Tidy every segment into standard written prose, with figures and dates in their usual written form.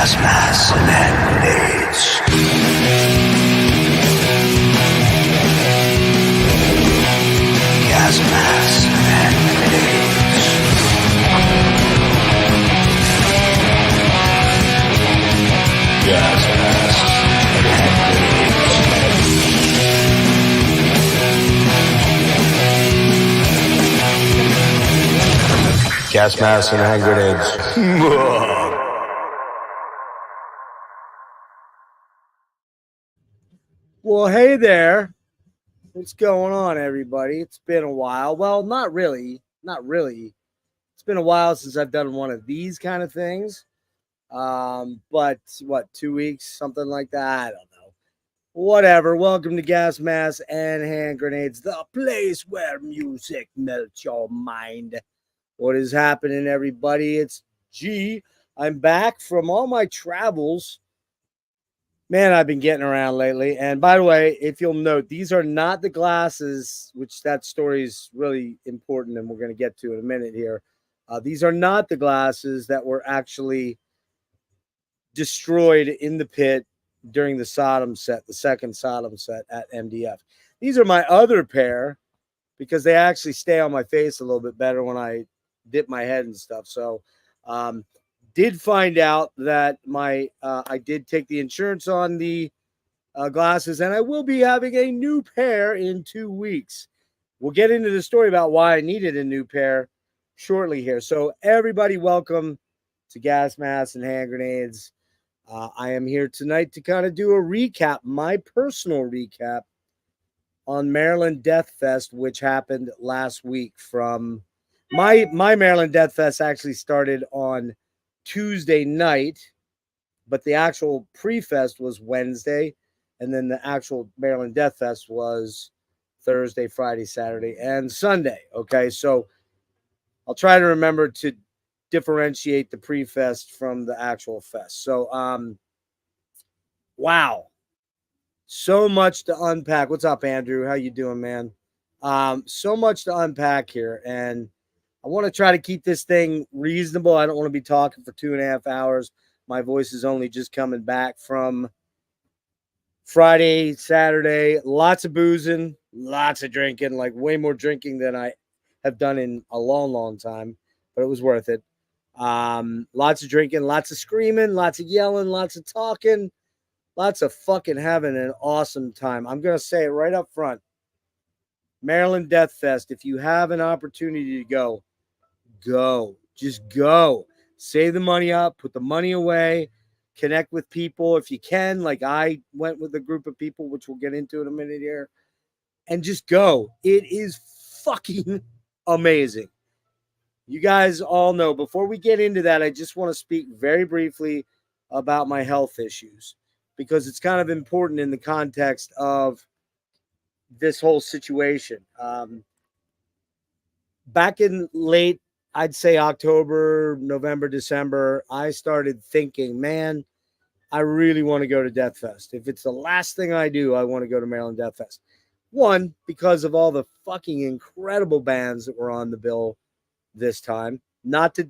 gas masks and hand grenades. Gas masks and hand grenades. Gas masks and hand grenades. Gas masks and hand grenades. Well, hey there. What's going on, everybody? It's been a while. Well, not really. Not really. It's been a while since I've done one of these kind of things. But what, 2 weeks, something like that? I don't know. Whatever. Welcome to Gas Masks and Hand Grenades, the place where music melts your mind. What is happening, everybody? It's G. I'm back from all my travels. Man, I've been getting around lately. And by the way, if you'll note, these are not the glasses, which that story is really important and we're going to get to in a minute here. These are not the glasses that were actually destroyed in the pit during the Sodom set, the second Sodom set at MDF. These are my other pair because they actually stay on my face a little bit better when I dip my head and stuff. So, did find out that I did take the insurance on the glasses, and I will be having a new pair in 2 weeks. We'll get into the story about why I needed a new pair shortly here. So everybody, welcome to Gas Masks and Hand Grenades. I am here tonight to kind of do a recap, my personal recap on Maryland Deathfest, which happened last week. From my Maryland Deathfest actually started on Tuesday night, but the actual pre-fest was Wednesday, and then the actual Maryland Deathfest was Thursday, Friday, Saturday, and Sunday. Okay, so I'll try to remember to differentiate the pre-fest from the actual fest. So, wow, so much to unpack. What's up, Andrew? How you doing, man? So much to unpack here, and I want to try to keep this thing reasonable. I don't want to be talking for 2.5 hours. My voice is only just coming back from Friday, Saturday. Lots of boozing, lots of drinking, like way more drinking than I have done in a long, long time, but it was worth it. Lots of drinking, lots of screaming, lots of yelling, lots of talking, lots of fucking having an awesome time. I'm going to say it right up front. Maryland Deathfest, if you have an opportunity to go, just go. Save the money up, put the money away, connect with people if you can. Like I went with a group of people, which we'll get into in a minute here, and just go. It is fucking amazing. You guys all know. Before we get into that, I just want to speak very briefly about my health issues because it's kind of important in the context of this whole situation. Back in late, I'd say October, November, December, I started thinking, man, I really want to go to Deathfest. If it's the last thing I do, I want to go to Maryland Deathfest. One, because of all the fucking incredible bands that were on the bill this time. Not to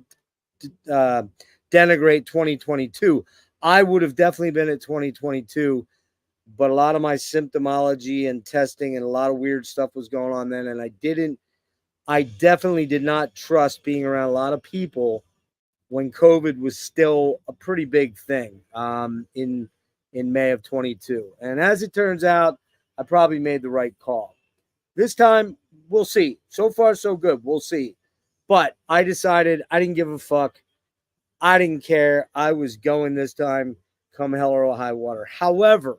denigrate 2022. I would have definitely been at 2022, but a lot of my symptomology and testing and a lot of weird stuff was going on then, and I definitely did not trust being around a lot of people when COVID was still a pretty big thing in May of 22. And as it turns out, I probably made the right call. This time, we'll see. So far, so good. We'll see. But I decided I didn't give a fuck. I didn't care. I was going this time, come hell or high water. However,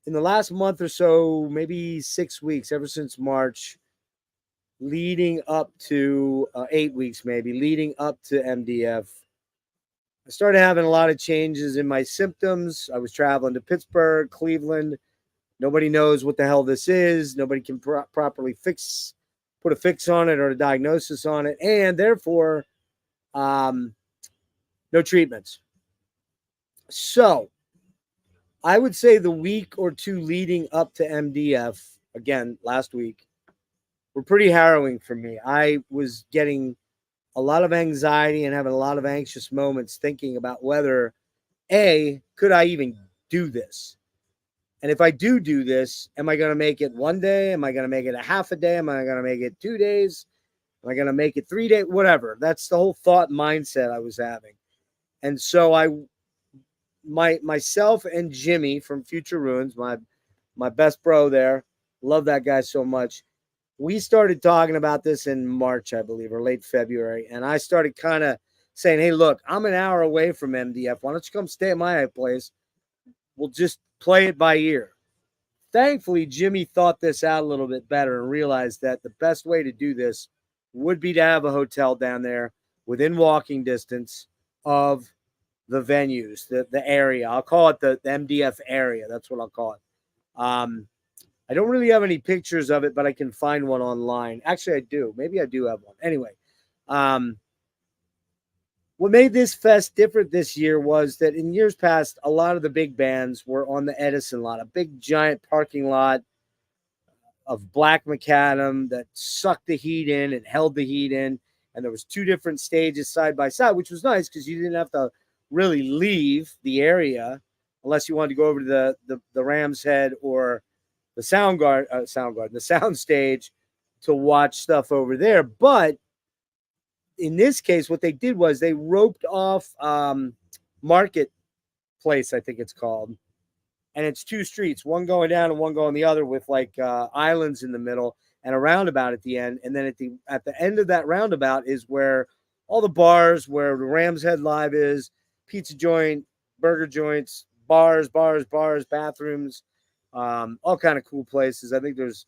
in the last month or so, maybe 6 weeks, ever since March, leading up to 8 weeks, maybe leading up to MDF, I started having a lot of changes in my symptoms. I was traveling to Pittsburgh, Cleveland. Nobody knows what the hell this is. Nobody can properly put a fix on it or a diagnosis on it. And therefore, no treatments. So I would say the week or two leading up to MDF, again, last week, were pretty harrowing for me. I was getting a lot of anxiety and having a lot of anxious moments thinking about whether A, could I even do this? And if I do this, am I going to make it one day? Am I going to make it a half a day? Am I going to make it 2 days? Am I going to make it 3 days? Whatever. That's the whole thought mindset I was having. And so myself and Jimmy from Future Ruins, my best bro there, love that guy so much. We started talking about this in March, I believe, or late February. And I started kind of saying, hey, look, I'm an hour away from MDF. Why don't you come stay at my place? We'll just play it by ear. Thankfully, Jimmy thought this out a little bit better and realized that the best way to do this would be to have a hotel down there within walking distance of the venues, the area. I'll call it the MDF area. That's what I'll call it. I don't really have any pictures of it, but I can find one online. Actually, I do. Maybe I do have one. Anyway, what made this fest different this year was that in years past, a lot of the big bands were on the Edison lot, a big giant parking lot of black macadam that sucked the heat in and held the heat in. And there was 2 different stages side by side, which was nice because you didn't have to really leave the area unless you wanted to go over to the Ram's Head or the the sound stage to watch stuff over there. But in this case, what they did was they roped off Marketplace, I think it's called. And it's 2 streets, one going down and one going the other with like islands in the middle and a roundabout at the end. And then at the end of that roundabout is where all the bars, where the Ram's Head Live is, pizza joint, burger joints, bars, bathrooms, all kind of cool places. I think there's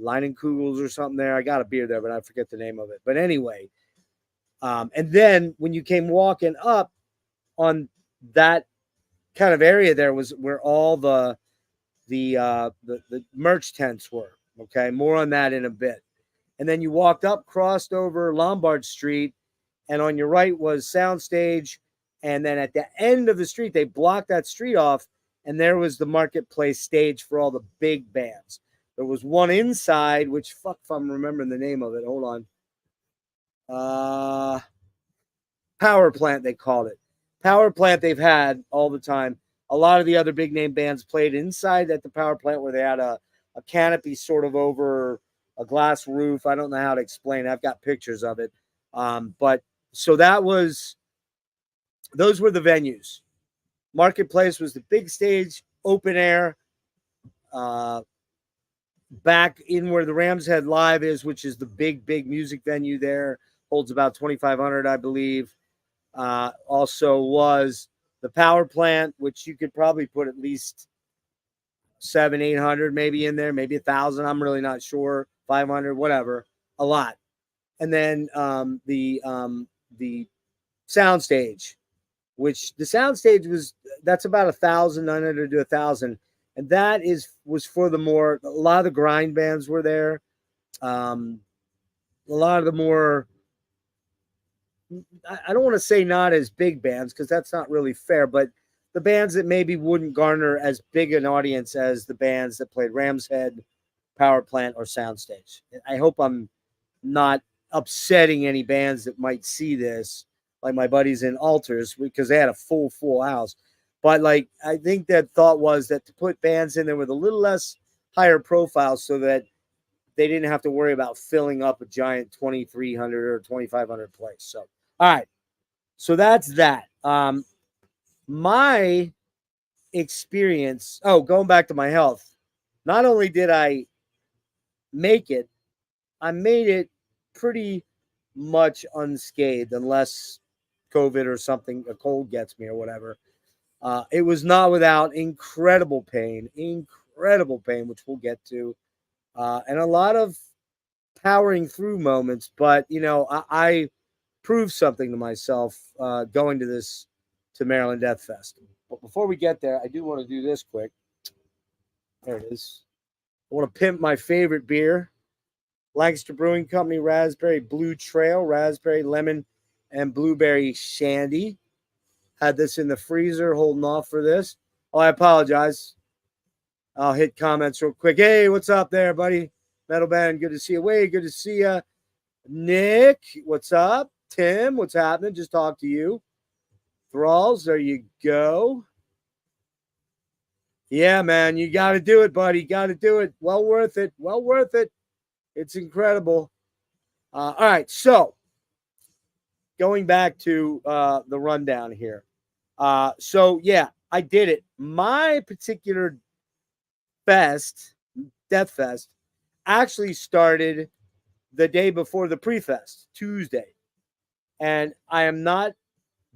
Leinenkugels or something there. I got a beer there, but I forget the name of it. But anyway, and then when you came walking up on that kind of area, there was where all the merch tents were. Okay, more on that in a bit. And then you walked up, crossed over Lombard Street, and on your right was Soundstage. And then at the end of the street, they blocked that street off, and there was the Marketplace stage for all the big bands. There was one inside, which fuck if I'm remembering the name of it. Hold on. Power Plant, they called it. Power Plant they've had all the time. A lot of the other big name bands played inside at the Power Plant where they had a canopy sort of over a glass roof. I don't know how to explain it. I've got pictures of it. But so those were the venues. Marketplace was the big stage, open air, back in where the Ram's Head Live is, which is the big music venue there. Holds about 2,500, I believe. Also was the Power Plant, which you could probably put at least 700-800 maybe in there, maybe 1,000. I'm really not sure. 500, whatever, a lot. And then the soundstage, which the soundstage that's about 1,900 to 1,000, and that was for a lot of the grind bands were there. A lot of the more, I don't want to say not as big bands because that's not really fair, but the bands that maybe wouldn't garner as big an audience as the bands that played Ram's Head, Power Plant, or Soundstage. I hope I'm not upsetting any bands that might see this, like my buddies in Altars, because they had a full house. But like, I think that thought was that to put bands in there with a little less higher profile so that they didn't have to worry about filling up a giant 2,300 or 2,500 place. So, all right. So that's that. My experience, going back to my health, not only did I make it, I made it pretty much unscathed, unless COVID or something, a cold gets me or whatever. It was not without incredible pain, which we'll get to, and a lot of powering through moments. But, I proved something to myself going to Maryland Deathfest. But before we get there, I do want to do this quick. There it is. I want to pimp my favorite beer. Lancaster Brewing Company Raspberry Blue Trail, raspberry, lemon, and blueberry shandy. Had this in the freezer, holding off for this. Oh, I apologize. I'll hit comments real quick. Hey, what's up there, buddy? Metal Band, good to see you. Wade, good to see you. Nick, what's up? Tim, what's happening? Just talk to you. Thralls, there you go. Yeah, man, you got to do it, buddy. Got to do it. Well worth it. Well worth it. It's incredible. All right, so going back to the rundown here. So, yeah, I did it. My particular fest, Death Fest, actually started the day before the pre-fest, Tuesday. And I am not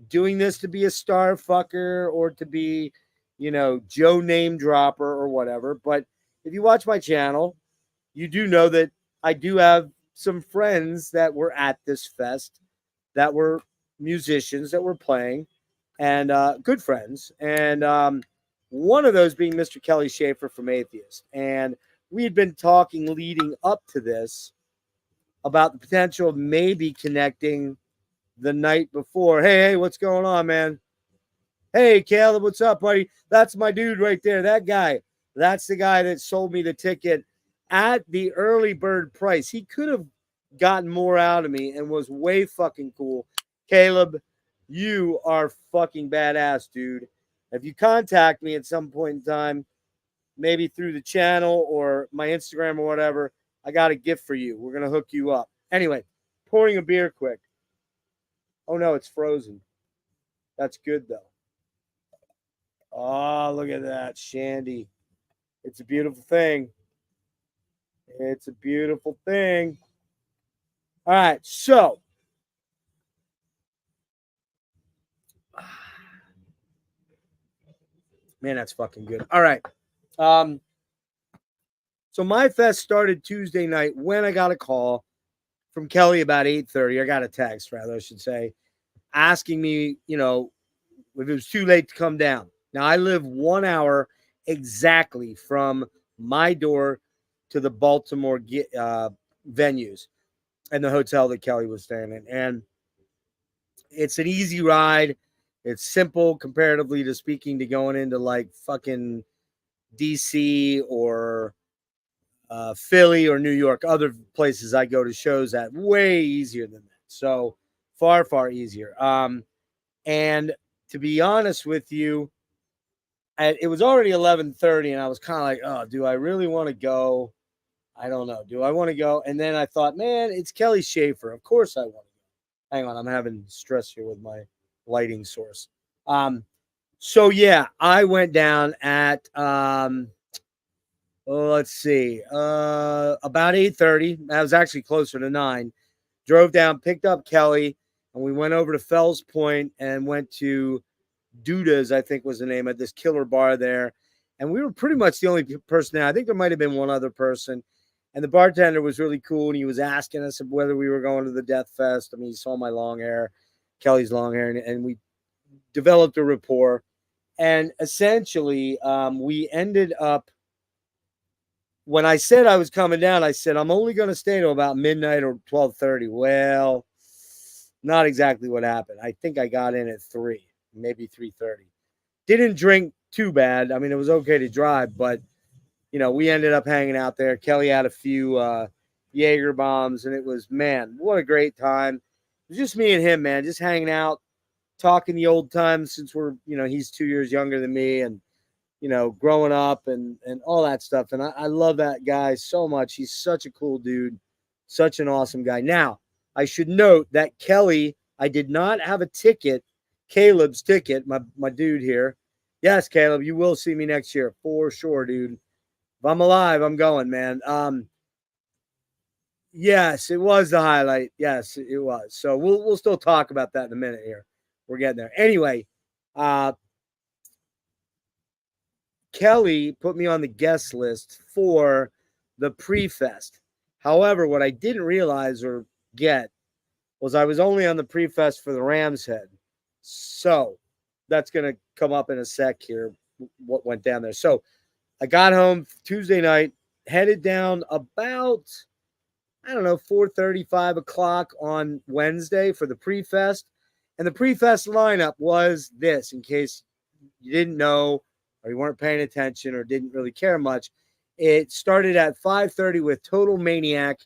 doing this to be a star fucker or to be, Joe name dropper or whatever. But if you watch my channel, you do know that I do have some friends that were at this fest that were musicians that were playing and good friends. And one of those being Mr. Kelly Schaefer from Atheist. And we had been talking leading up to this about the potential of maybe connecting the night before. Hey, what's going on, man? Hey, Caleb, what's up, buddy? That's my dude right there. That guy. That's the guy that sold me the ticket at the early bird price. He could have gotten more out of me and was way fucking cool. Caleb, you are fucking badass, dude. If you contact me at some point in time, maybe through the channel or my Instagram or whatever, I got a gift for you. We're going to hook you up. Anyway, pouring a beer quick. Oh, no, it's frozen. That's good, though. Oh, look at that, Shandy. It's a beautiful thing. It's a beautiful thing. All right, so. Man, that's fucking good. All right. So my fest started Tuesday night when I got a call from Kelly about 8:30. I got a text, rather, I should say, asking me, if it was too late to come down. Now, I live 1 hour exactly from my door to the Baltimore venues and the hotel that Kelly was staying in. And it's an easy ride. It's simple comparatively to speaking to going into like fucking DC or Philly or New York, other places I go to shows at. Way easier than that. So far, far easier. And to be honest with you, it was already 11:30, and I was kind of like, oh, do I really want to go? I don't know. Do I want to go? And then I thought, man, it's Kelly Schaefer. Of course I want to go. Hang on, I'm having stress here with my lighting source. So yeah, I went down at let's see, about 8:30. That was actually closer to 9. Drove down, picked up Kelly, and we went over to Fells Point and went to Duda's, I think was the name of this killer bar there. And we were pretty much the only person there. I think there might have been one other person. And the bartender was really cool. And he was asking us whether we were going to the Death Fest. I mean, he saw my long hair, Kelly's long hair, and we developed a rapport. And essentially, we ended up, when I said I was coming down, I said, I'm only going to stay till about midnight or 12:30. Well, not exactly what happened. I think I got in at 3, maybe 3:30. Didn't drink too bad. I mean, it was okay to drive, but, we ended up hanging out there. Kelly had a few Jaeger bombs, and it was, man, what a great time. It was just me and him, man, just hanging out, talking the old times since we're, he's 2 years younger than me and, growing up and all that stuff. And I love that guy so much. He's such a cool dude, such an awesome guy. Now, I should note that Kelly, I did not have a ticket, Caleb's ticket, my dude here. Yes, Caleb, you will see me next year for sure, dude. If I'm alive, I'm going, man. Yes, it was the highlight. Yes, it was. So we'll still talk about that in a minute here. We're getting there. Anyway, Kelly put me on the guest list for the pre-fest. However, what I didn't realize or get was I was only on the pre-fest for the Ram's Head. So that's going to come up in a sec here, what went down there. So I got home Tuesday night, headed down about, 4:30, 5 o'clock on Wednesday for the pre-fest. And the pre-fest lineup was this, in case you didn't know or you weren't paying attention or didn't really care much. It started at 5:30 with Total Maniac,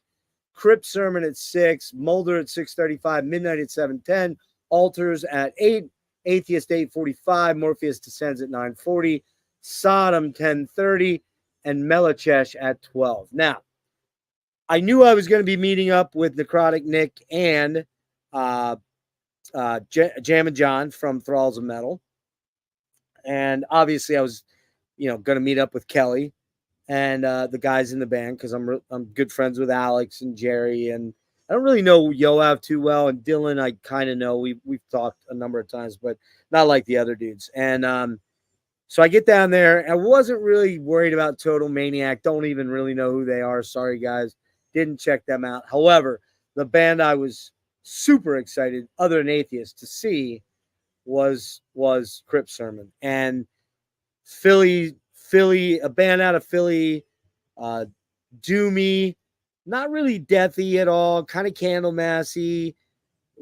Crip Sermon at 6, Mulder at 6:35, Midnight at 7:10, Altars at 8, Atheist 8:45, Morpheus Descends at 9:40, Sodom 10:30, and Melachesh at 12. Now, I knew I was going to be meeting up with Necrotic Nick and Jam and John from Thralls of Metal. And obviously I was, going to meet up with Kelly and the guys in the band because I'm good friends with Alex and Jerry, and I don't really know Yoav too well, and Dylan I kind of know. We've talked a number of times, but not like the other dudes. And so I get down there. I wasn't really worried about Total Maniac. Don't even really know who they are. Sorry guys, didn't check them out. However, the band I was super excited, other than Atheist, to see was Crip Sermon. And Philly, a band out of Philly, doomy, not really deathy at all, kind of Candlemassy,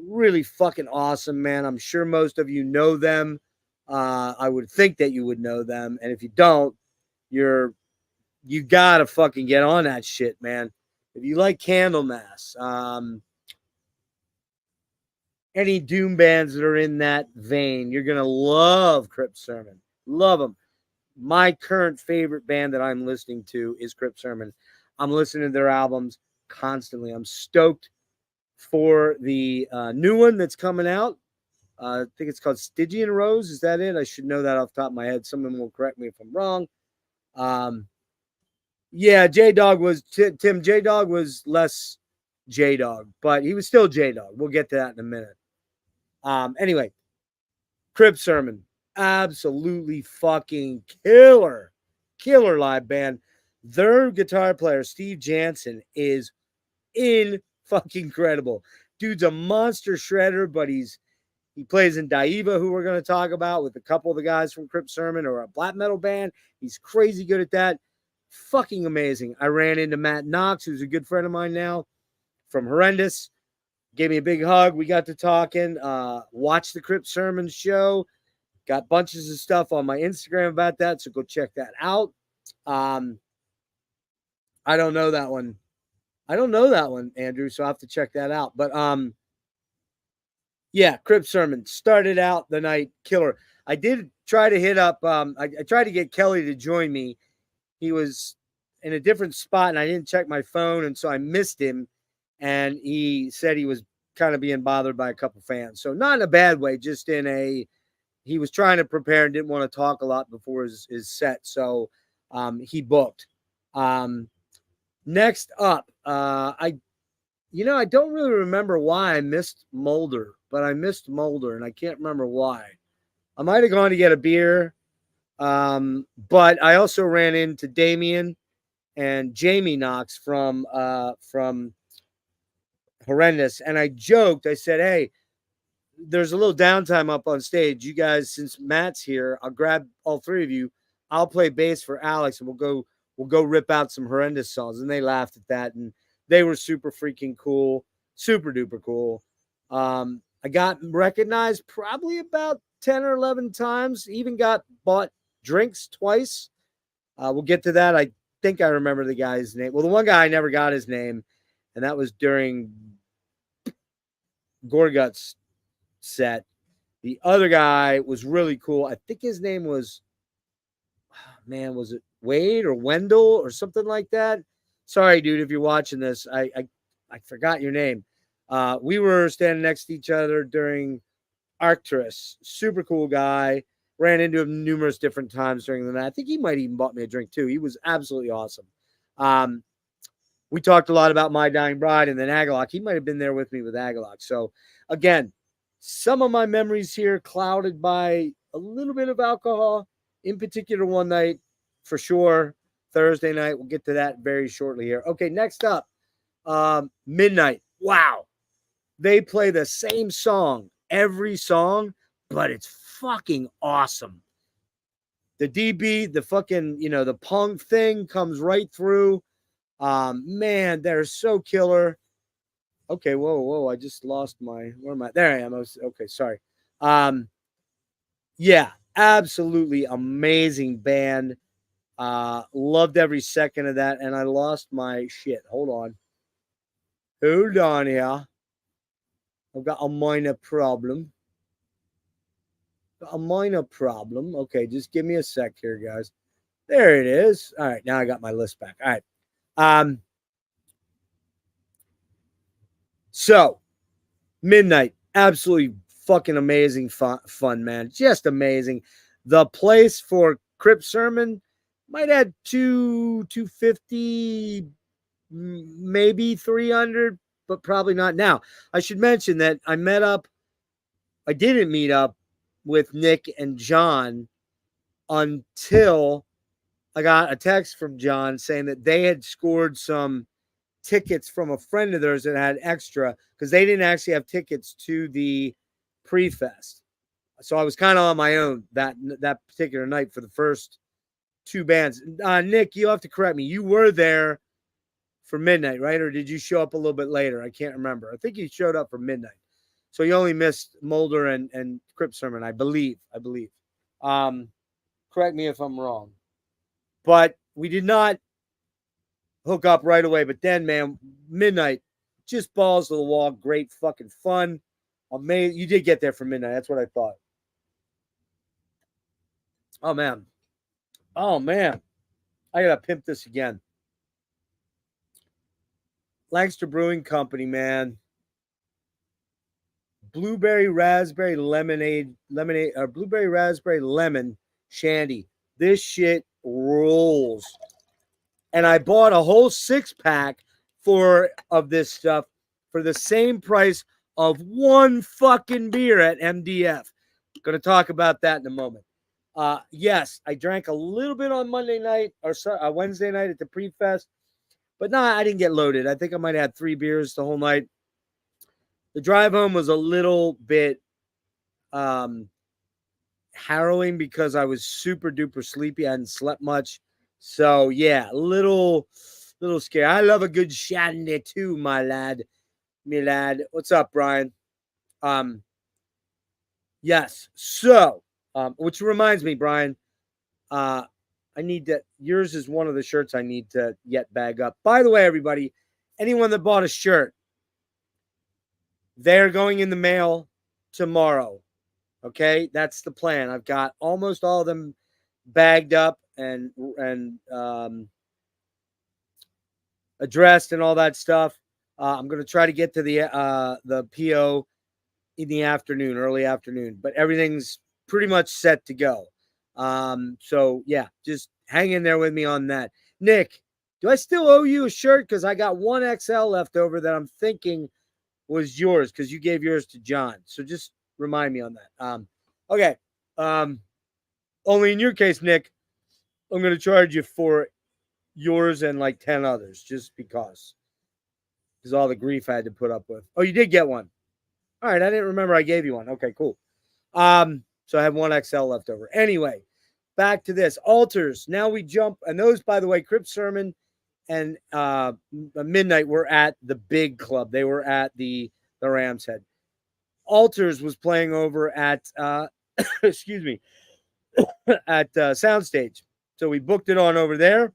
really fucking awesome, man. I'm sure most of you know them. I would think that you would know them, and if you don't, you gotta fucking get on that shit, man. If you like Candlemass, any doom bands that are in that vein, you're gonna love Crip Sermon. Love them. My current favorite band that I'm listening to is Crip Sermon. I'm listening to their albums constantly. I'm stoked for the new one that's coming out. I think it's called Stygian Rose. Is that it? I should know that off the top of my head. Someone will correct me if I'm wrong. Yeah, J-Dog was Tim. J-Dog was less J-Dog, but he was still J-Dog. We'll get to that in a minute. Anyway, Crip Sermon, absolutely fucking killer live band. Their guitar player, Steve Jansen, is fucking incredible. Dude's a monster shredder, but he plays in Daiva, who we're going to talk about, with a couple of the guys from Crip Sermon, or a black metal band. He's crazy good at that. Fucking amazing. I ran into Matt Knox, who's a good friend of mine now from Horrendous. Gave me a big hug. We got to talking. Watched the Crip Sermon show. Got bunches of stuff on my Instagram about that, so go check that out. I don't know that one. Andrew, so I have to check that out. But yeah, Crip Sermon started out the night killer. I did try to hit up. I tried to get Kelly to join me. He was in a different spot, and I didn't check my phone, and so I missed him. And he said he was kind of being bothered by a couple fans. So not in a bad way, just in a, he was trying to prepare and didn't want to talk a lot before his set. So he booked. Next up, I don't really remember why I missed Mulder, but I missed Mulder, and I can't remember why. I might have gone to get a beer, but I also ran into Damien and Jamie Knox from Horrendous, and I joked. I said, "Hey, there's a little downtime up on stage. You guys, since Matt's here, I'll grab all three of you. I'll play bass for Alex, and we'll go rip out some Horrendous songs." And they laughed at that, and they were super freaking cool, super duper cool. I got recognized probably about 10 or 11 times. Even got bought drinks twice. We'll get to that. I think I remember the guy's name. Well, the one guy I never got his name, and that was during Gorgut's set. The other guy was really cool. I think his name was, was it Wade or Wendell or something like that? Sorry, dude, if you're watching this, I forgot your name. We were standing next to each other during Arcturus. Super cool guy. Ran into him numerous different times during the night. I think he might even bought me a drink too. He was absolutely awesome. We talked a lot about My Dying Bride and then Agalok. He might have been there with me with Agalok. So again, some of my memories here clouded by a little bit of alcohol, in particular one night for sure. Thursday night. We'll get to that very shortly here. Okay, next up, Midnight. Wow. They play the same song, every song, but it's fucking awesome. The DB, the fucking, the punk thing comes right through. Man, they're so killer. Okay, whoa, I just lost where am I? There I am. Okay, sorry. Yeah, absolutely amazing band. Loved every second of that, and I lost my shit. Hold on. Hold on here. I've got a minor problem. Okay, just give me a sec here, guys. There it is. All right, now I got my list back. All right. So midnight, absolutely fucking amazing fun, man. Just amazing. The place for Crip Sermon might have 250, maybe 300, but probably not. Now, I should mention that I didn't meet up with Nick and John until I got a text from John saying that they had scored some tickets from a friend of theirs that had extra because they didn't actually have tickets to the pre-fest. So I was kind of on my own that particular night for the first two bands. Nick, you'll have to correct me. You were there for midnight, right? Or did you show up a little bit later? I can't remember. I think you showed up for midnight. So you only missed Mulder and Crip Sermon, I believe. Correct me if I'm wrong. But we did not hook up right away. But then, man, midnight, just balls to the wall. Great fucking fun. Amazing. You did get there for midnight. That's what I thought. Oh, man. I got to pimp this again. Lancaster Brewing Company, man. Blueberry raspberry blueberry raspberry lemon shandy. This shit rules. And I bought a whole 6-pack of this stuff for the same price of one fucking beer at MDF. Going to talk about that in a moment. Yes, I drank a little bit on Monday night or Wednesday night at the pre-fest, but I didn't get loaded. I think I might have had 3 beers the whole night. The drive home was a little bit harrowing because I was super duper sleepy. I hadn't slept much. So yeah, little scary. I love a good shandy too, my lad. What's up, Brian? Yes. So, which reminds me, Brian, I need to. Yours is one of the shirts I need to yet bag up. By the way, everybody, anyone that bought a shirt, they're going in the mail tomorrow. Okay, that's the plan. I've got almost all of them bagged up and addressed and all that stuff. I'm going to try to get to the PO in the afternoon, early afternoon, but everything's pretty much set to go. So yeah, just hang in there with me on that. Nick, do I still owe you a shirt? Because I got 1XL left over that I'm thinking was yours because you gave yours to John. So just remind me on that. Okay. Only in your case, Nick, I'm going to charge you for yours and like 10 others just because all the grief I had to put up with. Oh, you did get one. All right. I didn't remember I gave you one. Okay, cool. So I have 1XL left over. Anyway, back to this. Altars. Now we jump. And those, by the way, Crip Sermon and Midnight were at the big club. They were at the Ram's Head. Altars was playing over at excuse me, at Soundstage. So we booked it on over there.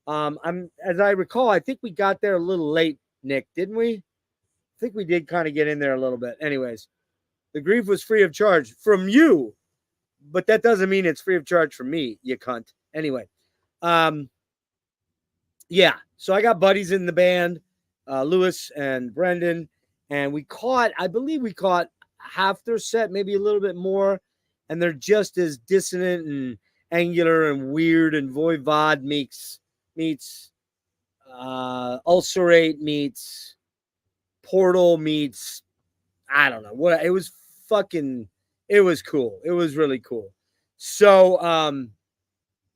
As I recall, I think we got there a little late, Nick, didn't we? I think we did kind of get in there a little bit. Anyways, the grief was free of charge from you, but that doesn't mean it's free of charge from me, you cunt. Anyway, yeah. So I got buddies in the band, Lewis and Brendan, and I believe we caught half their set, maybe a little bit more, and they're just as dissonant and angular and weird, and Voivod meets Ulcerate meets Portal meets I don't know what. It was cool. It was really cool. So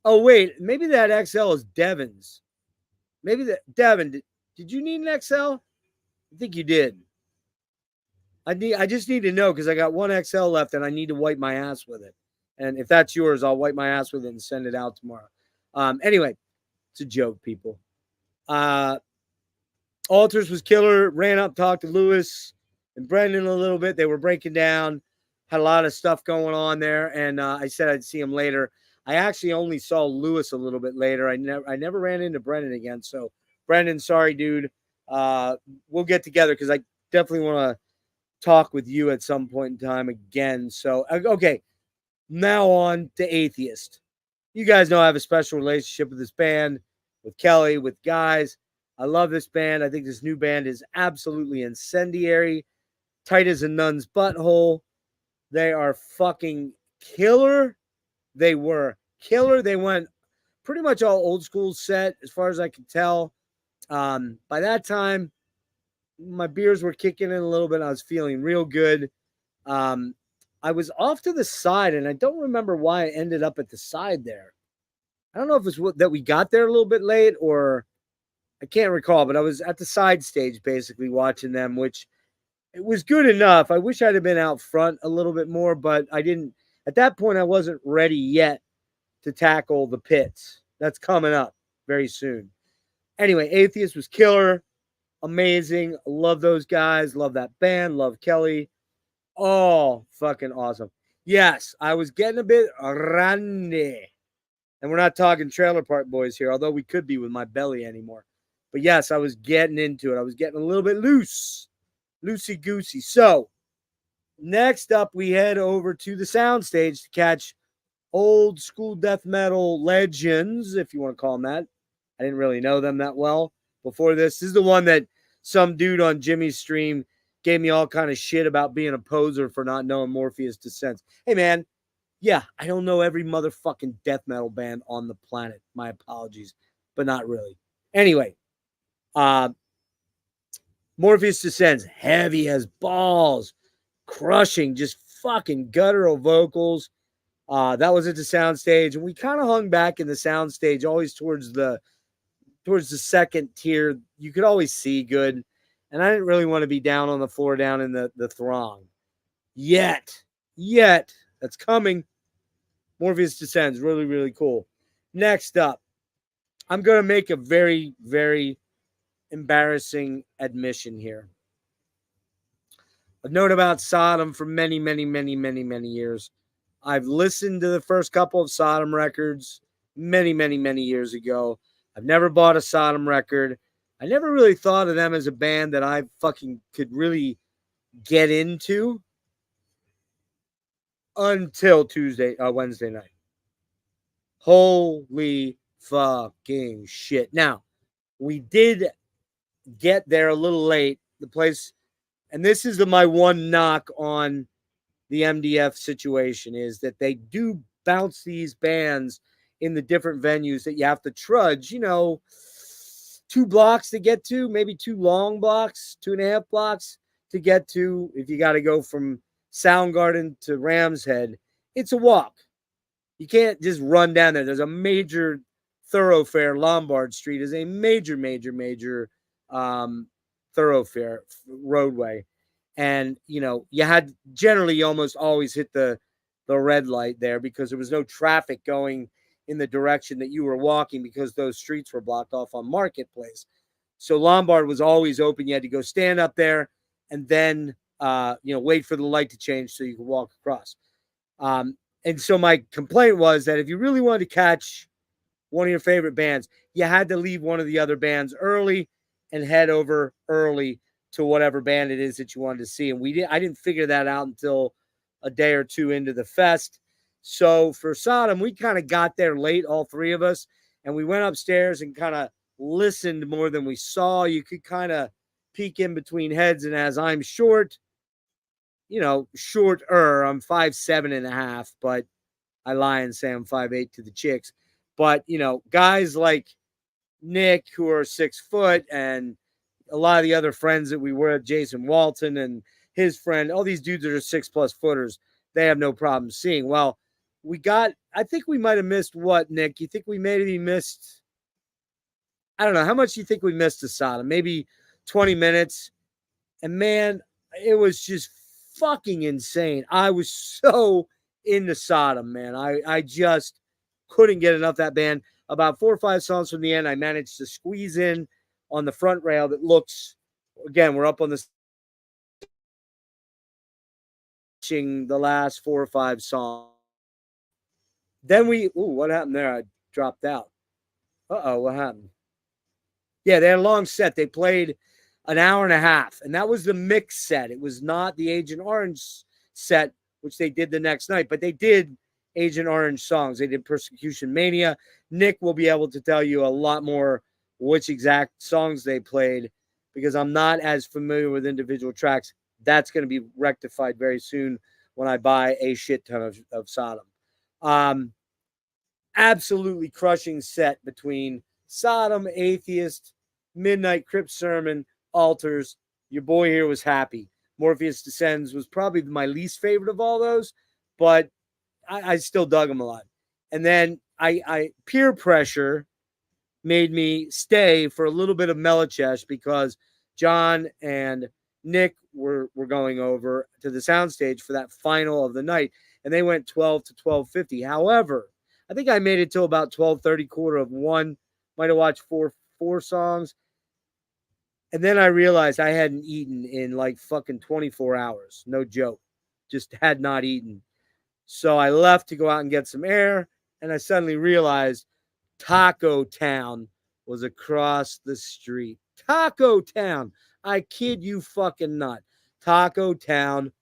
oh wait, maybe that XL is Devin's. Maybe Devin, did you need an XL? I think you did. I just need to know because I got 1XL left and I need to wipe my ass with it. And if that's yours, I'll wipe my ass with it and send it out tomorrow. Anyway, it's a joke, people. Altars was killer. Ran up, talked to Lewis and Brendan a little bit. They were breaking down. Had a lot of stuff going on there. And I said I'd see him later. I actually only saw Lewis a little bit later. I never ran into Brendan again. So, Brendan, sorry, dude. we'll get together because I definitely want to talk with you at some point in time again. So, okay, now on to Atheist. You guys know I have a special relationship with this band, with Kelly, with guys. I love this band. I think this new band is absolutely incendiary, tight as a nun's butthole. They are fucking killer. They were killer. They went pretty much all old school set as far as I can tell. By that time, my beers were kicking in a little bit. I was feeling real good. Um, I was off to the side, and I don't remember why I ended up at the side there. I don't know if it's that we got there a little bit late or I can't recall, but I was at the side stage basically watching them, which it was good enough. I wish I'd have been out front a little bit more, but I didn't. At that point, I wasn't ready yet to tackle the pits. That's coming up very soon. Anyway, Atheist was killer, amazing. Love those guys. Love that band. Love Kelly. Oh, fucking awesome. Yes, I was getting a bit randy. And we're not talking Trailer Park Boys here, although we could be with my belly anymore. But yes, I was getting into it. I was getting a little bit loose, loosey goosey. So next up, we head over to the soundstage to catch old school death metal legends, if you want to call them that. I didn't really know them that well before this. This is the one that some dude on Jimmy's stream gave me all kind of shit about being a poser for not knowing Morpheus Descents. Hey, man. Yeah, I don't know every motherfucking death metal band on the planet. My apologies, but not really. Anyway, Morpheus Descends, heavy as balls, crushing, just fucking guttural vocals. That was at the soundstage, and we kind of hung back in the soundstage, always towards the second tier. You could always see good, and I didn't really want to be down on the floor, down in the throng. Yet, that's coming. Morpheus Descends, really, really cool. Next up, I'm going to make a very, very embarrassing admission here. I've known about Sodom for many, many, many, many, many years. I've listened to the first couple of Sodom records many, many, many years ago. I've never bought a Sodom record. I never really thought of them as a band that I fucking could really get into until Wednesday night. Holy fucking shit. Now, we did get there a little late. The place, and this is my one knock on the MDF situation, is that they do bounce these bands in the different venues that you have to trudge, 2 blocks to get to, maybe 2 long blocks, 2.5 blocks to get to. If you got to go from Soundgarden to Ram's Head, it's a walk. You can't just run down there. There's a major thoroughfare. Lombard Street is a major, major, major thoroughfare roadway. And, you had generally almost always hit the red light there because there was no traffic going in the direction that you were walking because those streets were blocked off on Marketplace. So Lombard was always open. You had to go stand up there and then, wait for the light to change so you could walk across. And so my complaint was that if you really wanted to catch one of your favorite bands, you had to leave one of the other bands early and head over early to whatever band it is that you wanted to see. And I didn't figure that out until a day or two into the fest. So for Sodom, we kind of got there late, all 3 of us, and we went upstairs and kind of listened more than we saw. You could kind of peek in between heads. And as I'm shorter, I'm 5'7.5", but I lie and say I'm 5'8" to the chicks. But, guys like Nick, who are 6 foot, and a lot of the other friends that we were at, Jason Walton and his friend, all these dudes that are 6+ footers, they have no problem seeing. Well, I think we might have missed what, Nick? You think we maybe missed, I don't know, how much do you think we missed to Sodom? Maybe 20 minutes. And man, it was just fucking insane. I was so into Sodom, man. I just couldn't get enough of that band. About 4 or 5 songs from the end, I managed to squeeze in on the front rail that looks, again, we're up on the last 4 or 5 songs. Then what happened there? I dropped out. What happened? Yeah, they had a long set. They played an hour and a half. And that was the mix set. It was not the Agent Orange set, which they did the next night, but they did Agent Orange songs. They did Persecution Mania. Nick will be able to tell you a lot more which exact songs they played because I'm not as familiar with individual tracks. That's going to be rectified very soon when I buy a shit ton of Sodom. Absolutely crushing set between Sodom, Atheist, Midnight Crypt Sermon, Altars. Your boy here was happy. Morpheus Descends was probably my least favorite of all those, but I still dug him a lot. And then I peer pressure made me stay for a little bit of Melichesh because John and Nick were going over to the soundstage for that final of the night, and they went 12 to 12:50. However, I think I made it till about 12:30, quarter of one. Might have watched four songs. And then I realized I hadn't eaten in like fucking 24 hours. No joke. Just had not eaten. So I left to go out and get some air. And I suddenly realized Taco Town was across the street. Taco Town. I kid you fucking not. Taco Town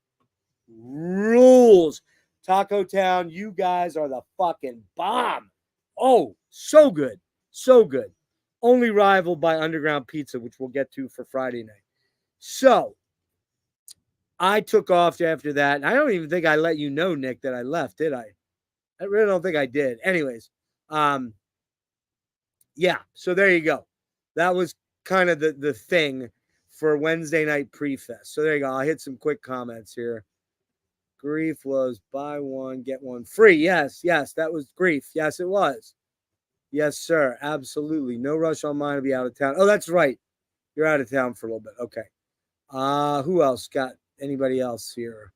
rules. Taco Town, you guys are the fucking bomb. Oh, so good. So good. Only rivaled by Underground Pizza, which we'll get to for Friday night. So I took off after that. And I don't even think I let you know, Nick, that I left, did I? I really don't think I did. Anyways, yeah, so there you go. That was kind of the thing for Wednesday night pre-fest. So there you go. I'll hit some quick comments here. Grief was buy one, get one free. Yes, that was Grief. Yes, it was. Yes, sir. Absolutely. No rush on mine to be out of town. Oh, that's right. You're out of town for a little bit. Okay. Who else got anybody else here?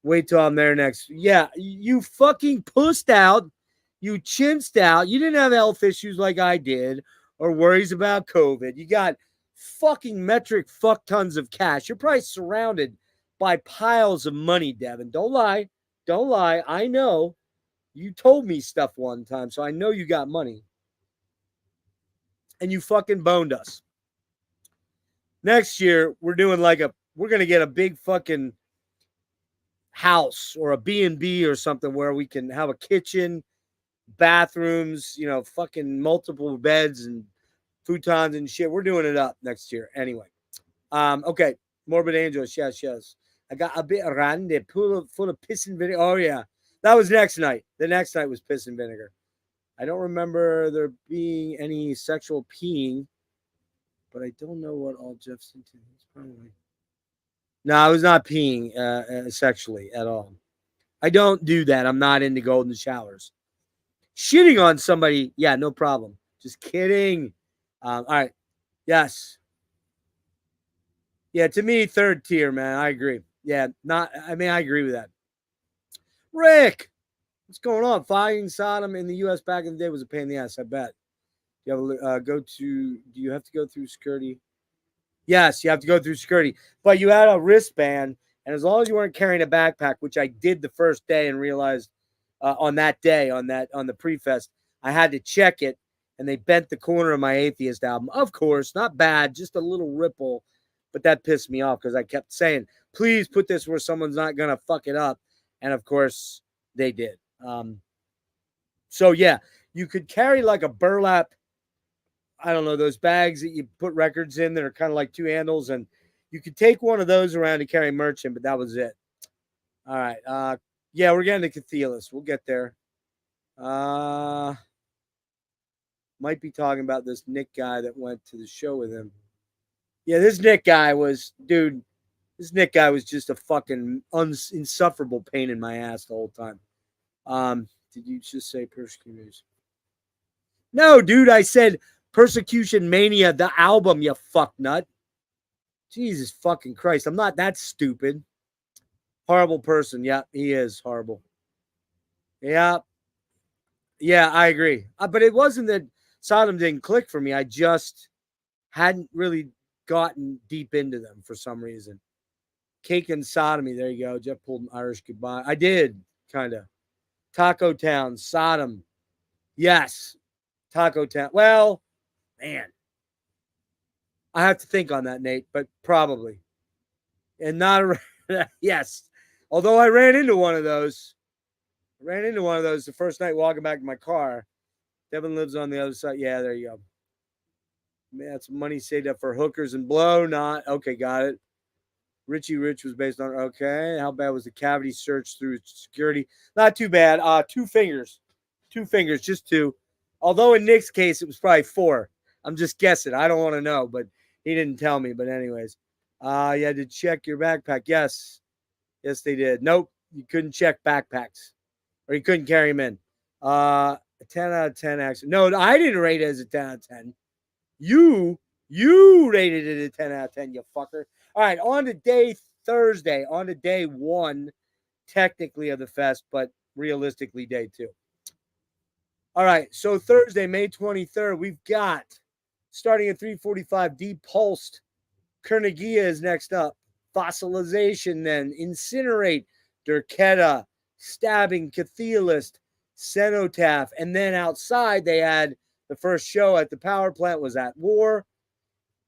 Wait till I'm there next. Yeah, you fucking pussed out. You chinsed out. You didn't have health issues like I did or worries about COVID. You got fucking metric fuck tons of cash. You're probably surrounded by piles of money, Devin. Don't lie. Don't lie. I know. You told me stuff one time, so I know you got money. And you fucking boned us. Next year, we're doing we're going to get a big fucking house or a B&B or something where we can have a kitchen, bathrooms, fucking multiple beds and futons and shit. We're doing it up next year. Anyway. Okay. Morbid Angels. Yes. I got a bit randy, full of piss and vinegar. Oh, yeah. That was next night. The next night was piss and vinegar. I don't remember there being any sexual peeing, but I don't know what all Jeff's into. Probably. No, I was not peeing sexually at all. I don't do that. I'm not into golden showers. Shitting on somebody, yeah, no problem. Just kidding. All right. Yes. Yeah, to me, third tier, man. I agree. Yeah, I agree with that. Rick, what's going on? Fighting Sodom in the U.S. back in the day was a pain in the ass, I bet. You have do you have to go through security? Yes, you have to go through security. But you had a wristband, and as long as you weren't carrying a backpack, which I did the first day and realized on that day, on the pre-fest, I had to check it, and they bent the corner of my Atheist album. Of course, not bad, just a little ripple. But that pissed me off because I kept saying, please put this where someone's not going to fuck it up. And of course, they did. So, yeah, you could carry like a burlap, I don't know, those bags that you put records in that are kind of like two handles. And you could take one of those around to carry merch in, but that was it. All right. Yeah, we're getting to Cathelis. We'll get there. Might be talking about this Nick guy that went to the show with him. Yeah, this Nick guy was just a fucking insufferable pain in my ass the whole time. Did you just say persecution? No, dude, I said Persecution Mania, the album, you fuck nut. Jesus fucking Christ. I'm not that stupid. Horrible person. Yeah, he is horrible. Yeah. Yeah, I agree. But it wasn't that Sodom didn't click for me. I just hadn't really gotten deep into them for some reason. Cake and Sodomy. There you go. Jeff pulled an Irish goodbye. I did, kind of. Taco Town, Sodom. Yes. Taco Town. Well, man. I have to think on that, Nate, but probably. And not, yes. Although I ran into one of those. The first night walking back to my car. Devin lives on the other side. Yeah, there you go. Man, that's money saved up for hookers and blow. Not okay. Got it. Richie Rich was based on okay. How bad was the cavity search through security? Not too bad. 2 fingers, just 2. Although in Nick's case it was probably 4. I'm just guessing. I don't want to know, but he didn't tell me. But anyways, you had to check your backpack. Yes, they did. Nope, you couldn't check backpacks, or you couldn't carry them in. 10 out of 10 actually. No, I didn't rate it as a 10 out of 10. You rated it a 10 out of 10, you fucker. All right, on to Thursday, on to day 1, technically, of the fest, but realistically day 2. All right, so Thursday, May 23rd, we've got, starting at 3:45, Depulsed. Kernigia is next up. Fossilization, then. Incinerate. Durketa. Stabbing. Cathealist. Cenotaph. And then outside, they had the first show at the power plant was At War.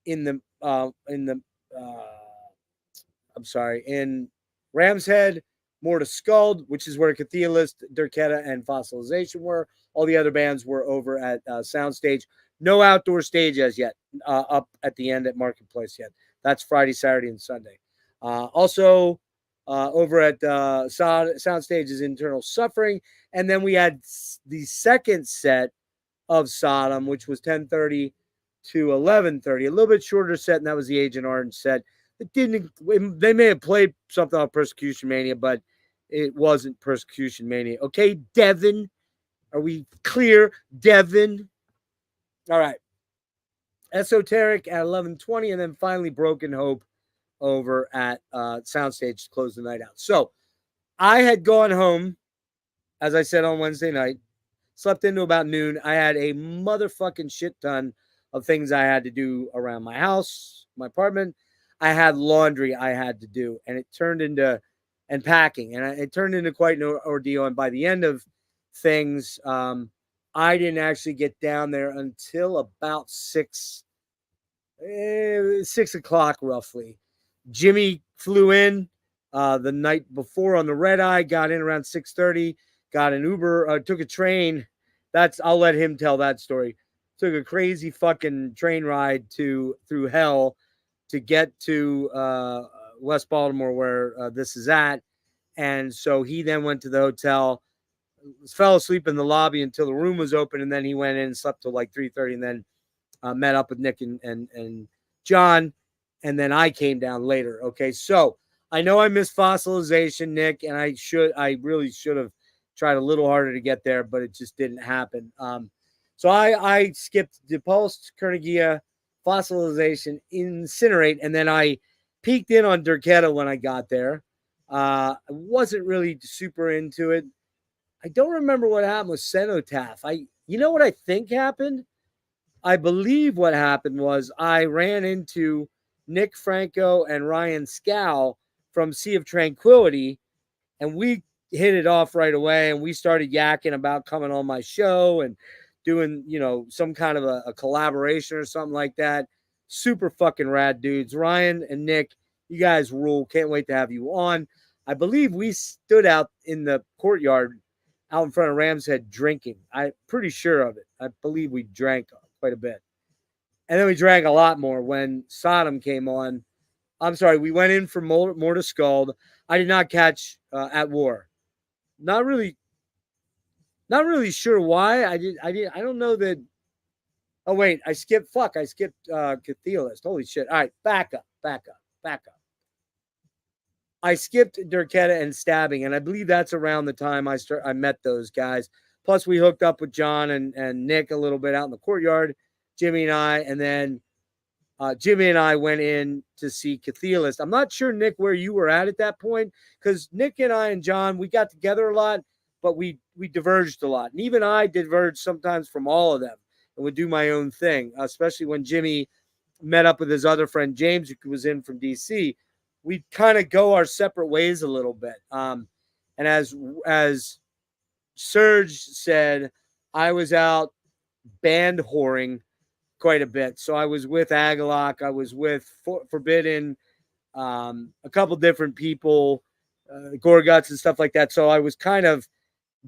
In Ram's Head, more to Scald, which is where Cathealist, Durketa, and Fossilization were. All the other bands were over at Soundstage. No outdoor stage as yet, up at the end at Marketplace yet. That's Friday, Saturday, and Sunday. Also, over at Soundstage is Internal Suffering. And then we had the second set of Sodom, which was 10:30 to 11:30. A little bit shorter set, and that was the Agent Orange set. They may have played something on Persecution Mania, but it wasn't Persecution Mania. Okay, Devin, are we clear? Devin. All right. Esoteric at 11:20, and then finally Broken Hope over at Soundstage to close the night out. So I had gone home, as I said, on Wednesday night, slept into about noon. I had a motherfucking shit ton of things I had to do around my house, my apartment. I had laundry I had to do, and it turned into, and packing, and it turned into quite an ordeal. And by the end of things, I didn't actually get down there until about 6 o'clock roughly. Jimmy flew in the night before on the red eye, got in around 6:30, got an Uber, took a train. I'll let him tell that story. Took a crazy fucking train ride through hell to get to West Baltimore, where this is at. And so he then went to the hotel, fell asleep in the lobby until the room was open, and then he went in and slept till like 3:30, and then met up with Nick and John, and then I came down later. Okay, so I know I missed Fossilization, Nick, and I really should have tried a little harder to get there, but it just didn't happen. So I skipped Depulsed, Kernigia, Fossilization, Incinerate, and then I peeked in on Durketa when I got there. I wasn't really super into it. I don't remember what happened with Cenotaph. You know what I think happened? I believe what happened was I ran into Nick Franco and Ryan Scow from Sea of Tranquility, and we hit it off right away, and we started yakking about coming on my show and doing, some kind of a collaboration or something like that. Super fucking rad dudes. Ryan and Nick, you guys rule. Can't wait to have you on. I believe we stood out in the courtyard out in front of Ram's Head drinking. I'm pretty sure of it. I believe we drank quite a bit. And then we drank a lot more when Sodom came on. I'm sorry, we went in for more to Scald. I did not catch At War. Not really sure why. I don't know that. Oh wait, I skipped Cathealist. Holy shit. All right, back up. I skipped Durketa and Stabbing, and I believe that's around the time I met those guys. Plus, we hooked up with John and Nick a little bit out in the courtyard, Jimmy and I, and then Jimmy and I went in to see Cathealist. I'm not sure, Nick, where you were at that point, because Nick and I and John, we got together a lot, but we diverged a lot. And even I diverged sometimes from all of them and would do my own thing, especially when Jimmy met up with his other friend, James, who was in from D.C., we kind of go our separate ways a little bit. And as Serge said, I was out band whoring quite a bit. So I was with Agalok, I was with Forbidden, a couple different people, Gorguts and stuff like that. So I was kind of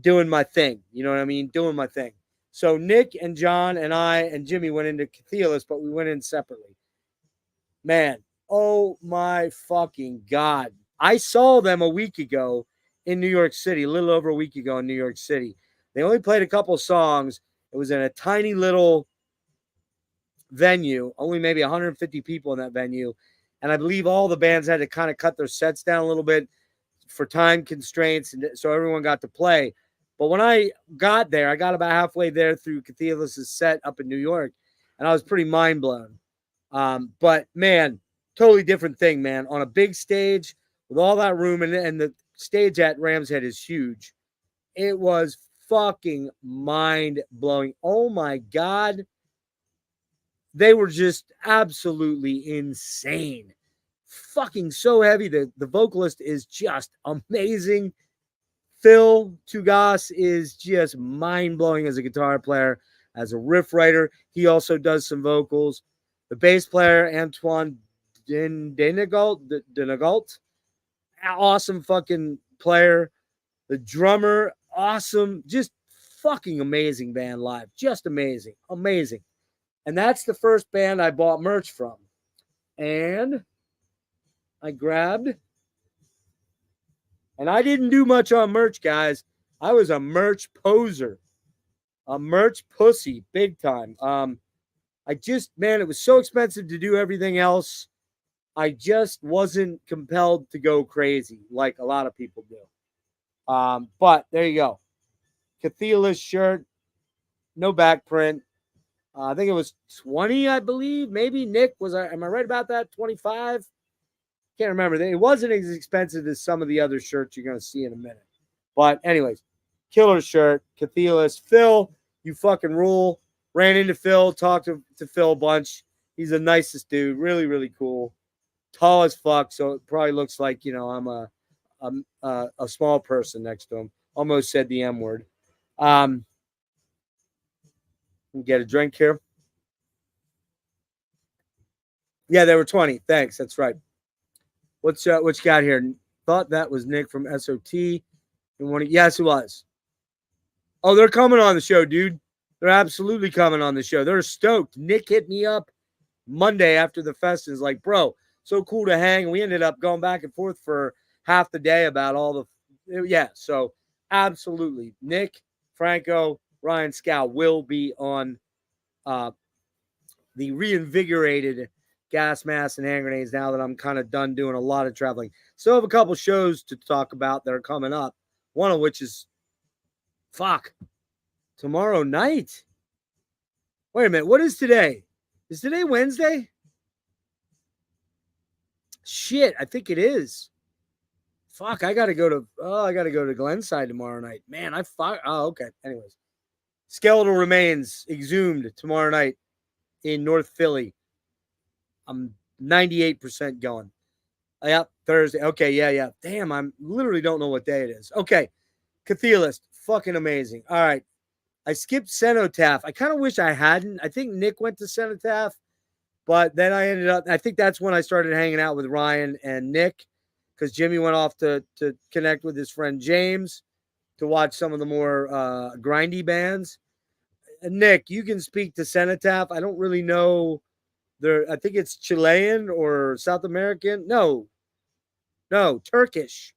doing my thing. You know what I mean? Doing my thing. So Nick and John and I and Jimmy went into Cathelis, but we went in separately. Man, oh my fucking God. I saw them a week ago in New York City, a little over a week ago in New York City. They only played a couple songs. It was in a tiny little venue, only maybe 150 people in that venue. And I believe all the bands had to kind of cut their sets down a little bit for time constraints, and so everyone got to play. But when I got there, I got about halfway there through Cathelis' set up in New York, and I was pretty mind blown. But man, totally different thing, man. On a big stage with all that room, and the stage at Ram's Head is huge. It was fucking mind blowing. Oh my God. They were just absolutely insane. Fucking so heavy. The vocalist is just amazing. Phil Tugas is just mind-blowing as a guitar player, as a riff writer. He also does some vocals. The bass player, Antoine Denagault, awesome fucking player. The drummer, awesome. Just fucking amazing band live. Just amazing. Amazing. And that's the first band I bought merch from. And I grabbed, and I didn't do much on merch, guys. I was a merch poser, a merch pussy, big time. It was so expensive to do everything else. I just wasn't compelled to go crazy like a lot of people do. But there you go. Cathelis shirt, no back print. I think it was 20, I believe. Maybe Nick am I right about that? 25? Can't remember. It wasn't as expensive as some of the other shirts you're going to see in a minute. But anyways, killer shirt, Cathelis. Phil, you fucking rule. Ran into Phil, talked to Phil a bunch. He's the nicest dude. Really, really cool. Tall as fuck, so it probably looks like, I'm a small person next to him. Almost said the M word. Get a drink here. Yeah, they were 20. Thanks. That's right. What you got here? Thought that was Nick from SOT. Yes, it was. Oh, they're coming on the show, dude. They're absolutely coming on the show. They're stoked. Nick hit me up Monday after the fest and is like, bro, so cool to hang. We ended up going back and forth for half the day about all the so absolutely. Nick, Franco, Ryan Scow will be on the reinvigorated Gas Mask and Hand Grenades now that I'm kind of done doing a lot of traveling. Still have a couple shows to talk about that are coming up. One of which is tomorrow night. Wait a minute. What is today? Is today Wednesday? Shit, I think it is. I gotta go to Glenside tomorrow night. Man, okay. Anyways. Skeletal Remains exhumed tomorrow night in North Philly. I'm 98% going. Yep, Thursday. Okay, yeah. Damn, I literally don't know what day it is. Okay, Cathelis, fucking amazing. All right, I skipped Cenotaph. I kind of wish I hadn't. I think Nick went to Cenotaph, but then I think that's when I started hanging out with Ryan and Nick, because Jimmy went off to connect with his friend James to watch some of the more grindy bands. Nick, you can speak to Cenotaph. I don't really know. I think it's Chilean or South American. No, Turkish.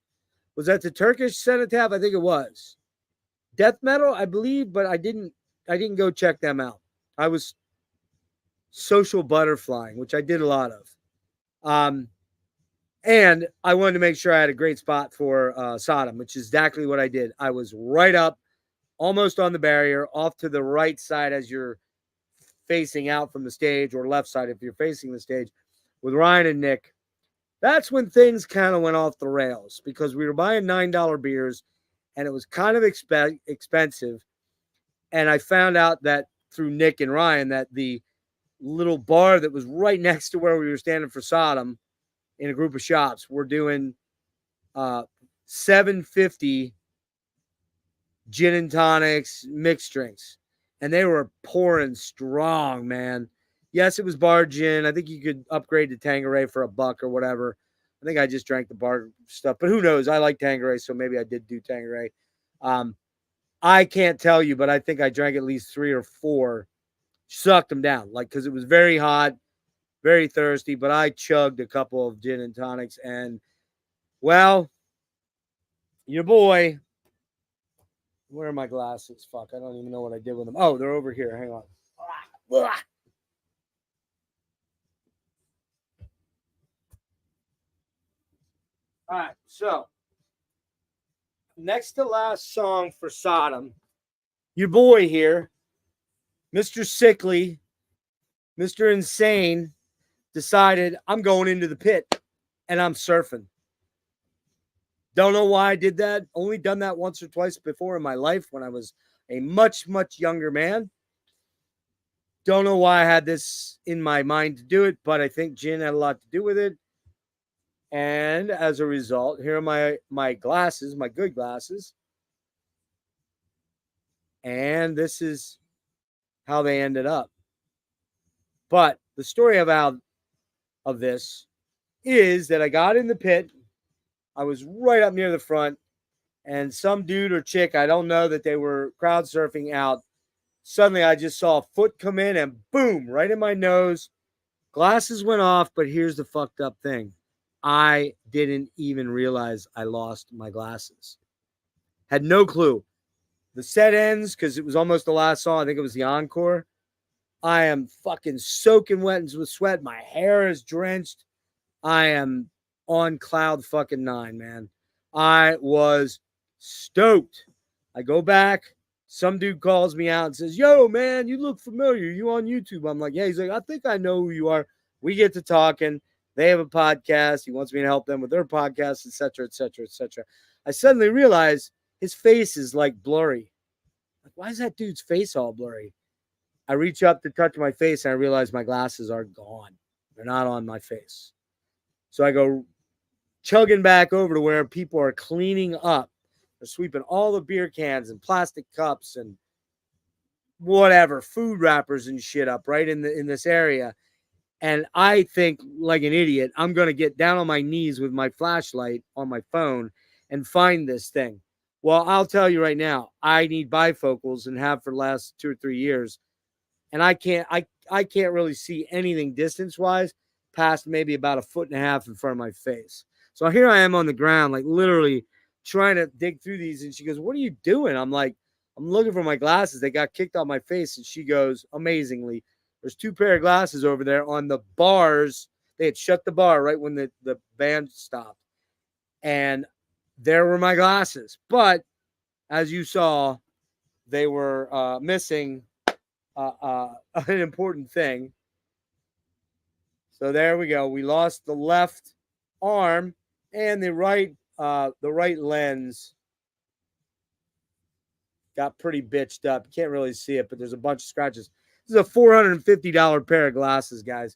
Was that the Turkish Cenotaph? I think it was. Death metal, I believe, but I didn't go check them out. I was social butterflying, which I did a lot of. And I wanted to make sure I had a great spot for Sodom, which is exactly what I did. I was right up, almost on the barrier, off to the right side as you're facing out from the stage, or left side if you're facing the stage, with Ryan and Nick. That's when things kind of went off the rails, because we were buying $9 beers and it was kind of expensive. And I found out that through Nick and Ryan that the little bar that was right next to where we were standing for Sodom in a group of shops were doing $7.50 gin and tonics, mixed drinks. And they were pouring strong, man. Yes, it was bar gin. I think you could upgrade to Tanqueray for $1 or whatever. I think I just drank the bar stuff, but who knows? I like Tanqueray, so maybe I did do Tanqueray. I can't tell you, but I think I drank at least 3 or 4, sucked them down, like because it was very hot, very thirsty. But I chugged a couple of gin and tonics, and well, your boy. Where are my glasses? Fuck, I don't even know what I did with them. Oh, they're over here. Hang on. All right, so next to last song for Sodom, your boy here, Mr. Sickly, Mr. Insane, decided I'm going into the pit and I'm surfing. Don't know why I did that. Only done that once or twice before in my life when I was a much, much younger man. Don't know why I had this in my mind to do it, but I think gin had a lot to do with it. And as a result, here are my glasses, my good glasses. And this is how they ended up. But the story of this is that I got in the pit. I was right up near the front, and some dude or chick, I don't know, that they were crowd surfing out. Suddenly, I just saw a foot come in and boom, right in my nose. Glasses went off, but here's the fucked up thing. I didn't even realize I lost my glasses. Had no clue. The set ends because it was almost the last song. I think it was the encore. I am fucking soaking wet with sweat. My hair is drenched. I am on cloud fucking 9, man. I was stoked. I go back. Some dude calls me out and says, "Yo, man, you look familiar. You on YouTube?" I'm like, "Yeah." He's like, "I think I know who you are." We get to talking. They have a podcast. He wants me to help them with their podcast, etc., etc., etc. I suddenly realize his face is like blurry. Like, why is that dude's face all blurry? I reach up to touch my face and I realize my glasses are gone. They're not on my face. So I go chugging back over to where people are cleaning up. They're sweeping all the beer cans and plastic cups and whatever, food wrappers and shit up right in this area. And I think, like an idiot, I'm going to get down on my knees with my flashlight on my phone and find this thing. Well, I'll tell you right now, I need bifocals and have for the last 2 or 3 years. And I can't really see anything distance wise past maybe about 1.5 feet in front of my face. So here I am on the ground, like literally trying to dig through these. And she goes, "What are you doing?" I'm like, "I'm looking for my glasses. They got kicked off my face." And she goes, amazingly, "There's 2 pair of glasses over there on the bars." They had shut the bar right when the band stopped. And there were my glasses. But as you saw, they were missing an important thing. So there we go. We lost the left arm and the right lens got pretty bitched up. You can't really see it, but there's a bunch of scratches. This is a $450 pair of glasses, guys.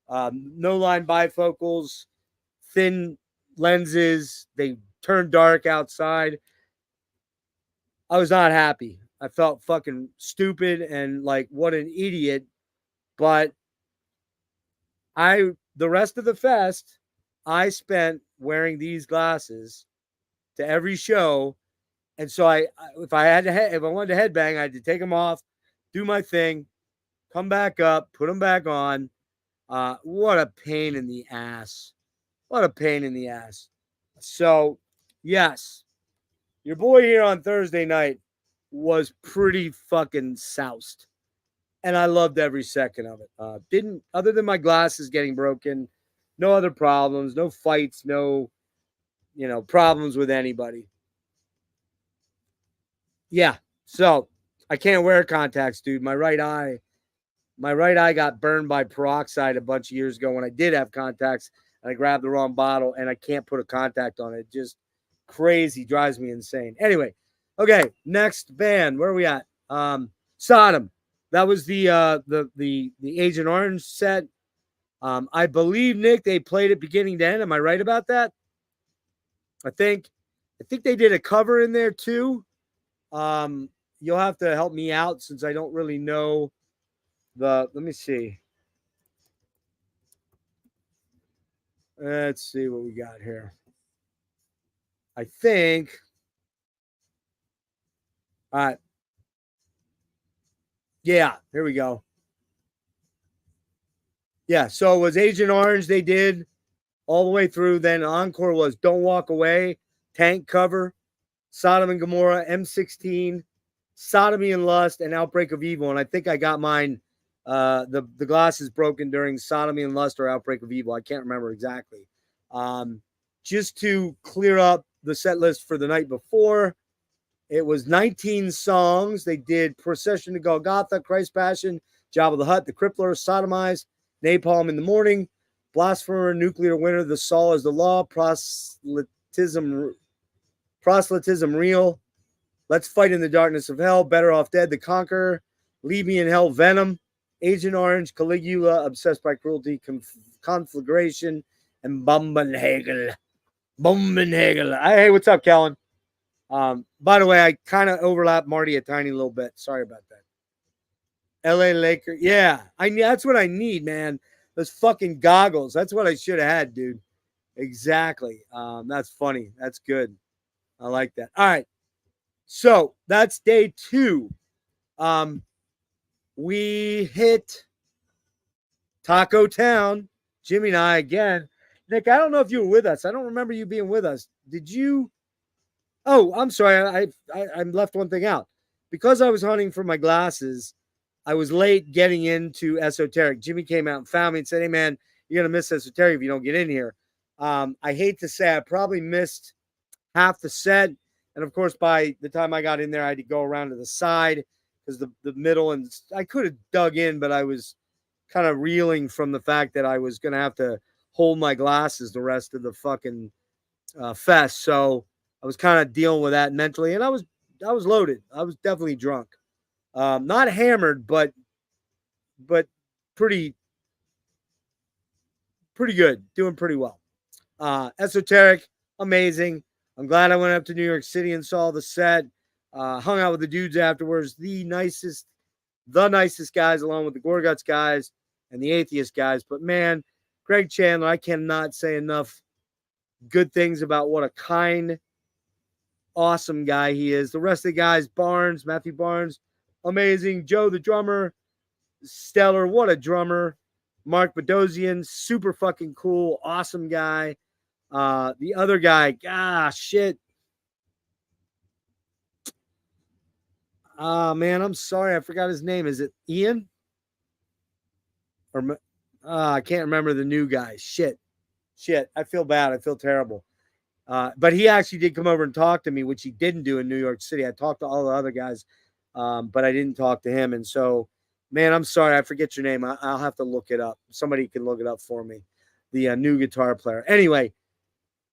No line bifocals, thin lenses. They turn dark outside. I was not happy. I felt fucking stupid and like what an idiot. But the rest of the fest, I spent wearing these glasses to every show. And so if I wanted to headbang, I had to take them off, do my thing, come back up, put them back on. What a pain in the ass. What a pain in the ass. So, yes, your boy here on Thursday night was pretty fucking soused. And I loved every second of it. Didn't, other than my glasses getting broken, no other problems, no fights, no, problems with anybody. Yeah. So I can't wear contacts, dude. My right eye got burned by peroxide a bunch of years ago when I did have contacts and I grabbed the wrong bottle and I can't put a contact on it. Just crazy, drives me insane. Anyway, okay, next band. Where are we at? Sodom. That was the Agent Orange set. I believe, Nick, they played it beginning to end. Am I right about that? I think they did a cover in there too. You'll have to help me out since I don't really know let me see. Let's see what we got here. I think. All right. Yeah, here we go. Yeah, so it was Agent Orange they did all the way through. Then Encore was Don't Walk Away, Tank Cover, Sodom and Gomorrah, M16, Sodomy and Lust, and Outbreak of Evil. And I think I got mine. The glass is broken during Sodomy and Lust or Outbreak of Evil. I can't remember exactly. Just to clear up the set list for the night before, it was 19 songs. They did Procession to Golgotha, Christ Passion, Jabba the Hutt, The Crippler, Sodomize, Napalm in the Morning, Blasphemer, Nuclear Winter, The Saul is the Law, Proselytism Real, Let's Fight in the Darkness of Hell, Better Off Dead, The Conqueror, Leave Me in Hell, Venom, Agent Orange, Caligula, Obsessed by Cruelty, Conflagration, and Bumbenhagel. Hey, what's up, Kellen? By the way, I kind of overlap Marty a tiny little bit. Sorry about that. LA Laker. Yeah, that's what I need, man. Those fucking goggles. That's what I should have had, dude. Exactly. That's funny. That's good. I like that. All right. So that's day 2. We hit Taco Town. Jimmy and I again. Nick, I don't know if you were with us. I don't remember you being with us. Did you? Oh, I'm sorry. I left one thing out. Because I was hunting for my glasses, I was late getting into Esoteric. Jimmy came out and found me and said, hey, man, you're going to miss Esoteric if you don't get in here. I hate to say I probably missed half the set. And, of course, by the time I got in there, I had to go around to the side because the middle, and I could have dug in, but I was kind of reeling from the fact that I was going to have to hold my glasses the rest of the fucking fest. So I was kind of dealing with that mentally, and I was loaded. I was definitely drunk, not hammered, but pretty good, doing pretty well. Esoteric, amazing. I'm glad I went up to New York City and saw the set. Hung out with the dudes afterwards. The nicest guys, along with the Gorguts guys and the Atheist guys. But man, Greg Chandler, I cannot say enough good things about what a kind, awesome guy he is. The rest of the guys, Matthew Barnes, amazing. Joe, the drummer, stellar. What a drummer. Mark Bedosian, super fucking cool, awesome guy. The other guy, shit. Man, I'm sorry, I forgot his name. Is it Ian? Or I can't remember the new guy. Shit. I feel bad. I feel terrible. But he actually did come over and talk to me, which he didn't do in New York City. I talked to all the other guys, but I didn't talk to him. And so, man, I'm sorry. I forget your name. I'll have to look it up. Somebody can look it up for me. The new guitar player. Anyway,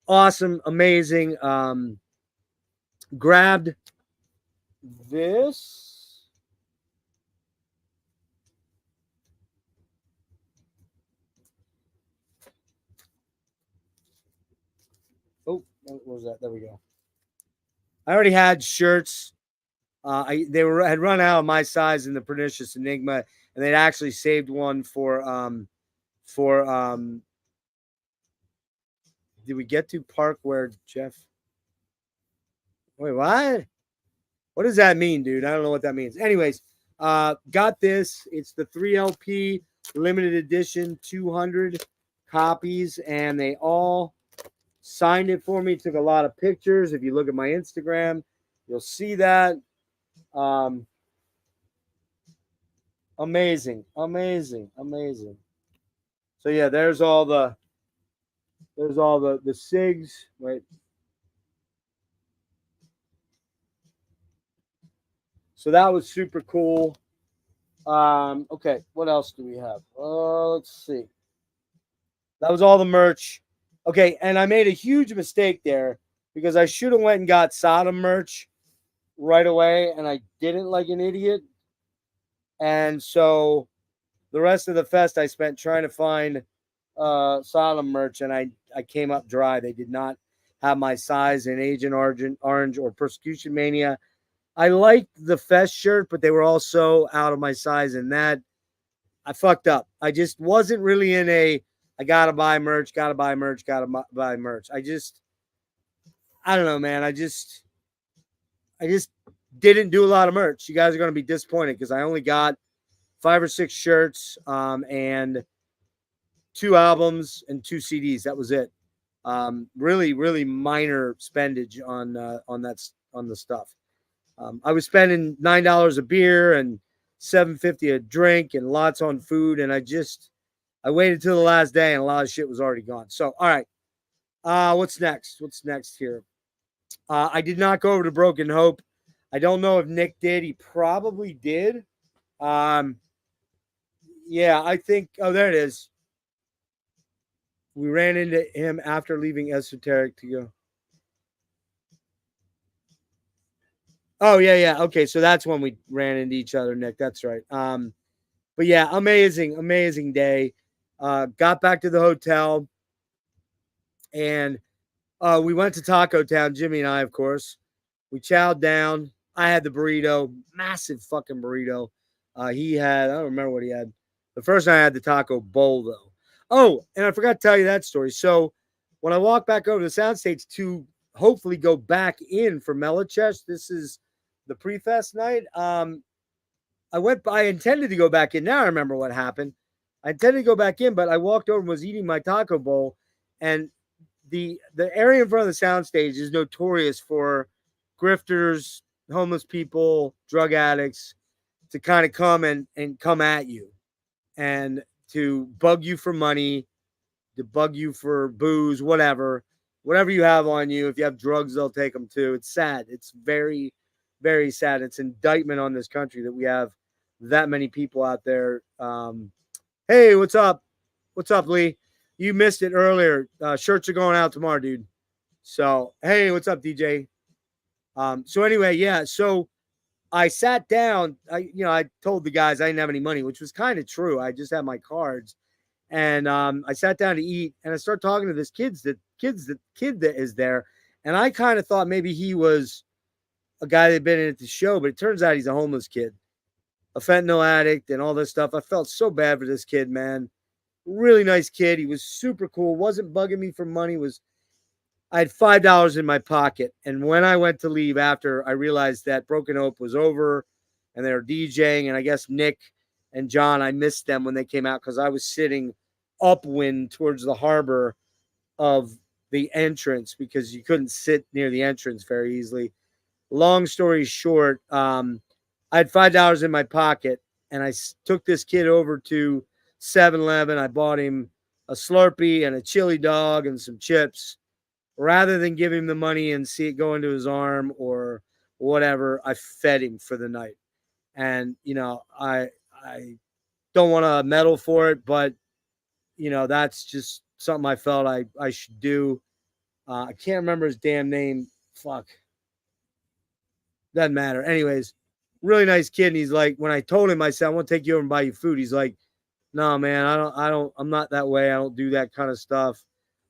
awesome, amazing. Grabbed this. Oh, what was that? There we go. I already had shirts. They had run out of my size in the Pernicious Enigma, and they'd actually saved one for did we get to Parkware, Jeff? Wait, what? What does that mean, dude? I don't know what that means. Anyways, got this. It's the 3LP limited edition, 200 copies, and they all signed it for me. Took a lot of pictures. If you look at my Instagram, you'll see that. Amazing. So yeah, there's all the SIGs. Right. So that was super cool. Okay, what else do we have? Let's see. That was all the merch. Okay, and I made a huge mistake there because I should have went and got Sodom merch right away, and I didn't, like an idiot. And so the rest of the fest I spent trying to find Sodom merch, and I came up dry. They did not have my size in Agent Orange or Persecution Mania. I liked the fest shirt, but they were also out of my size in that. I fucked up. I just wasn't really in a I gotta buy merch, gotta buy merch, gotta buy merch. I don't know, man. I just didn't do a lot of merch. You guys are gonna be disappointed because I only got 5 or 6 shirts, and 2 albums and 2 CDs. That was it. Really, really minor spendage on the stuff. I was spending $9 a beer and $7.50 a drink and lots on food, and I waited till the last day, and a lot of shit was already gone. So, all right, what's next? What's next here? I did not go over to Broken Hope. I don't know if Nick did. He probably did. Um, yeah, I think. Oh, there it is. We ran into him after leaving Esoteric to go. Oh, yeah, yeah. Okay, so that's when we ran into each other, Nick. That's right. But yeah, amazing day. Got back to the hotel, and we went to Taco Town, Jimmy and I, of course. We chowed down. I had the burrito, massive fucking burrito. He had, I don't remember what he had. The first night I had the taco bowl, though. Oh, and I forgot to tell you that story. So when I walked back over to the soundstage to hopefully go back in for Melichess, this is the pre-fest night. I intended to go back in. Now I remember what happened. I intended to go back in, but I walked over and was eating my taco bowl, and the area in front of the soundstage is notorious for grifters, homeless people, drug addicts to kind of come and come at you and to bug you for money, to bug you for booze, whatever you have on you. If you have drugs, they'll take them too. It's sad. It's very, very sad. It's indictment on this country that we have that many people out there. Hey, what's up? What's up, Lee? You missed it earlier. Shirts are going out tomorrow, dude. So, hey, what's up, DJ? So anyway, yeah. So I sat down. I told the guys I didn't have any money, which was kind of true. I just had my cards, and I sat down to eat, and I started talking to this kid that is there, and I kind of thought maybe he was a guy that had been in at the show, but it turns out he's a homeless kid, a fentanyl addict, and all this stuff. I felt so bad for this kid, man. Really nice kid. He was super cool. Wasn't bugging me for money. I had $5 in my pocket, and when I went to leave after, I realized that Broken Hope was over, and they were DJing. And I guess Nick and John, I missed them when they came out because I was sitting upwind towards the harbor of the entrance because you couldn't sit near the entrance very easily. Long story short, I had $5 in my pocket, and I took this kid over to 7-Eleven. I bought him a Slurpee and a chili dog and some chips. Rather than give him the money and see it go into his arm or whatever, I fed him for the night. And, I don't want to medal for it, but, that's just something I felt I should do. I can't remember his damn name. Fuck. Doesn't matter. Anyways, really nice kid. And he's like, when I told him, I said, I want to take you over and buy you food. He's like, no, man, I'm not that way. I don't do that kind of stuff.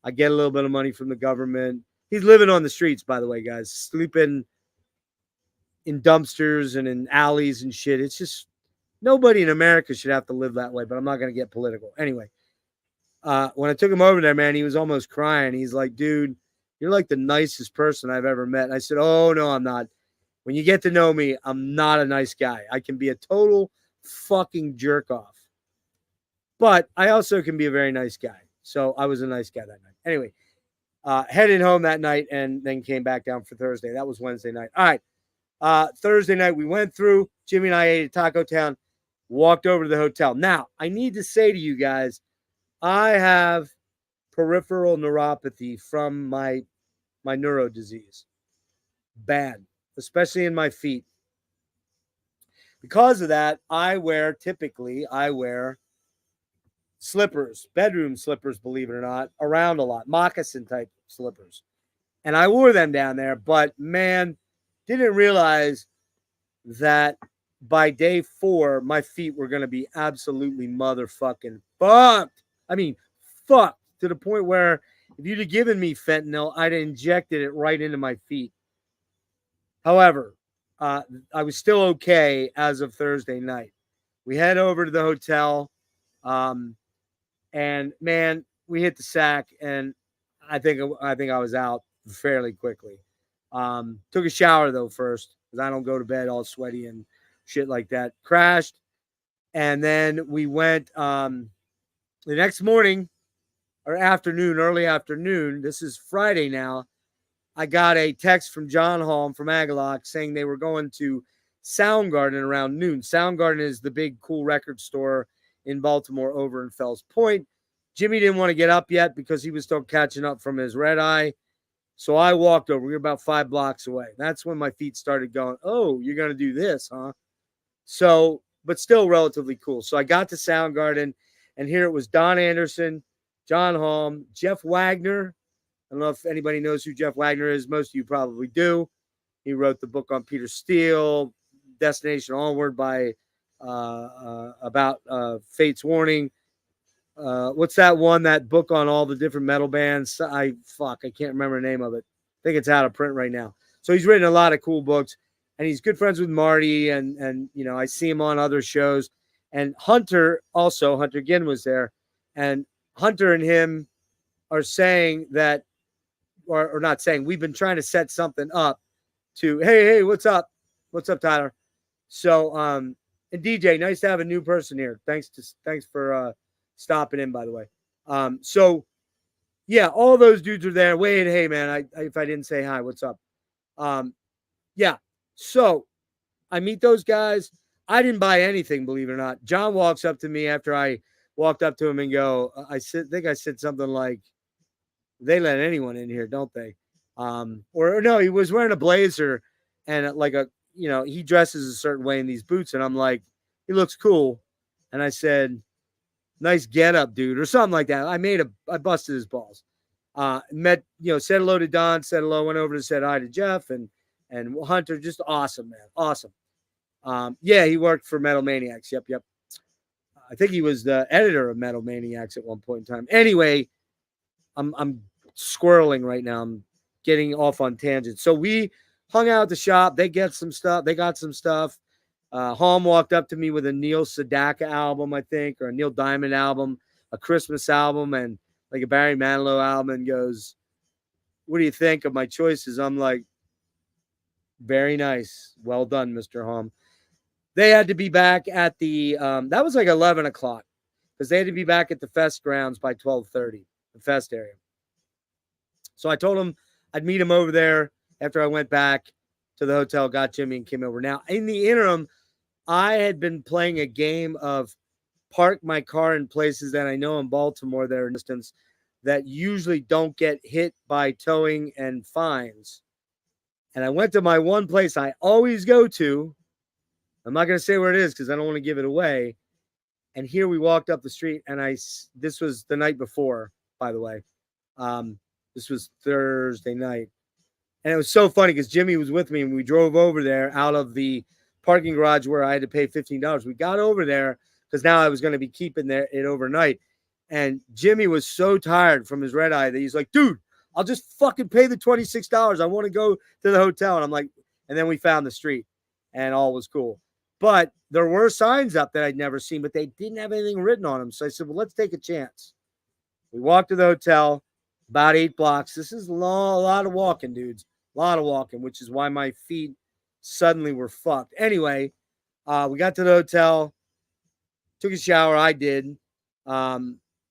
I get a little bit of money from the government. He's living on the streets, by the way, guys, sleeping in dumpsters and in alleys and shit. It's just nobody in America should have to live that way, but I'm not going to get political. Anyway, when I took him over there, man, he was almost crying. He's like, dude, you're like the nicest person I've ever met. And I said, oh, no, I'm not. When you get to know me, I'm not a nice guy. I can be a total fucking jerk off. But I also can be a very nice guy. So I was a nice guy that night. Anyway, headed home that night and then came back down for Thursday. That was Wednesday night. All right. Thursday night, we went through. Jimmy and I ate at Taco Town, walked over to the hotel. Now, I need to say to you guys, I have peripheral neuropathy from my neuro disease. Bad, especially in my feet. Because of that, I wear slippers, bedroom slippers, believe it or not, around a lot, moccasin type slippers. And I wore them down there, but man, didn't realize that by day 4, my feet were going to be absolutely motherfucking fucked. I mean, fucked to the point where if you'd have given me fentanyl, I'd have injected it right into my feet. However, I was still okay as of Thursday night. We head over to the hotel. And man, we hit the sack, and I think I was out fairly quickly. Took a shower though first because I don't go to bed all sweaty and shit like that. Crashed, and then we went the next morning or afternoon, early afternoon. This is Friday now. I got a text from John Holm from Agalock saying they were going to Soundgarden around noon. Soundgarden is the big cool record store in Baltimore over in Fells Point. Jimmy didn't want to get up yet because he was still catching up from his red eye. So I walked over. We were about 5 blocks away. That's when my feet started going, oh, you're going to do this, huh? So, but still relatively cool. So I got to Soundgarden, and here it was Don Anderson, John Holm, Jeff Wagner. I don't know if anybody knows who Jeff Wagner is. Most of you probably do. He wrote the book on Peter Steele, Destination Onward by about Fate's Warning. What's that one? That book on all the different metal bands. I can't remember the name of it. I think it's out of print right now. So he's written a lot of cool books, and he's good friends with Marty, and you know I see him on other shows. And Hunter Ginn was there, and Hunter and him are saying that. Or not saying, we've been trying to set something up to, hey, what's up? What's up, Tyler? So, and DJ, nice to have a new person here. Thanks for stopping in, by the way. So yeah, all those dudes are there. Wade, hey man, if I didn't say hi, what's up? Yeah. So I meet those guys. I didn't buy anything, believe it or not. John walks up to me after I walked up to him and go, I think I said something like, they let anyone in here, don't they? Or no, he was wearing a blazer and like he dresses a certain way in these boots. And I'm like, he looks cool. And I said, nice get up, dude, or something like that. I busted his balls. Met, said hello to Don, said hello, went over to said hi to Jeff and Hunter. Just awesome, man. Awesome. Yeah, he worked for Metal Maniacs. Yep. I think he was the editor of Metal Maniacs at one point in time. Anyway, I'm squirreling right now. I'm getting off on tangents. So we hung out at the shop. They got some stuff. Holm walked up to me with a Neil Sedaka album, I think, or a Neil Diamond album, a Christmas album, and like a Barry Manilow album, and goes, what do you think of my choices? I'm like, very nice. Well done, Mr. Holm. They had to be back at the, that was like 11 o'clock, because they had to be back at the Fest grounds by 12:30. The Fest area. So I told him I'd meet him over there after I went back to the hotel, got Jimmy, and came over. Now, in the interim, I had been playing a game of park my car in places that I know in Baltimore that are distance that usually don't get hit by towing and fines. And I went to my one place I always go to. I'm not going to say where it is because I don't want to give it away. And here we walked up the street, and this was the night before, by the way. This was Thursday night. And it was so funny because Jimmy was with me, and we drove over there out of the parking garage where I had to pay $15. We got over there because now I was going to be keeping it overnight. And Jimmy was so tired from his red eye that he's like, dude, I'll just fucking pay the $26. I want to go to the hotel. And I'm like, and then we found the street and all was cool. But there were signs up that I'd never seen, but they didn't have anything written on them. So I said, well, let's take a chance. We walked to the hotel, about 8 blocks. This is a lot of walking, dudes. A lot of walking, which is why my feet suddenly were fucked. Anyway, we got to the hotel, took a shower. I did. I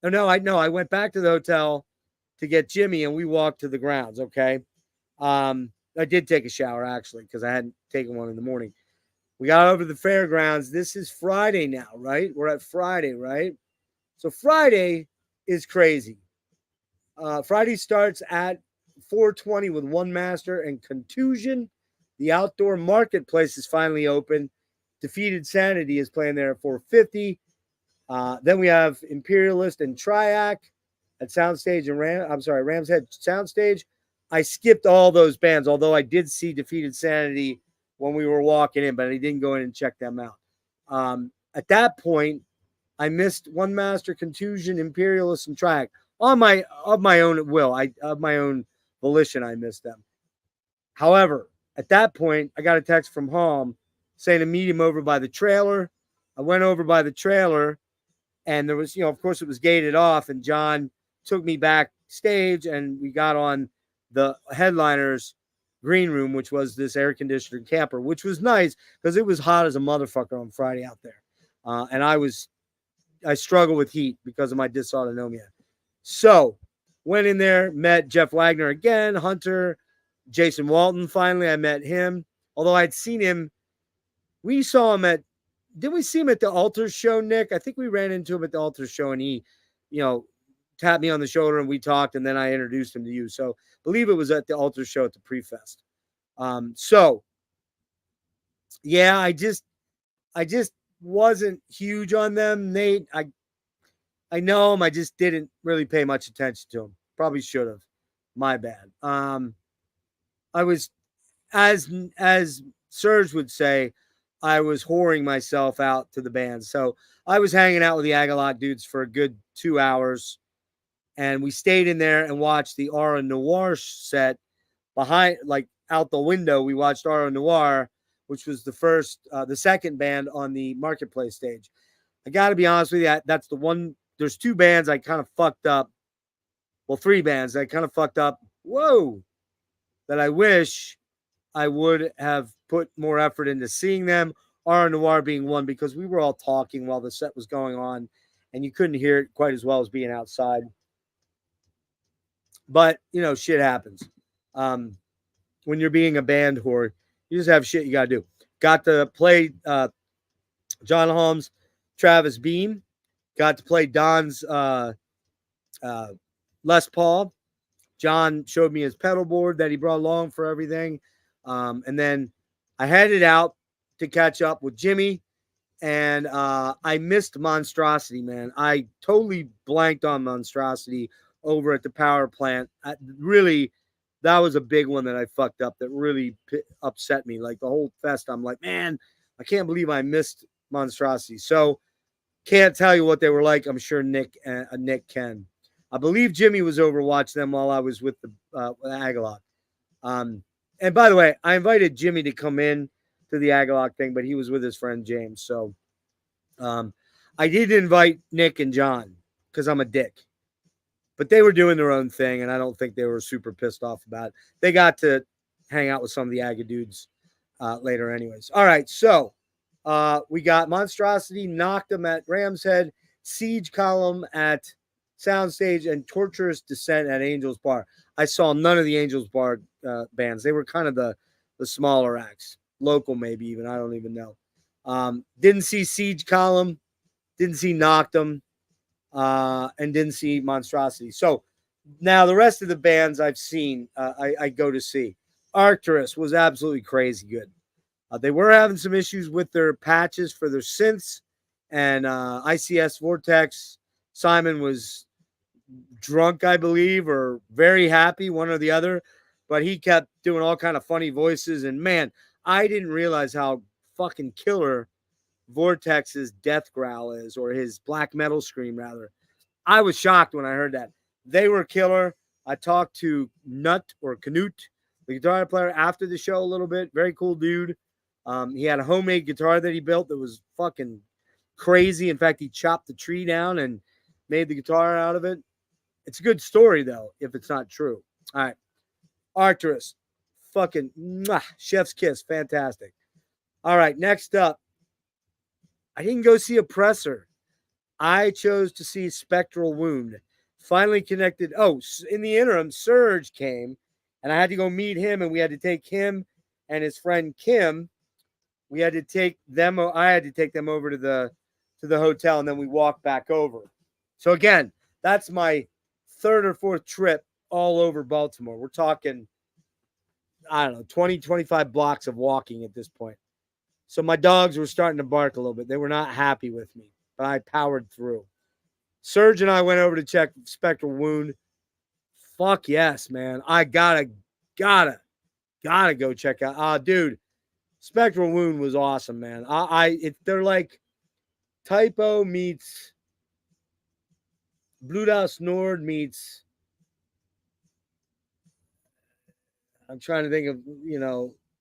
went back to the hotel to get Jimmy, and we walked to the grounds, okay? I did take a shower, actually, because I hadn't taken one in the morning. We got over to the fairgrounds. This is Friday now, right? We're at Friday, right? So Friday is crazy. Friday starts at 4:20 with One Master and Contusion. The outdoor marketplace is finally open. Defeated Sanity is playing there at 4:50. Then we have Imperialist and Triac at Soundstage and Ram's Head Soundstage. I skipped all those bands, although I did see Defeated Sanity when we were walking in, but I didn't go in and check them out. At that point, I missed One Master, Contusion, Imperialist, and Triac of my own will. Of my own volition, I missed them. However, at that point, I got a text from Holm saying to meet him over by the trailer. I went over by the trailer, and there was, of course, it was gated off, and John took me backstage, and we got on the headliners green room, which was this air conditioned camper, which was nice because it was hot as a motherfucker on Friday out there. And I struggle with heat because of my dysautonomia. So went in there, met Jeff Wagner again, Hunter, Jason Walton. Finally, I met him. Although I'd seen him, we saw him at, didn't we see him at the Altar show, Nick? I think we ran into him at the Altar show, and he, tapped me on the shoulder and we talked, and then I introduced him to you. So I believe it was at the Altar show at the Pre-Fest. So yeah, I just wasn't huge on them, Nate. I know him. I just didn't really pay much attention to him. Probably should have. My bad. I was, as Serge would say, I was whoring myself out to the band. So I was hanging out with the Agalloch dudes for a good 2 hours, and we stayed in there and watched the Aura Noir set behind, like out the window. We watched Aura Noir, which was the second band on the Marketplace stage. I got to be honest with you, that's the one. There's two bands I kind of fucked up. Well, three bands I kind of fucked up. Whoa, that I wish I would have put more effort into seeing them. Aura Noir being one, because we were all talking while the set was going on, and you couldn't hear it quite as well as being outside. But shit happens. When you're being a band whore, you just have shit you gotta do. Got to play John Holmes, Travis Beam. Got to play Don's Les Paul. John showed me his pedal board that he brought along for everything. And then I headed out to catch up with Jimmy, and I missed Monstrosity, man. I totally blanked on Monstrosity over at the power plant. Really, that was a big one that I fucked up that really upset me. Like the whole fest, I'm like, man, I can't believe I missed Monstrosity. So can't tell you what they were like. I'm sure Nick can. I believe Jimmy was over watching them while I was with the Agalloch. And by the way, I invited Jimmy to come in to the Agalloch thing, but he was with his friend James. So I did invite Nick and John because I'm a dick. But they were doing their own thing, and I don't think they were super pissed off about it. They got to hang out with some of the Aga dudes later anyways. All right, so we got Monstrosity, Knocked Them at Ram's Head, Siege Column at Soundstage, and Torturous Descent at Angels Bar. I saw none of the Angels Bar bands. They were kind of the smaller acts, local maybe even. I don't even know. Didn't see Siege Column, didn't see Knocked Them, and didn't see Monstrosity. So now the rest of the bands I've seen, I go to see. Arcturus was absolutely crazy good. They were having some issues with their patches for their synths, and ICS Vortex. Simon was drunk, I believe, or very happy, one or the other, but he kept doing all kind of funny voices. And man, I didn't realize how fucking killer Vortex's death growl is, or his black metal scream rather. I was shocked when I heard that. They were killer. I talked to Nut or Canute, the guitar player, after the show a little bit. Very cool dude. He had a homemade guitar that he built that was fucking crazy. In fact, he chopped the tree down and made the guitar out of it. It's a good story, though, if it's not true. All right. Arcturus. Fucking chef's kiss. Fantastic. All right. Next up. I didn't go see Oppressor. I chose to see Spectral Wound. Finally connected. Oh, in the interim, Serge came, and I had to go meet him, and we had to take him and his friend Kim. We had to take them. I had to take them over to the hotel, and then we walked back over. So again, that's my third or fourth trip all over Baltimore. We're talking, I don't know, 20, 25 blocks of walking at this point. So my dogs were starting to bark a little bit. They were not happy with me, but I powered through. Serge and I went over to check Spectral Wound. Fuck yes, man. I gotta go check out. Dude, Spectral Wound was awesome, man. They're like Typo meets Bluthaus Nord meets. I'm trying to think of,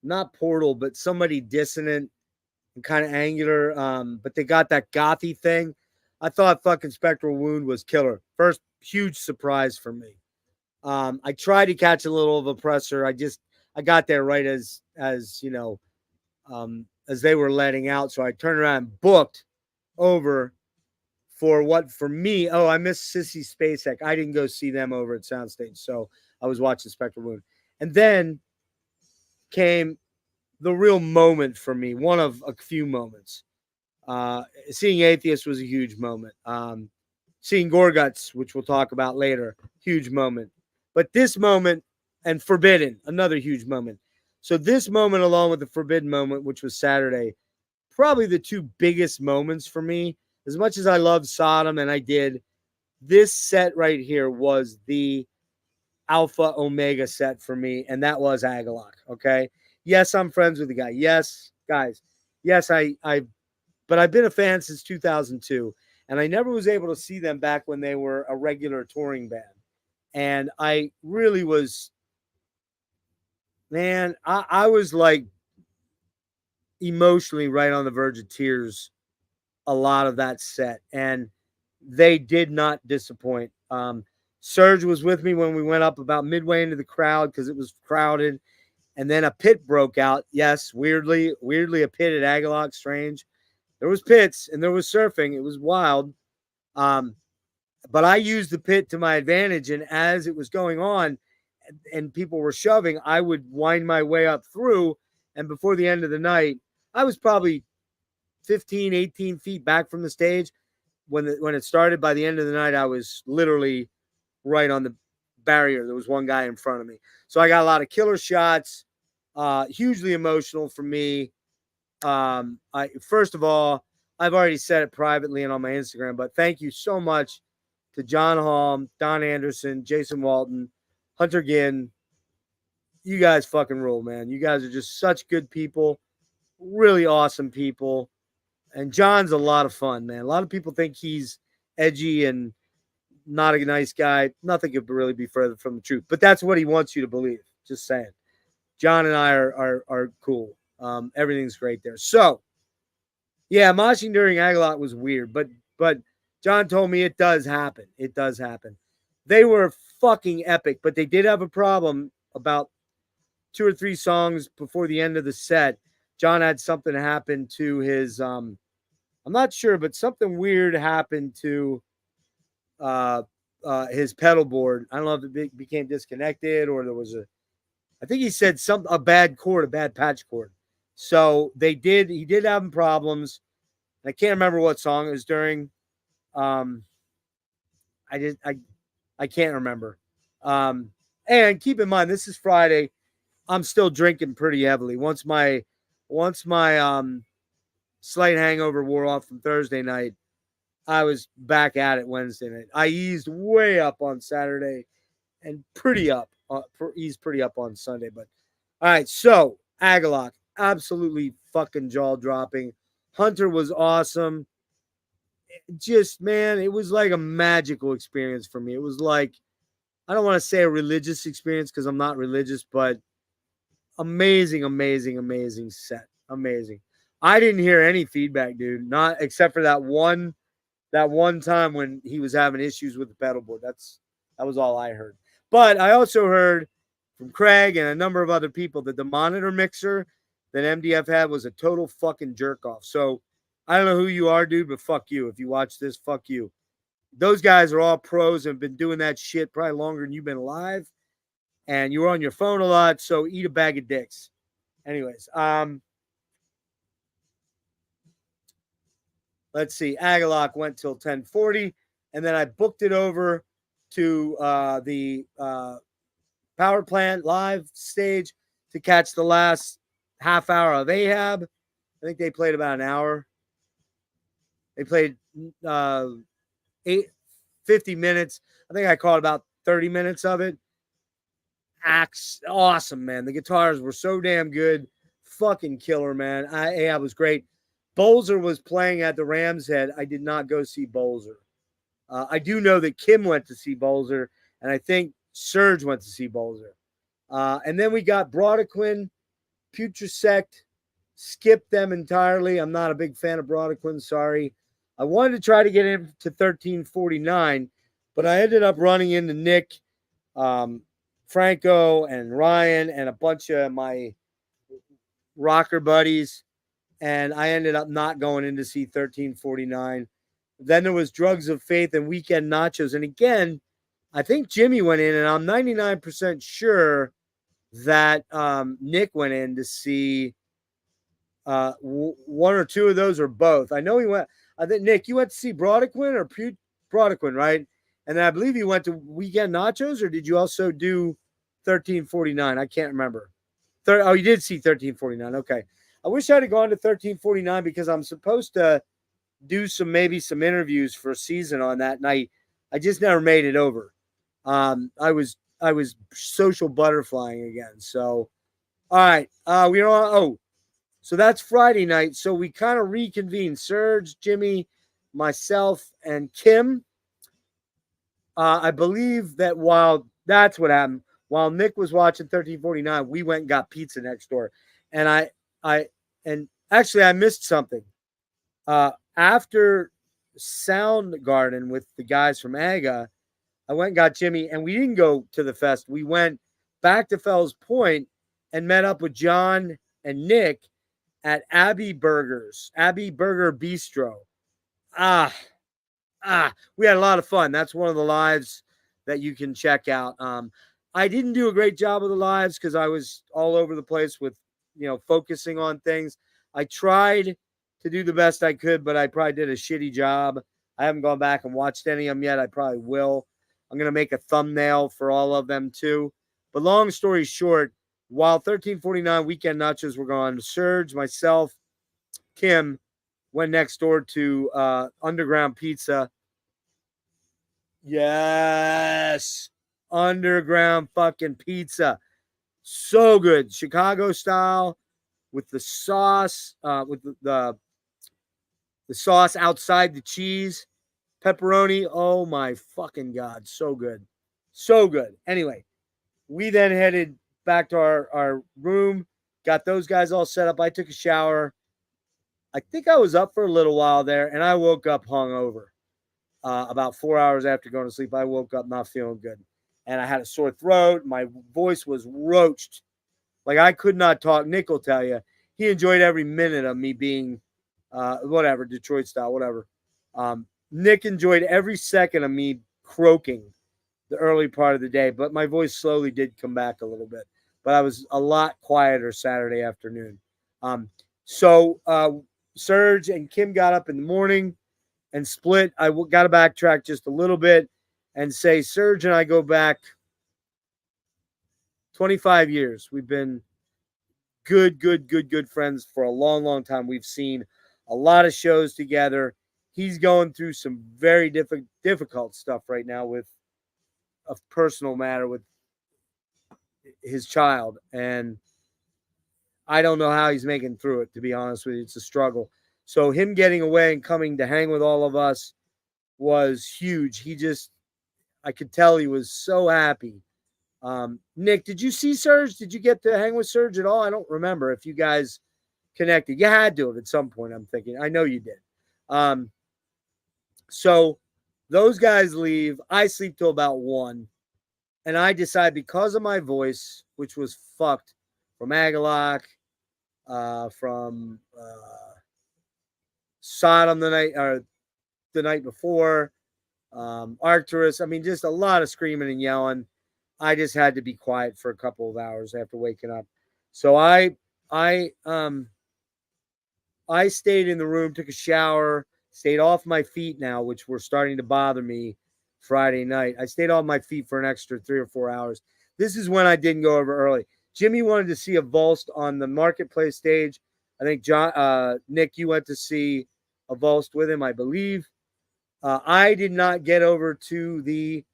not Portal, but somebody dissonant and kind of angular. But they got that gothy thing. I thought fucking Spectral Wound was killer. First huge surprise for me. I tried to catch a little of Oppressor. I got there right as as they were letting out. So I turned around and booked over for what for me. Oh, I missed Sissy Spacek. I didn't go see them over at Soundstage, so I was watching Spectral Wound. And then came the real moment for me, one of a few moments. Seeing Atheist was a huge moment. Seeing Gorguts, which we'll talk about later, huge moment. But this moment and Forbidden, another huge moment. So this moment, along with the Forbidden moment, which was Saturday, probably the two biggest moments for me. As much as I love Sodom, and I did, this set right here was the alpha omega set for me, and that was Agalok. Okay. Yes, I'm friends with the guy. Yes, guys. Yes, but I've been a fan since 2002, and I never was able to see them back when they were a regular touring band. And I really was, man, I was like emotionally right on the verge of tears a lot of that set, and they did not disappoint. Serge was with me when we went up about midway into the crowd because it was crowded, and then a pit broke out. Yes, weirdly a pit at Agalok. Strange. There was pits and there was surfing. It was wild. But I used the pit to my advantage, and as it was going on and people were shoving, I would wind my way up through, and before the end of the night, I was probably 15, 18 feet back from the stage. When it started, by the end of the night, I was literally right on the barrier. There was one guy in front of me. So I got a lot of killer shots, hugely emotional for me. First of all, I've already said it privately and on my Instagram, but thank you so much to John Hall, Don Anderson, Jason Walton, Hunter Ginn. You guys fucking rule, man. You guys are just such good people, really awesome people. And John's a lot of fun, man. A lot of people think he's edgy and not a nice guy. Nothing could really be further from the truth. But that's what he wants you to believe. Just saying. John and I are cool. Everything's great there. So, yeah, moshing during Agalot was weird, but John told me it does happen. It does happen. They were fucking epic, but they did have a problem about 2 or 3 songs before the end of the set. John had something happen to his I'm not sure, but something weird happened to his pedal board. I don't know if it became disconnected or there was I think he said a bad chord, a bad patch chord. So he did have problems. I can't remember what song it was during. I can't remember. And keep in mind, this is Friday. I'm still drinking pretty heavily. Once my slight hangover wore off from Thursday night, I was back at it Wednesday night. I eased way up on Saturday and eased pretty up on Sunday. But all right, so Agalok, absolutely fucking jaw dropping. Hunter was awesome. Just, man, it was like a magical experience for me. It was like, I don't want to say a religious experience because I'm not religious, but amazing, amazing, amazing set. Amazing. I didn't hear any feedback, dude. Not except for that one time when he was having issues with the pedal board. That was all I heard. But I also heard from Craig and a number of other people that the monitor mixer that MDF had was a total fucking jerk off. So I don't know who you are, dude, but fuck you. If you watch this, fuck you. Those guys are all pros and have been doing that shit probably longer than you've been alive. And you were on your phone a lot, so eat a bag of dicks. Anyways, let's see. Agalok went till 10:40, and then I booked it over to the power plant live stage to catch the last half hour of Ahab. I think they played about an hour. They played 50 minutes. I think I caught about 30 minutes of it. Awesome, man. The guitars were so damn good. Fucking killer, man. Ahab was great. Bolzer was playing at the Ram's Head. I did not go see Bolzer. I do know that Kim went to see Bolzer, and I think Serge went to see Bolzer. And then we got Brodequin, Putresect, skipped them entirely. I'm not a big fan of Brodequin, sorry. I wanted to try to get into 1349, but I ended up running into Nick, Franco, and Ryan, and a bunch of my rocker buddies, and I ended up not going in to see 1349. Then there was Drugs of Faith and Weekend Nachos. And again, I think Jimmy went in, and I'm 99% sure that Nick went in to see one or two of those or both. I know he went. I think Nick, you went to see Brodequin or Brodequin, right? And then I believe you went to Weekend Nachos, or did you also do 1349? I can't remember. Oh, you did see 1349. Okay. I wish I'd have gone to 1349 because I'm supposed to do maybe some interviews for a season on that night. I just never made it over. I was social butterflying again. So, all right. We're on. Oh, so that's Friday night. So we kind of reconvened. Serge, Jimmy, myself, and Kim. I believe that while that's what happened, while Nick was watching 1349, we went and got pizza next door. And and actually I missed something. After Soundgarden with the guys from AGA, I went and got Jimmy, and we didn't go to the fest. We went back to Fells Point and met up with John and Nick at Abbey Burger Bistro. We had a lot of fun. That's one of the lives that you can check out. I didn't do a great job of the lives because I was all over the place with, focusing on things. I tried to do the best I could, but I probably did a shitty job. I haven't gone back and watched any of them yet. I probably will. I'm going to make a thumbnail for all of them too. But long story short, while 1349 Weekend Nachos were going, Serge, myself, Kim went next door to Underground Pizza. Yes. Underground fucking pizza. So good. Chicago style with the sauce, with the sauce outside the cheese. Pepperoni. Oh my fucking God. So good. So good. Anyway, we then headed back to our room, got those guys all set up. I took a shower. I think I was up for a little while there, and I woke up hungover. About 4 hours after going to sleep, I woke up not feeling good. And I had a sore throat. My voice was roached. Like I could not talk. Nick will tell you. He enjoyed every minute of me being whatever, Detroit style, whatever. Nick enjoyed every second of me croaking the early part of the day, but my voice slowly did come back a little bit. But I was a lot quieter Saturday afternoon. So Serge and Kim got up in the morning and split. I got to backtrack just a little bit and say Serge and I go back 25 years. We've been good friends for a long, long time. We've seen a lot of shows together. He's going through some very difficult stuff right now with a personal matter with his child. And I don't know how he's making through it, to be honest with you. It's a struggle. So him getting away and coming to hang with all of us was huge. I could tell he was so happy. Nick, did you see Serge? Did you get to hang with Serge at all? I don't remember if you guys connected. You had to have at some point, I'm thinking. I know you did. So those guys leave. I sleep till about 1. And I decide because of my voice, which was fucked from Agalock, from Sodom the night before, Arcturus. I mean, just a lot of screaming and yelling. I just had to be quiet for a couple of hours after waking up. So I stayed in the room, took a shower, stayed off my feet now, which were starting to bother me Friday night. I stayed on my feet for an extra 3 or 4 hours. This is when I didn't go over early. Jimmy wanted to see a Vulst on the Marketplace stage. I think Nick, you went to see a Vulst with him, I believe. I did not get over to the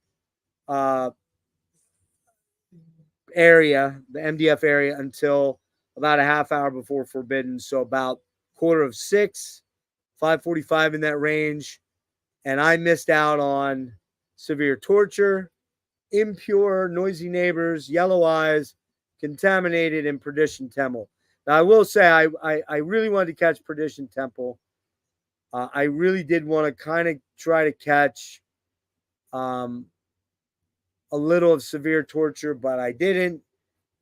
area, the MDF area, until about a half hour before Forbidden. So about 5:45, 5:45 in that range. And I missed out on Severe Torture, Impure, Noisy Neighbors, Yellow Eyes, Contaminated, and Perdition Temple. Now, I will say I really wanted to catch Perdition Temple. I really did want to kind of try to catch a little of severe torture, but I didn't.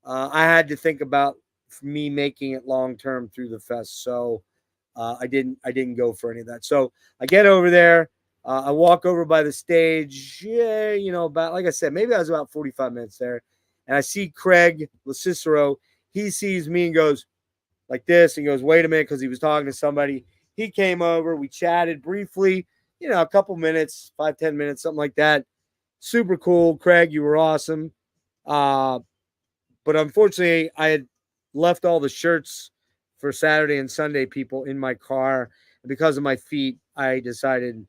I had to think about me making it long term through the fest, so I didn't go for any of that. So I get over there. I walk over by the stage. Yeah, about like I said, maybe I was about 45 minutes there, and I see Craig LaCicero. He sees me and goes like this, and goes, "Wait a minute," because he was talking to somebody. He came over. We chatted briefly. A couple minutes, 5-10 minutes, something like that. Super cool, Craig. You were awesome. But unfortunately, I had left all the shirts for Saturday and Sunday people in my car. And because of my feet, I decided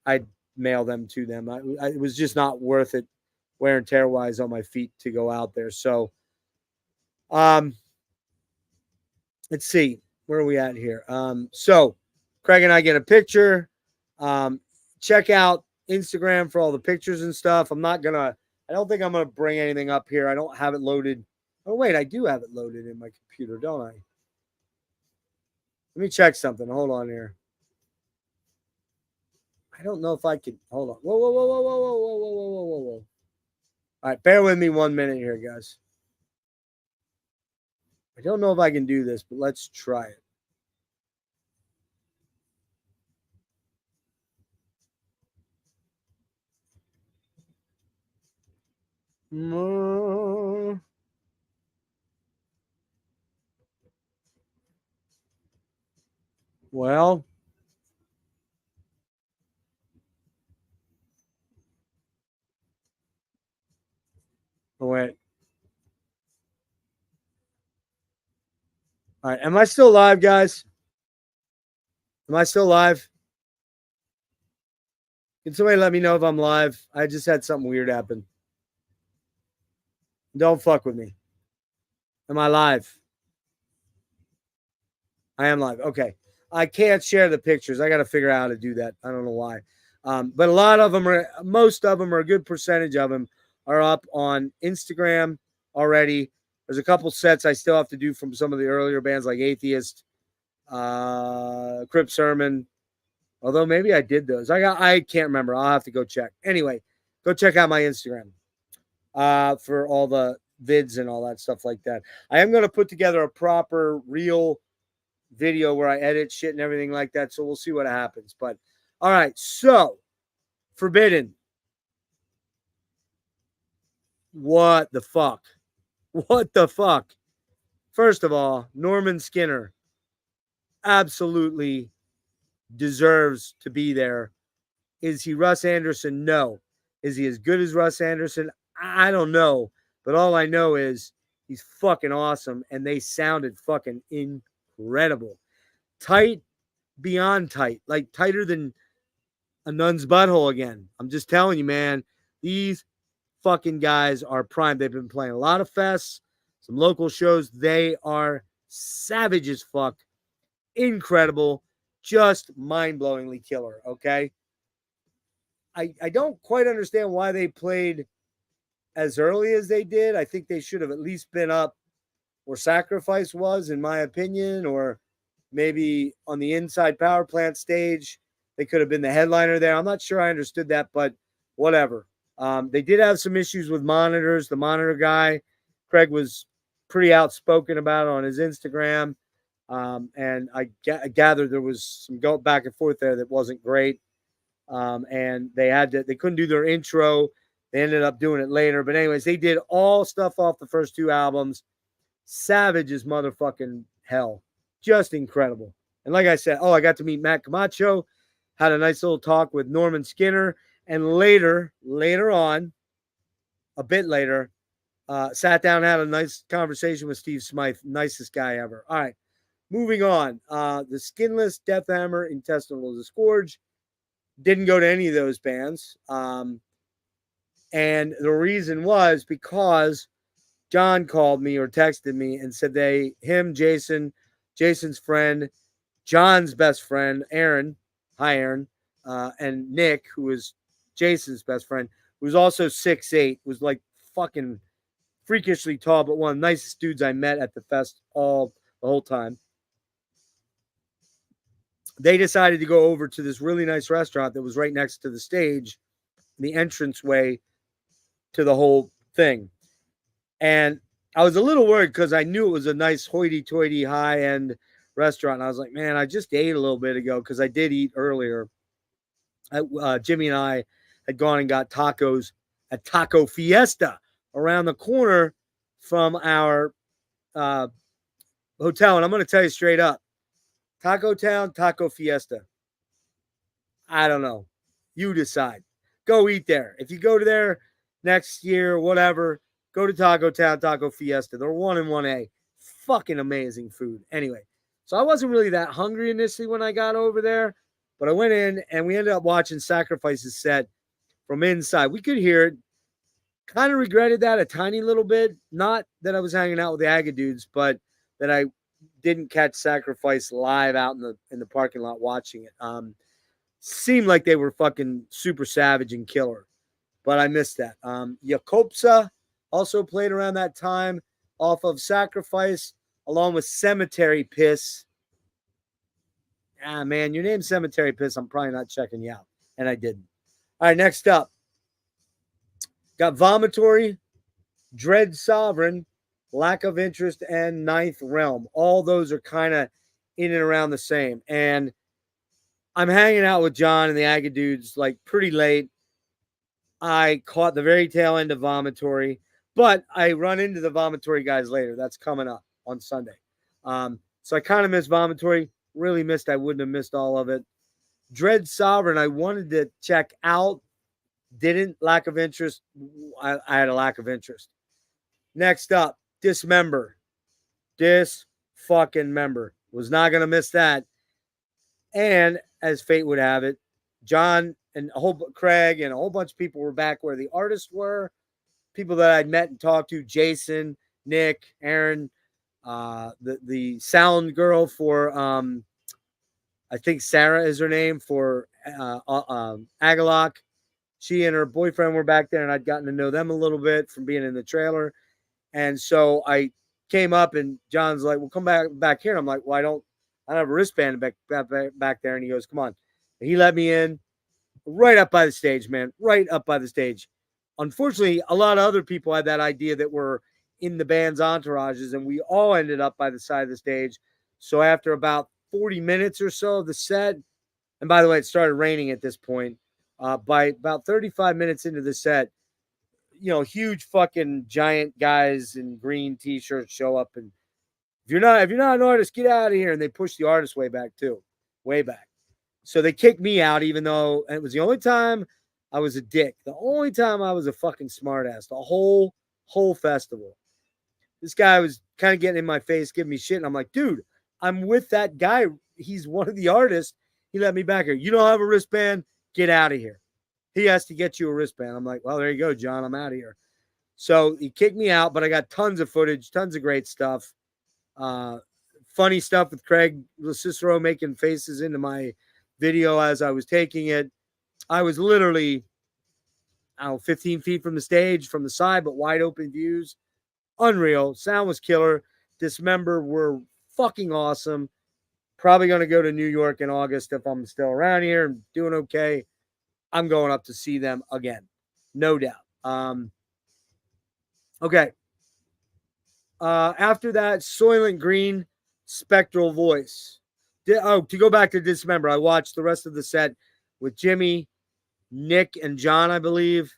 I'd mail them to them. It was just not worth it, wear and tear wise, on my feet to go out there. So, let's see, where are we at here? So Craig and I get a picture. Check out Instagram for all the pictures and stuff. I don't think I'm gonna bring anything up here. I don't have it loaded. Oh, wait, I do have it loaded in my computer, don't I? Let me check something. Hold on here. I don't know if I can. Hold on. Whoa, whoa, whoa, whoa, whoa, whoa, whoa, whoa, whoa, whoa, whoa. All right, bear with me 1 minute here, guys. I don't know if I can do this, but let's try it. Well, wait. All right, am I still live, guys? Am I still live? Can somebody let me know if I'm live? I just had something weird happen. Don't fuck with me. Am I live? I am live. Okay. I can't share the pictures. I got to figure out how to do that. I don't know why. But most of them are a good percentage of them are up on Instagram already. There's a couple sets I still have to do from some of the earlier bands like Atheist, Crip Sermon. Although maybe I did those. I can't remember. I'll have to go check. Anyway, go check out my Instagram for all the vids and all that stuff like that. I am going to put together a proper, real video where I edit shit and everything like that. So we'll see what happens. But all right. So Forbidden. What the fuck? What the fuck? First of all, Norman Skinner absolutely deserves to be there. Is he Russ Anderson? No. Is he as good as Russ Anderson? I don't know. But all I know is he's fucking awesome. And they sounded fucking incredible. Tight beyond tight. Like tighter than a nun's butthole again. I'm just telling you, man. These fucking guys are prime. They've been playing a lot of fests, some local shows. They are savage as fuck. Incredible. Just mind-blowingly killer, okay? I don't quite understand why they played as early as they did. I think they should have at least been up where Sacrifice was, in my opinion, or maybe on the inside power plant stage. They could have been the headliner there. I'm not sure I understood that, but whatever. They did have some issues with monitors. The monitor guy, Craig, was pretty outspoken about it on his Instagram. And I gathered there was some go back and forth there that wasn't great. And they couldn't do their intro. They ended up doing it later. But anyways, they did all stuff off the first two albums. Savage as motherfucking hell. Just incredible. And like I said, I got to meet Matt Camacho, had a nice little talk with Norman Skinner, and later on, a bit later, sat down and had a nice conversation with Steve Smythe. Nicest guy ever. All right, moving on. The Skinless, Deathhammer, Intestinal Disgorge. Didn't go to any of those bands. And the reason was because John called me or texted me and said Jason's friend, John's best friend, Aaron, hi Aaron, and Nick, who was Jason's best friend, who was also 6'8", was like fucking freakishly tall, but one of the nicest dudes I met at the fest the whole time. they decided to go over to this really nice restaurant that was right next to the stage, the entranceway to the whole thing. And I was a little worried because I knew it was a nice hoity-toity high-end restaurant. And I was like, man, I just ate a little bit ago because I did eat earlier. Jimmy and I had gone and got tacos at Taco Fiesta around the corner from our hotel. And I'm going to tell you straight up, Taco Town, Taco Fiesta. I don't know. You decide. Go eat there. If you go to there next year, whatever, go to Taco Town, Taco Fiesta. They're 1 and 1A. Fucking amazing food. Anyway, so I wasn't really that hungry initially when I got over there, but I went in and we ended up watching Sacrifice's set from inside. We could hear it. Kind of regretted that a tiny little bit. Not that I was hanging out with the Aga dudes, but that I didn't catch Sacrifice live out in the parking lot watching it. Seemed like they were fucking super savage and killer, but I missed that. Jakobsa also played around that time off of Sacrifice, along with Cemetery Piss. Ah, man, your name's Cemetery Piss. I'm probably not checking you out, and I didn't. All right, next up, got Vomitory, Dread Sovereign, Lack of Interest, and Ninth Realm. All those are kind of in and around the same. And I'm hanging out with John and the Aga dudes like pretty late. I caught the very tail end of Vomitory, but I run into the Vomitory guys later. That's coming up on Sunday. So I kind of missed Vomitory. Really missed. I wouldn't have missed all of it. Dread Sovereign, I wanted to check out. Didn't. Lack of interest. I had a lack of interest. Next up, Dismember. Fucking member. Was not going to miss that. And as fate would have it, John and Craig and a whole bunch of people were back where the artists were. People that I'd met and talked to, Jason, Nick, Aaron, the sound girl for, I think Sarah is her name, for Agalok. She and her boyfriend were back there, and I'd gotten to know them a little bit from being in the trailer. And so I came up, and John's like, well, come back here. And I'm like, well, I don't have a wristband back there. And he goes, come on. And he let me in right up by the stage, man, right up by the stage. Unfortunately, a lot of other people had that idea that were in the band's entourages, and we all ended up by the side of the stage. So after about 40 minutes or so of the set, and by the way, it started raining at this point, by about 35 minutes into the set, huge fucking giant guys in green t-shirts show up, and if you're not an artist, get out of here. And they push the artist way back too, way back. So they kicked me out, even though it was the only time I was a dick. The only time I was a fucking smartass. The whole festival. This guy was kind of getting in my face, giving me shit, and I'm like, dude, I'm with that guy. He's one of the artists. He let me back here. You don't have a wristband? Get out of here. He has to get you a wristband. I'm like, well, there you go, John. I'm out of here. So he kicked me out, but I got tons of footage, tons of great stuff. Funny stuff with Craig Cicero making faces into my video as I was taking it. I was literally, 15 feet from the stage, from the side, but wide open views. Unreal. Sound was killer. Dismember were fucking awesome. Probably going to go to New York in August if I'm still around here and doing okay. I'm going up to see them again. No doubt. Okay. After that, Soylent Green, Spectral Voice. To go back to Dismember, I watched the rest of the set with Jimmy, Nick, and John, I believe,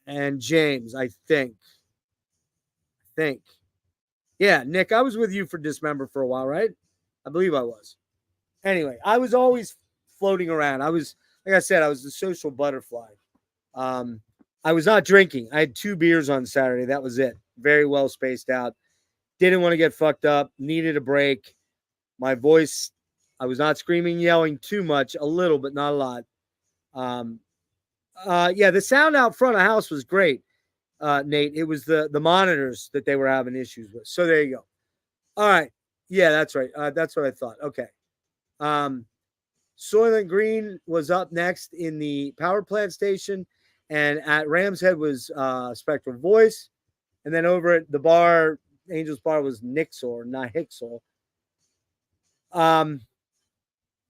and James, I think. Yeah, Nick, I was with you for Dismember for a while, right? I believe I was. Anyway, I was always floating around. I was, like I said, I was the social butterfly. I was not drinking. I had 2 beers on Saturday. That was it. Very well spaced out. Didn't want to get fucked up. Needed a break. My voice, I was not screaming, yelling too much. A little, but not a lot. Yeah, the sound out front of the house was great, Nate. It was the monitors that they were having issues with. So there you go. All right. Yeah, that's right. That's what I thought. Okay. Soylent Green was up next in the power plant station, and at Ram's Head was Spectral Voice, and then over at the bar, Angel's Bar, was Nixor, not Hixor.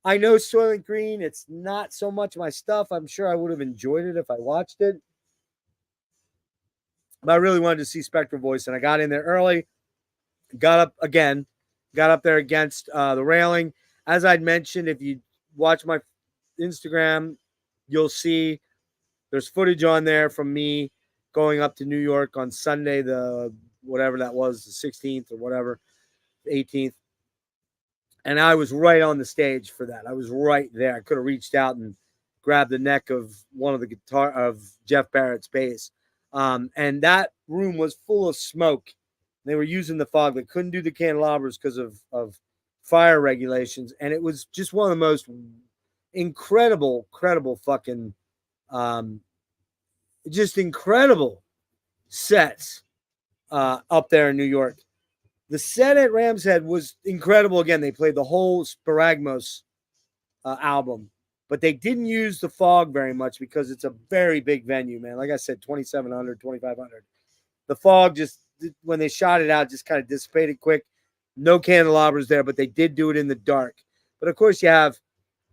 I know Soylent Green, it's not so much my stuff. I'm sure I would have enjoyed it if I watched it. But I really wanted to see Spectral Voice, and I got in there early, got up again, got up there against the railing. As I'd mentioned, if you watch my Instagram, you'll see there's footage on there from me going up to New York on Sunday, the whatever that was, the 16th or whatever, 18th. And I was right on the stage for that. I was right there. I could have reached out and grabbed the neck of one of the guitar of Jeff Barrett's bass. And that room was full of smoke. They were using the fog. They couldn't do the candelabras because of fire regulations. And it was just one of the most incredible fucking just incredible sets up there in New York. The set at Ram's Head was incredible. Again, they played the whole Sparagmos album, but they didn't use the fog very much because it's a very big venue, man. Like I said, 2,700, 2,500. The fog just, when they shot it out, just kind of dissipated quick. No candelabras there, but they did do it in the dark. But of course, you have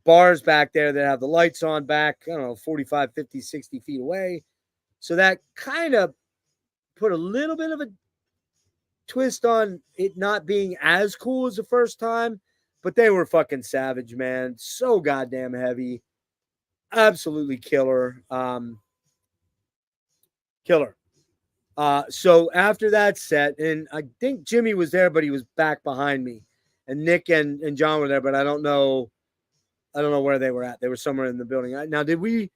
bars back there that have the lights on back, I don't know, 45, 50, 60 feet away. So that kind of put a little bit of a twist on it not being as cool as the first time, but they were fucking savage, man. So goddamn heavy. Absolutely killer. Killer. So after that set, and I think Jimmy was there, but he was back behind me. And Nick and John were there, but I don't know where they were at. They were somewhere in the building. Now, did we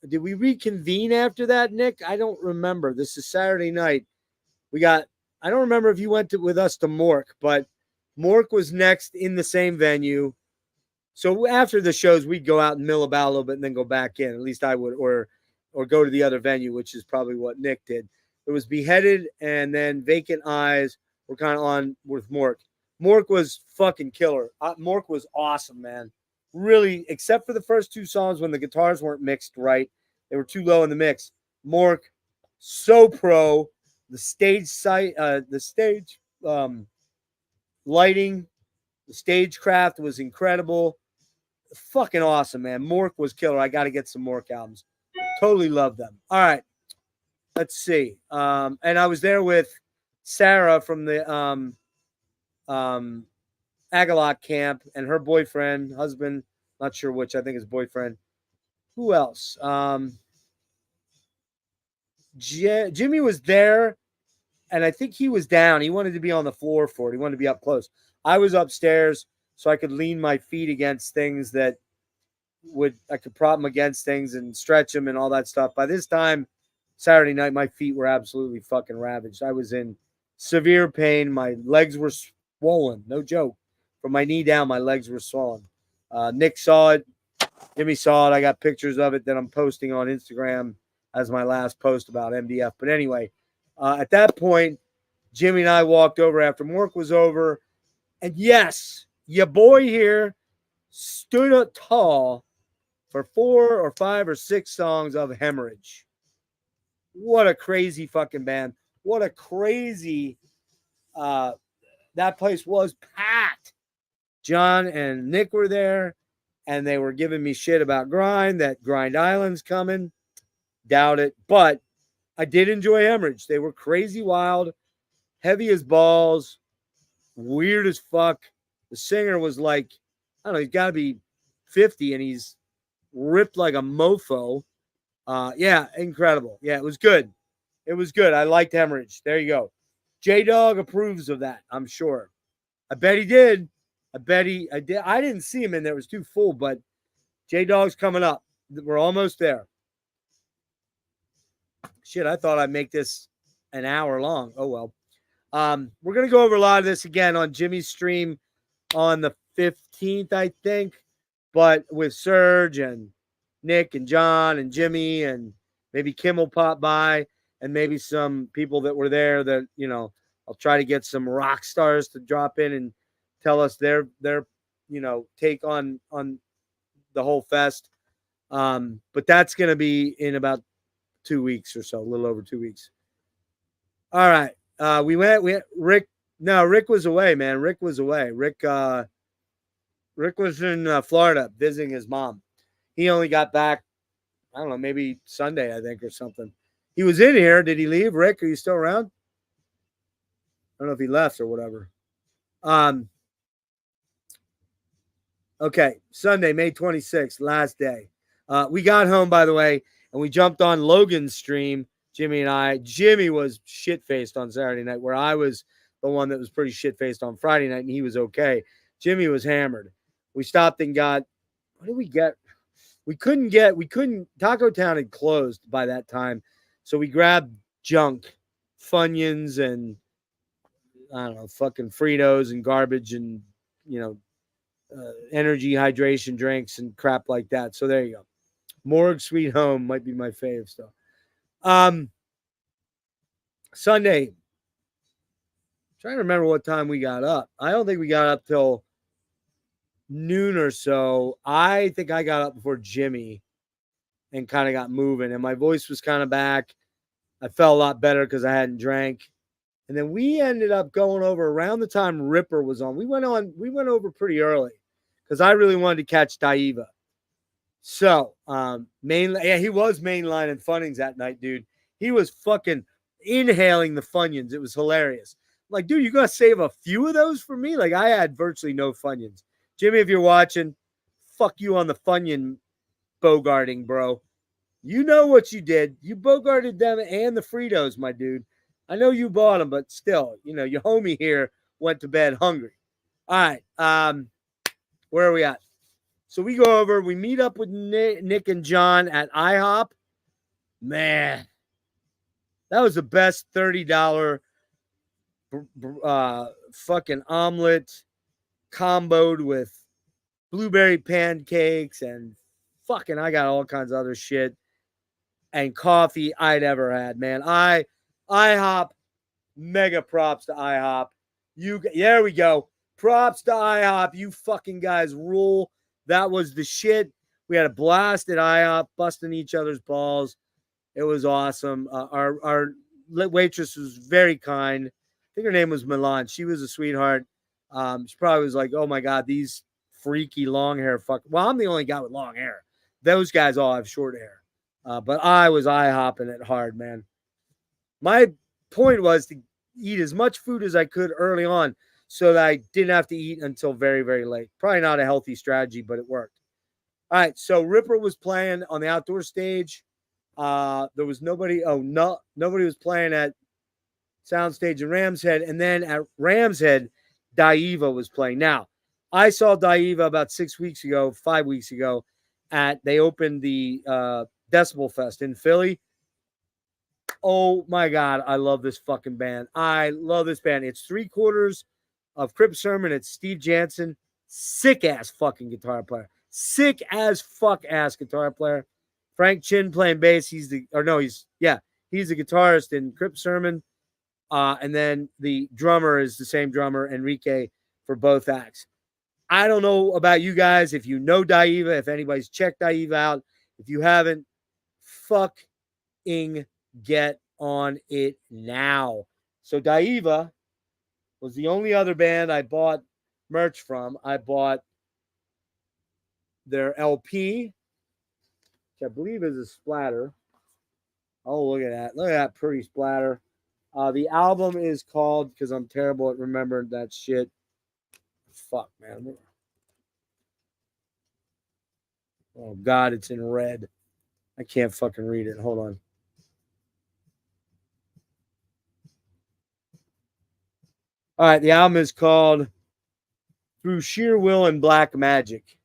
reconvene after that, Nick? I don't remember. This is Saturday night. I don't remember if you went with us to Mork, but Mork was next in the same venue. So after the shows, we'd go out and mill about a little bit and then go back in. At least I would, or go to the other venue, which is probably what Nick did. It was Beheaded, and then Vacant Eyes were kind of on with Mork. Mork was fucking killer. Mork was awesome, man. Really, except for the first two songs when the guitars weren't mixed right. They were too low in the mix. Mork, so pro. The stage lighting, the stagecraft was incredible. Fucking awesome, man. Mork was killer. I got to get some Mork albums. Totally love them. All right. Let's see. And I was there with Sarah from the Agalot camp and her boyfriend, husband, not sure which, I think his boyfriend. Who else? Jimmy was there, and I think he was down. He wanted to be on the floor for it. He wanted to be up close. I was upstairs so I could lean my feet against things that I could prop them against things and stretch them and all that stuff. By this time, Saturday night, my feet were absolutely fucking ravaged. I was in severe pain. My legs were swollen. No joke. From my knee down, my legs were swollen. Nick saw it. Jimmy saw it. I got pictures of it that I'm posting on Instagram as my last post about MDF. But anyway, at that point, Jimmy and I walked over after Mork was over. And yes, your boy here stood up tall for 4 or 5 or 6 songs of Hemorrhage. What a crazy fucking band. What a crazy, that place was packed. John and Nick were there, and they were giving me shit about Grind, that Grind Island's coming. Doubt it. But I did enjoy Hemorrhage. They were crazy wild, heavy as balls, weird as fuck. The singer was like, I don't know, he's got to be 50, and he's ripped like a mofo. Yeah, incredible. Yeah, it was good. It was good. I liked Hemorrhage. There you go. J-Dog approves of that, I'm sure. I bet he did. I did. I didn't see him in there. It was too full, but J-Dog's coming up. We're almost there. Shit, I thought I'd make this an hour long. Oh, well. We're going to go over a lot of this again on Jimmy's stream on the 15th, I think, but with Serge and Nick and John and Jimmy, and maybe Kim will pop by, and maybe some people that were there that, you know, I'll try to get some rock stars to drop in and tell us their you know, take on the whole fest. But that's going to be in about 2 weeks or so, a little over 2 weeks. All right. Rick was away, man. Rick was away. Rick Rick was in Florida visiting his mom. He only got back, I don't know, maybe Sunday, I think, or something. He was in here. Did he leave? Rick, are you still around? I don't know if he left or whatever. Um, okay, Sunday, May 26th, last day. We got home, by the way, and we jumped on Logan's stream, Jimmy and I. Jimmy was shit faced on Saturday night, where I was the one that was pretty shit faced on Friday night, and he was okay. Jimmy was hammered. We stopped and got, what did we get? We couldn't, Taco Town had closed by that time. So we grabbed junk, Funyuns, and I don't know, fucking Fritos and garbage and, you know, energy hydration drinks and crap like that. So there you go. Morgue Sweet Home might be my fave stuff. Sunday, trying to remember what time we got up. I don't think we got up till noon or so. I think I got up before Jimmy and kind of got moving, and my voice was kind of back. I felt a lot better because I hadn't drank. And then we ended up going over around the time Ripper was on. We went over pretty early because I really wanted to catch Daiva. So, he was mainlining Funnings that night, dude. He was fucking inhaling the Funyuns. It was hilarious. I'm like, dude, you gotta save a few of those for me? Like, I had virtually no Funyuns. Jimmy, if you're watching, fuck you on the Funyun bogarting, bro. You know what you did. You bogarted them and the Fritos, my dude. I know you bought them, but still, you know, your homie here went to bed hungry. All right. Where are we at? So we go over, we meet up with Nick and John at IHOP. Man, that was the best $30 fucking omelet comboed with blueberry pancakes and fucking, I got all kinds of other shit and coffee I'd ever had, man. IHOP, mega props to IHOP. There we go. Props to IHOP. You fucking guys rule. That was the shit. We had a blast at IHOP, busting each other's balls. It was awesome. Our waitress was very kind. I think her name was Milan. She was a sweetheart. She probably was like, oh my God, these freaky long hair fuck. Well, I'm the only guy with long hair. Those guys all have short hair. But I was IHOpping it hard, man. My point was to eat as much food as I could early on so that I didn't have to eat until very, very late. Probably not a healthy strategy, but it worked. All right, so Ripper was playing on the outdoor stage. There was nobody. Nobody was playing at Soundstage in Rams Head, and then at Rams Head, Daiva was playing. Now, I saw Daiva about 5 weeks ago. They opened the Decibel Fest in Philly. Oh my God, I love this fucking band. I love this band. It's 3/4 of Crip Sermon. It's Steve Jansen, sick ass fucking guitar player. Sick as fuck ass guitar player. Frank Chin playing bass. He's the guitarist in Crip Sermon. And then the drummer is the same drummer, Enrique, for both acts. I don't know about you guys. If you know Daiva, if anybody's checked Daiva out, if you haven't, fucking get on it now. So Daiva was the only other band I bought merch from. I bought their LP, which I believe is a splatter. Oh, look at that. Look at that pretty splatter. The album is called, because I'm terrible at remembering that shit. Fuck, man. Oh, God, it's in red. I can't fucking read it. Hold on. All right, the album is called Through Sheer Will and Black Magic.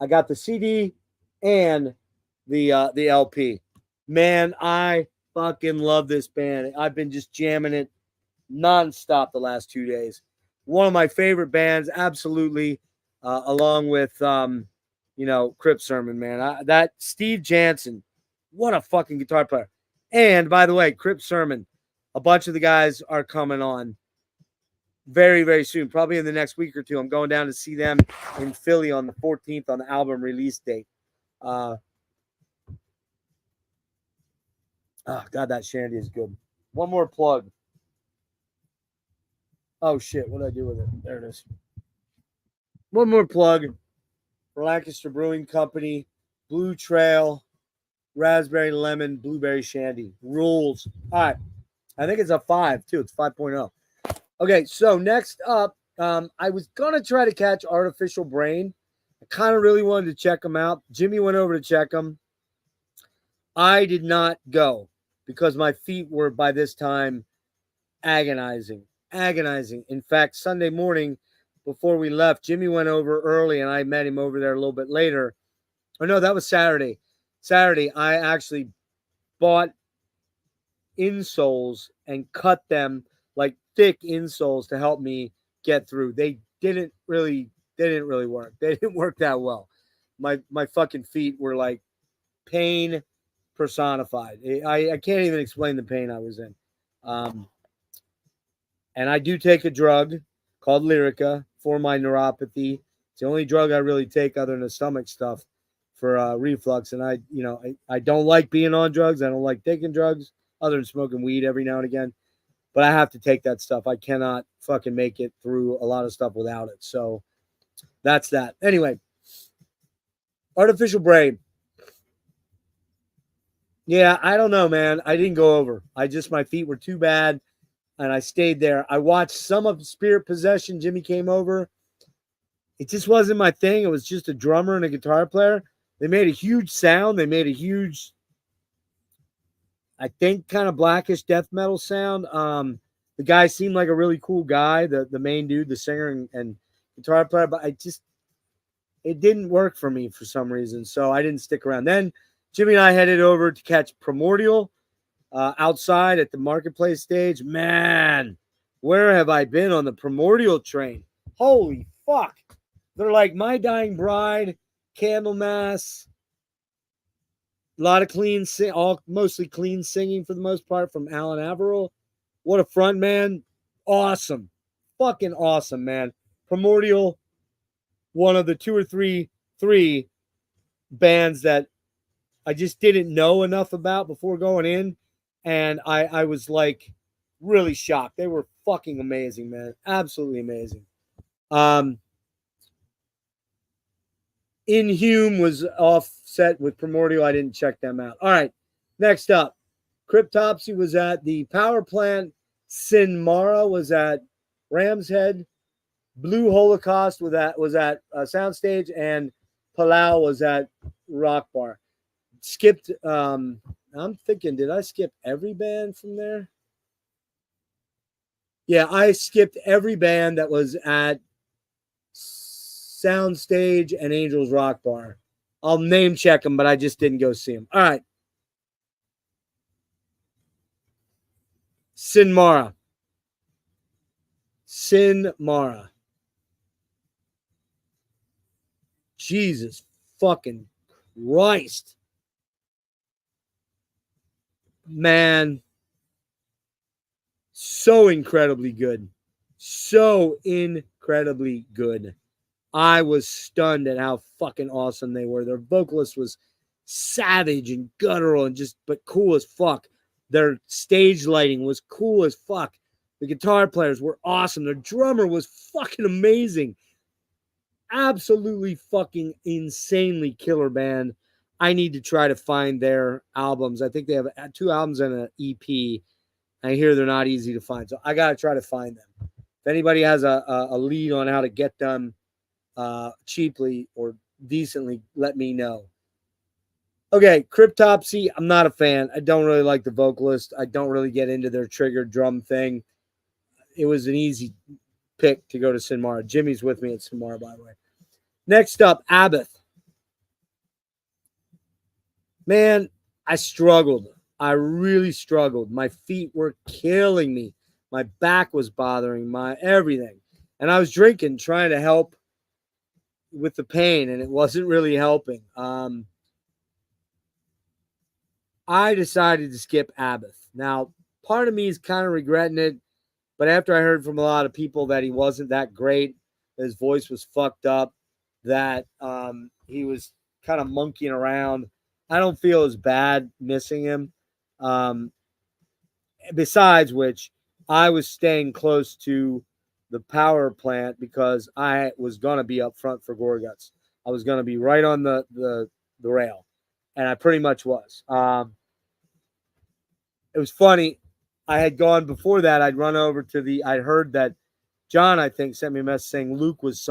I got the CD and the LP. Man, I fucking love this band. I've been just jamming it nonstop the last 2 days. One of my favorite bands, absolutely, along with Crip Sermon, man. That Steve Jansen, what a fucking guitar player. And by the way, Crip Sermon, a bunch of the guys are coming on very, very soon, probably in the next week or two. I'm going down to see them in Philly on the 14th on the album release date. Oh, God, that shandy is good. One more plug. Oh shit, what did I do with it? There it is. One more plug for Lancaster Brewing Company, Blue Trail, Raspberry Lemon, Blueberry Shandy. Rules. All right. I think it's a 5 too. It's 5.0. Okay, so next up, I was gonna try to catch Artificial Brain. I kind of really wanted to check them out. Jimmy went over to check them. I did not go because my feet were by this time agonizing. Agonizing. In fact, Sunday morning before we left, Jimmy went over early and I met him over there a little bit later. Oh no, that was Saturday. Saturday, I actually bought insoles and cut them like thick insoles to help me get through. They didn't really work. They didn't work that well. My fucking feet were like pain personified. I can't even explain the pain I was in. And I do take a drug called Lyrica for my neuropathy. It's the only drug I really take other than the stomach stuff for reflux. And I don't like being on drugs. I don't like taking drugs other than smoking weed every now and again. But I have to take that stuff. I cannot fucking make it through a lot of stuff without it. So that's that. Anyway, Artificial Brain. Yeah, I don't know, man. I didn't go over. My feet were too bad. And I stayed there. I watched some of Spirit Possession. Jimmy came over. It just wasn't my thing. It was just a drummer and a guitar player. They made a huge sound. They made a huge, I think, kind of blackish death metal sound. The guy seemed like a really cool guy, the main dude, the singer and guitar player, but it didn't work for me for some reason, so I didn't stick around. Then Jimmy and I headed over to catch Primordial outside at the Marketplace stage. Man, where have I been on the Primordial train? Holy fuck. They're like My Dying Bride, Candlemass, a lot of mostly clean singing for the most part from Alan Averill. What a front man. Awesome. Fucking awesome, man. Primordial, one of the three bands that I just didn't know enough about before going in. And I was like really shocked. They were fucking amazing, man. Absolutely amazing. Inhume was offset with Primordial. I didn't check them out. All right. Next up, Cryptopsy was at the Power Plant. Sinmara was at Ram's Head. Blue Holocaust was at Soundstage, and Palau was at Rock Bar. Skipped. I'm thinking, did I skip every band from there? Yeah, I skipped every band that was at Soundstage and Angels Rock Bar. I'll name check them, but I just didn't go see them. All right. Sinmara. Jesus fucking Christ. Man. So incredibly good. So incredibly good. I was stunned at how fucking awesome they were. Their vocalist was savage and guttural and but cool as fuck. Their stage lighting was cool as fuck. The guitar players were awesome. Their drummer was fucking amazing. Absolutely fucking insanely killer band. I need to try to find their albums. I think they have 2 albums and an EP. I hear they're not easy to find. So I got to try to find them. If anybody has a lead on how to get them cheaply or decently, let me know. Okay, Cryptopsy, I'm not a fan. I don't really like the vocalist. I don't really get into their triggered drum thing. It was an easy pick to go to Sinmara. Jimmy's with me at Sinmara, by the way. Next up, Abath. Man, I struggled. I really struggled. My feet were killing me. My back was bothering my everything. And I was drinking, trying to help with the pain, and it wasn't really helping. I decided to skip Abath. Now, part of me is kind of regretting it, but after I heard from a lot of people that he wasn't that great, his voice was fucked up, that he was kind of monkeying around, I don't feel as bad missing him. Besides which, I was staying close to the power plant because I was gonna be up front for Gorguts. I was gonna be right on the rail, and I pretty much was. It was funny. I had gone before that. I'd run over to I'd heard that John, I think, sent me a message saying Luke was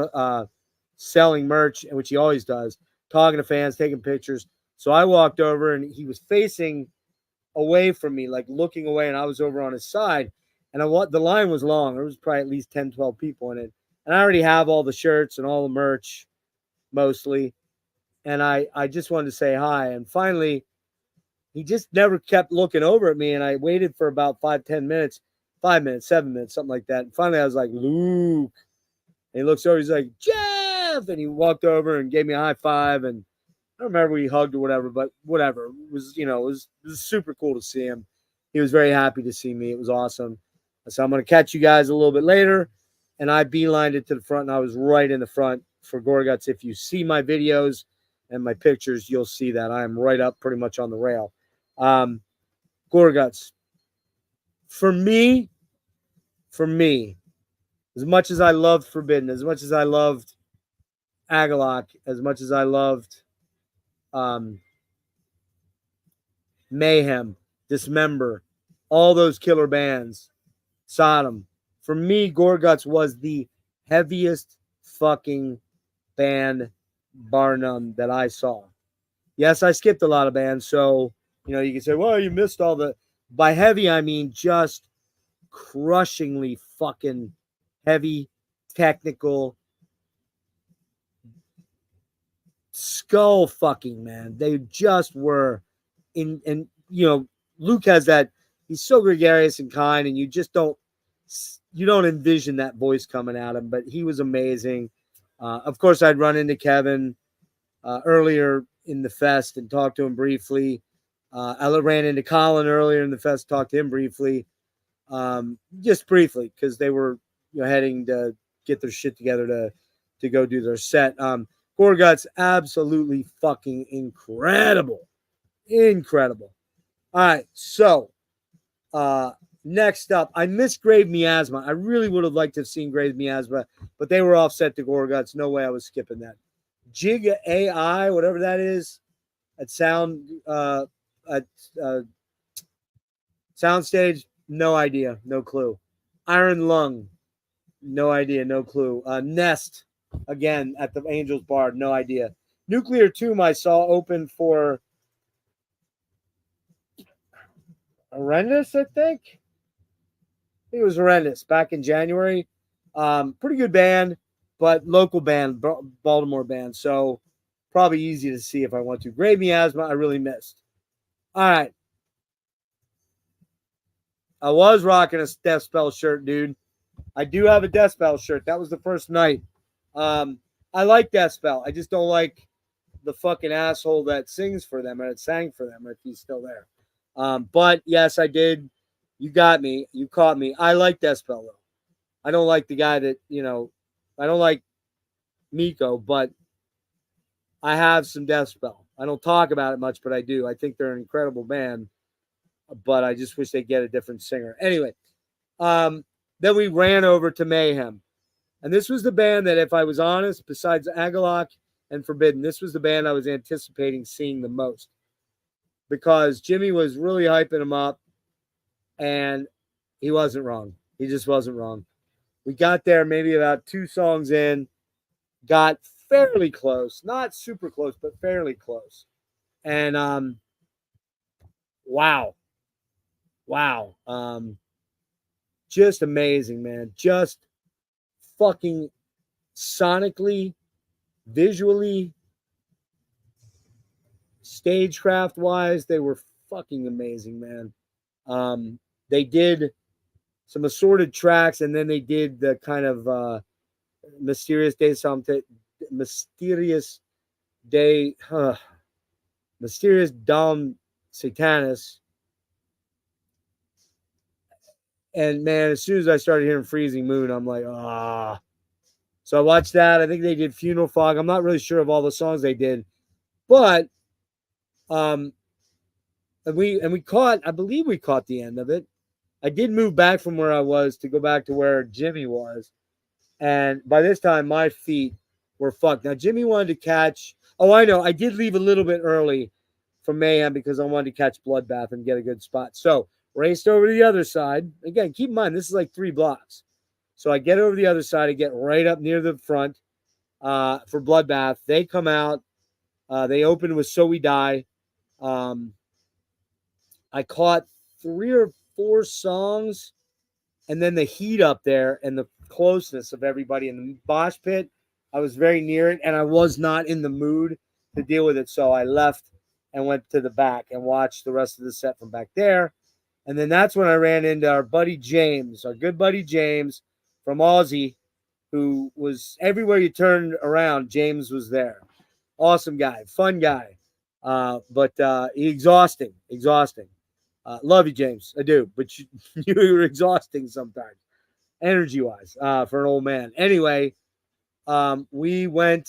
selling merch, which he always does, talking to fans, taking pictures. So I walked over, and he was facing away from me, like looking away, and I was over on his side. And the line was long. There was probably at least 10, 12 people in it. And I already have all the shirts and all the merch, mostly. And I just wanted to say hi. And finally, he just never kept looking over at me. And I waited for about 5 minutes, 7 minutes, something like that. And finally, I was like, Luke. And he looks over. He's like, Jeff. And he walked over and gave me a high five. And I don't remember we hugged or whatever, but whatever. It was, it was super cool to see him. He was very happy to see me. It was awesome. So I'm going to catch you guys a little bit later. And I beelined it to the front, and I was right in the front for Gorguts. If you see my videos and my pictures, you'll see that I am right up pretty much on the rail. Gorguts. For me, as much as I loved Forbidden, as much as I loved Agalloch, as much as I loved Mayhem, Dismember, all those killer bands, Sodom. For me, Gorguts was the heaviest fucking band, bar none, that I saw. Yes, I skipped a lot of bands, so you can say, well, you missed all the. By heavy, I mean just crushingly fucking heavy, technical, skull fucking, man. They just were and Luke has that. He's so gregarious and kind, and you don't envision that voice coming at him, but he was amazing. Of course, I'd run into Kevin earlier in the fest and talked to him briefly. I ran into Colin earlier in the fest, talked to him briefly, just briefly, because they were heading to get their shit together to go do their set. Gorguts, absolutely fucking incredible. All right, so next up, I missed Grave Miasma. I really would have liked to have seen Grave Miasma, but they were offset to Gorguts. No way I was skipping that. Jig AI, whatever that is, at Soundstage, no idea, no clue. Iron Lung, no idea, no clue. Nest, again, at the Angels Bar, no idea. Nuclear Tomb I saw open for Horrendous, I think it was Horrendous back in January. Pretty good band, but local band, Baltimore band. So probably easy to see if I want to. Grave Miasma, I really missed. All right. I was rocking a Death Spell shirt, dude. I do have a Death Spell shirt. That was the first night. I like Death Spell. I just don't like the fucking asshole that sings for them, and sang for them, if he's still there. But yes, I did. You got me. You caught me. I like Deathspell, though. I don't like the guy that, I don't like Miko, but I have some Deathspell. I don't talk about it much, but I do. I think they're an incredible band, but I just wish they'd get a different singer. Anyway, then we ran over to Mayhem. And this was the band that, if I was honest, besides Agalloch and Forbidden, this was the band I was anticipating seeing the most. Because Jimmy was really hyping him up, and he wasn't wrong. He just wasn't wrong. We got there maybe about 2 songs in, got fairly close, not super close, but fairly close. And wow. Just amazing, man. Just fucking sonically, visually, stagecraft wise, they were fucking amazing, man. They did some assorted tracks, and then they did the kind of mysterious day mysterious Dom Satanis. And man, as soon as I started hearing Freezing Moon, I'm like, ah. So I watched that. I think they did Funeral Fog. I'm not really sure of all the songs they did, but and we caught, I believe we caught the end of it. I did move back from where I was to go back to where Jimmy was. And by this time, my feet were fucked. Now, Jimmy wanted to catch. Oh, I know. I did leave a little bit early from Mayhem because I wanted to catch Bloodbath and get a good spot. So, raced over to the other side. Again, keep in mind, this is like 3 blocks. So, I get over the other side. I get right up near the front for Bloodbath. They come out. They open with So We Die. I caught 3 or 4 songs, and then the heat up there and the closeness of everybody in the mosh pit. I was very near it, and I was not in the mood to deal with it. So I left and went to the back and watched the rest of the set from back there. And then that's when I ran into our buddy James, our good buddy James from Aussie, who was everywhere you turned around. James was there. Awesome guy, fun guy, but exhausting. Love you, James. I do, but you were exhausting sometimes, energy wise, for an old man. Anyway, we went.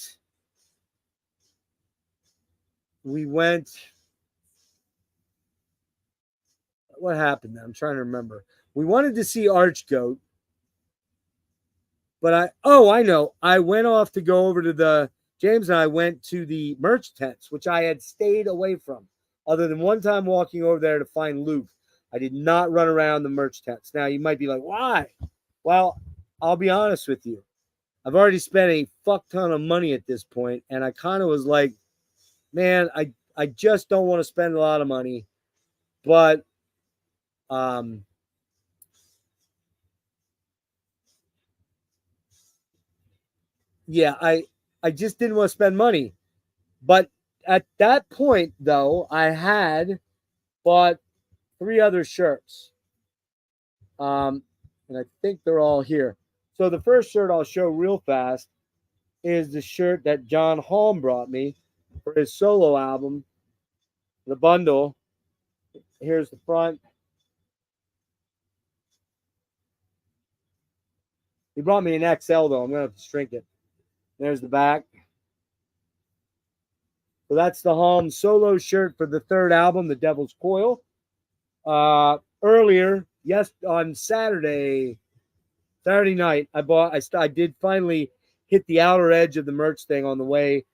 What happened? I'm trying to remember. We wanted to see Archgoat, but I know. I went off to go over to the James and I went to the merch tents, which I had stayed away from, other than one time walking over there to find Luke. I did not run around the merch tents. Now you might be like, why? Well, I'll be honest with you. I've already spent a fuck ton of money at this point, and I kind of was like, man, I just don't want to spend a lot of money, but yeah, I just didn't want to spend money. But at that point, though, I had bought 3 other shirts. And I think they're all here. So the first shirt I'll show real fast is the shirt that John Holm brought me for his solo album, the bundle. Here's the front. He brought me an XL, though. I'm going to have to shrink it. There's the back. So that's the Holm solo shirt for the 3rd album, The Devil's Coil. Earlier, on Saturday night, I did finally hit the outer edge of the merch thing on the way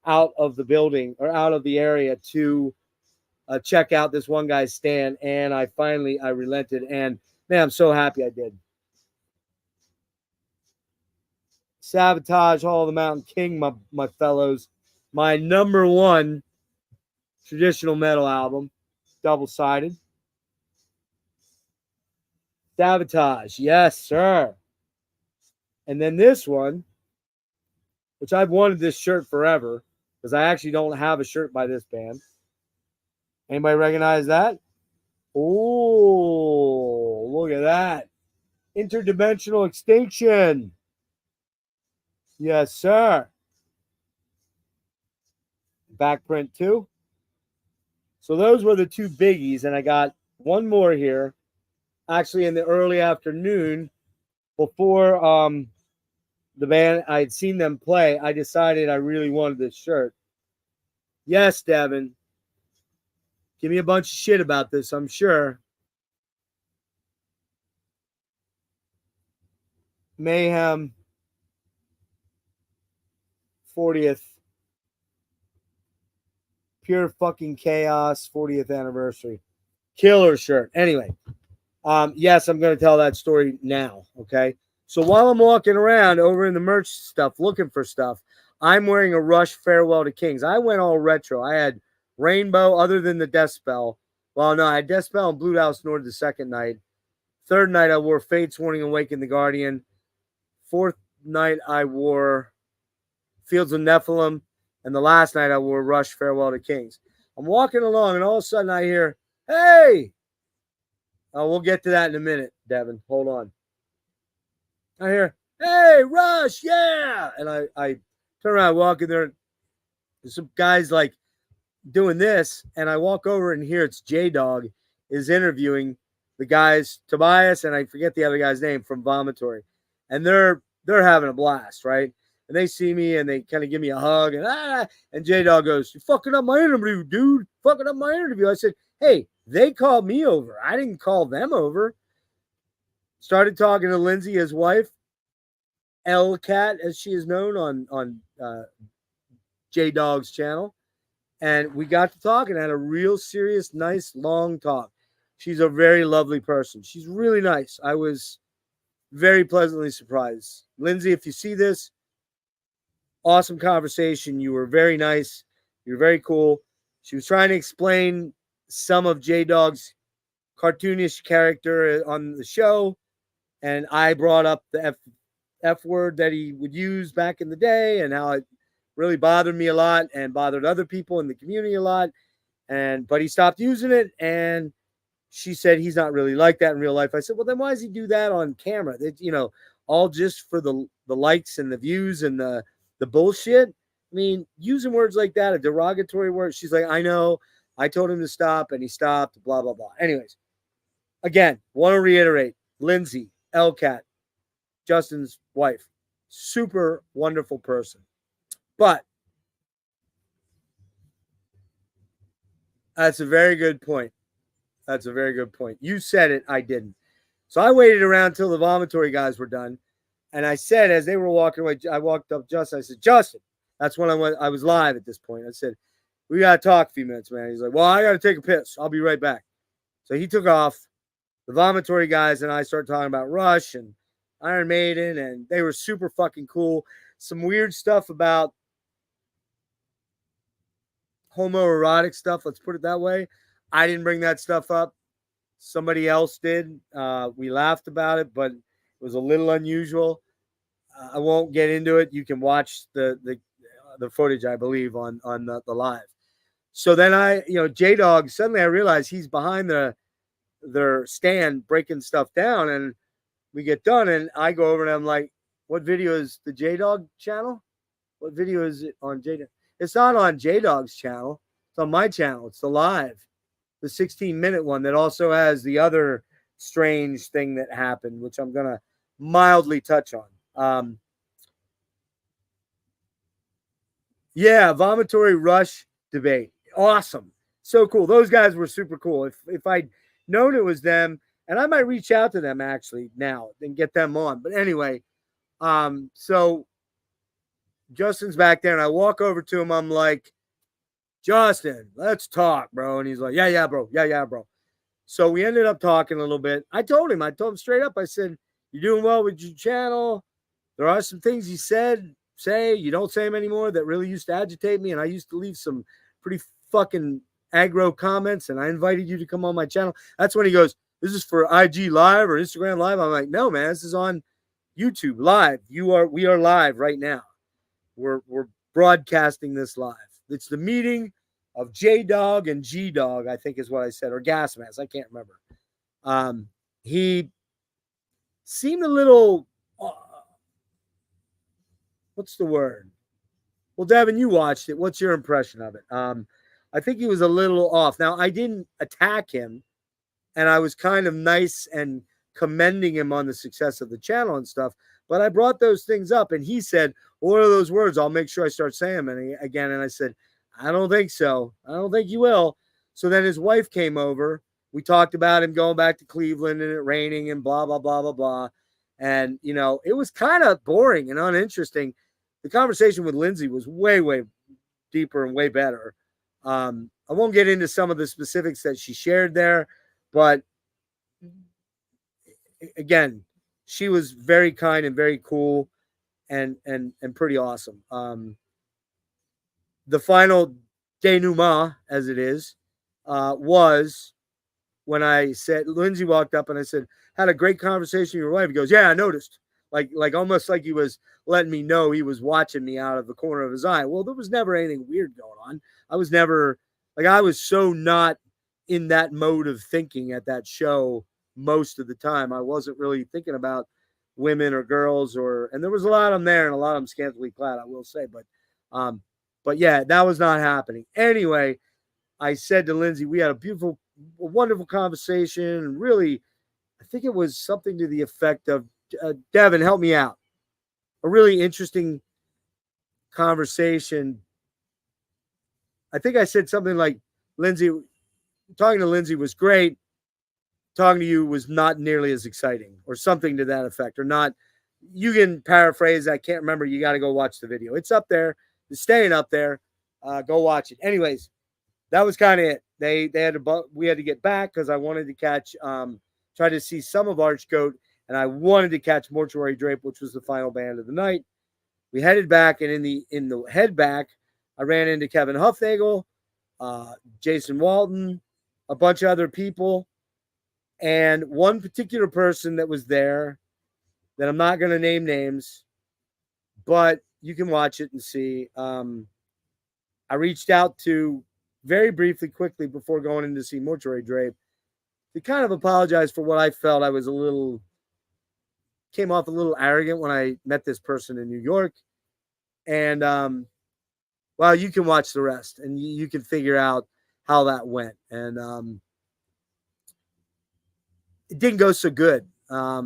out of the building or out of the area to check out this one guy's stand, and I relented, and man, I'm so happy I did. Sabotage, Hall of the Mountain King, my fellows, my number 1 traditional metal album, double-sided. Sabotage, yes, sir. And then this one, which I've wanted this shirt forever, because I actually don't have a shirt by this band. Anybody recognize that? Oh, look at that. Interdimensional Extinction. Yes, sir. Back print too. So those were the 2 biggies, and I got one more here, actually in the early afternoon before the band, I had seen them play. I decided I really wanted this shirt. Yes, Devin. Give me a bunch of shit about this, I'm sure. Mayhem 40th. Pure fucking chaos 40th anniversary. Killer shirt. Anyway, yes, I'm going to tell that story now, okay? So while I'm walking around over in the merch stuff, looking for stuff, I'm wearing a Rush Farewell to Kings. I went all retro. I had Rainbow other than the Death Spell. Well, no, I had Death Spell and Blue House Nord the 2nd night. 3rd night, I wore Fate's Warning, Awaken the Guardian. 4th night, I wore Fields of Nephilim. And the last night, I wore Rush Farewell to Kings. I'm walking along, and all of a sudden, I hear, hey! We'll get to that in a minute, Devin. Hold on. I hear, hey, Rush, yeah! And I turn around, walk in there. There's some guys like doing this, and I walk over and here it's J-Dog is interviewing the guys, Tobias, and I forget the other guy's name from Vomitory. And they're having a blast, right? And they see me and they kind of give me a hug and J-Dog goes, "You're fucking up my interview, dude. Fucking up my interview." I said, "Hey, they called me over. I didn't call them over." Started talking to Lindsay, his wife. L Cat, as she is known on J Dog's channel, and we got to talk and had a real serious, nice, long talk. She's a very lovely person. She's really nice. I was very pleasantly surprised. Lindsay, if you see this, awesome conversation. You were very nice. You're very cool. She was trying to explain some of J Dog's cartoonish character on the show, and I brought up the F word that he would use back in the day and how it really bothered me a lot and bothered other people in the community a lot. But he stopped using it, and she said he's not really like that in real life. I said, well, then why does he do that on camera? That, all just for the likes and the views and the bullshit. I mean, using words like that, a derogatory word. She's like, I know. I told him to stop, and he stopped. Blah blah blah. Anyways, again, want to reiterate, Lindsay Elcat, Justin's wife, super wonderful person. But that's a very good point. That's a very good point. You said it, I didn't. So I waited around till the vomitory guys were done. And I said, as they were walking away, I walked up Justin. I said, Justin, that's when I was live at this point. I said, we got to talk a few minutes, man. He's like, well, I got to take a piss. I'll be right back. So he took off. The vomitory guys and I started talking about Rush and Iron Maiden, and they were super fucking cool. Some weird stuff about homoerotic stuff, let's put it that way. I didn't bring that stuff up. Somebody else did. We laughed about it, but it was a little unusual. I won't get into it. You can watch the footage, I believe, on the live. So then J Dog, suddenly I realized he's behind their stand breaking stuff down, and we get done, and I go over and I'm like, what video is the J Dog channel? What video is it on J Dog? It's not on J Dog's channel. It's on my channel. It's the live, the 16-minute one that also has the other strange thing that happened, which I'm going to mildly touch on. Yeah, vomitory Rush debate. Awesome. So cool. Those guys were super cool. If I'd known it was them, and I might reach out to them actually now and get them on. But anyway, so Justin's back there, and I walk over to him. I'm like, Justin, let's talk, bro. And he's like, yeah, bro. Yeah, bro. So we ended up talking a little bit. I told him straight up. I said, you're doing well with your channel. There are some things you say, you don't say them anymore, that really used to agitate me. And I used to leave some pretty fucking aggro comments, and I invited you to come on my channel. That's when he goes, this is for IG Live or Instagram Live. I'm like, no, man, this is on YouTube Live. We are live right now. We're broadcasting this live. It's the meeting of J Dog and G Dog, I think is what I said, or Gas Mask. I can't remember. He seemed a little, what's the word? Well, Devin, you watched it. What's your impression of it? I think he was a little off. Now, I didn't attack him, and I was kind of nice and commending him on the success of the channel and stuff. But I brought those things up, and he said, what are those words? I'll make sure I start saying them again. And I said, I don't think so. I don't think you will. So then his wife came over. We talked about him going back to Cleveland and it raining and blah, blah, blah, blah, blah. And, it was kind of boring and uninteresting. The conversation with Lindsay was way, way deeper and way better. I won't get into some of the specifics that she shared there, but again, she was very kind and very cool and pretty awesome. The final denouement, as it is, was when I said, Lindsay walked up and I said, had a great conversation with your wife. He goes, yeah, I noticed. Like almost like he was letting me know he was watching me out of the corner of his eye. Well, there was never anything weird going on. I was so not in that mode of thinking at that show most of the time. I wasn't really thinking about women or girls and there was a lot of them there and a lot of them scantily clad, I will say. But yeah, that was not happening. Anyway, I said to Lindsay, we had a wonderful conversation. And really, I think it was something to the effect of, Devin, help me out. A really interesting conversation. I think I said something like, talking to Lindsay was great. Talking to you was not nearly as exciting, or something to that effect, or not You can paraphrase. I can't remember. You got to go watch the video. It's up there. It's staying up there. Go watch it. Anyways, that was kind of it. We had to get back because I wanted to catch, try to see some of Archgoat, and I wanted to catch Mortuary Drape, which was the final band of the night. We headed back, and in the head back, I ran into Kevin Huffnagel, Jason Walton, a bunch of other people, and one particular person that was there that I'm not going to name names, but you can watch it and see. I reached out to very briefly, quickly before going in to see Mortuary Drape to kind of apologize for what I felt I was came off a little arrogant when I met this person in New York. And, well, you can watch the rest and you can figure out how that went. And it didn't go so good. I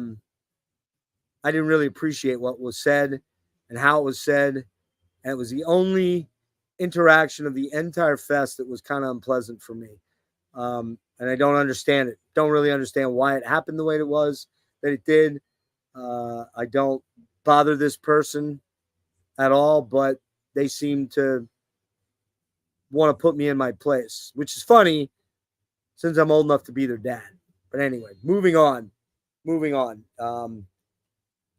didn't really appreciate what was said and how it was said. And it was the only interaction of the entire fest that was kind of unpleasant for me. And I don't understand it. Don't really understand why it happened the way it was, that it did. I don't bother this person at all, but they seem to want to put me in my place, which is funny since I'm old enough to be their dad. But anyway, moving on.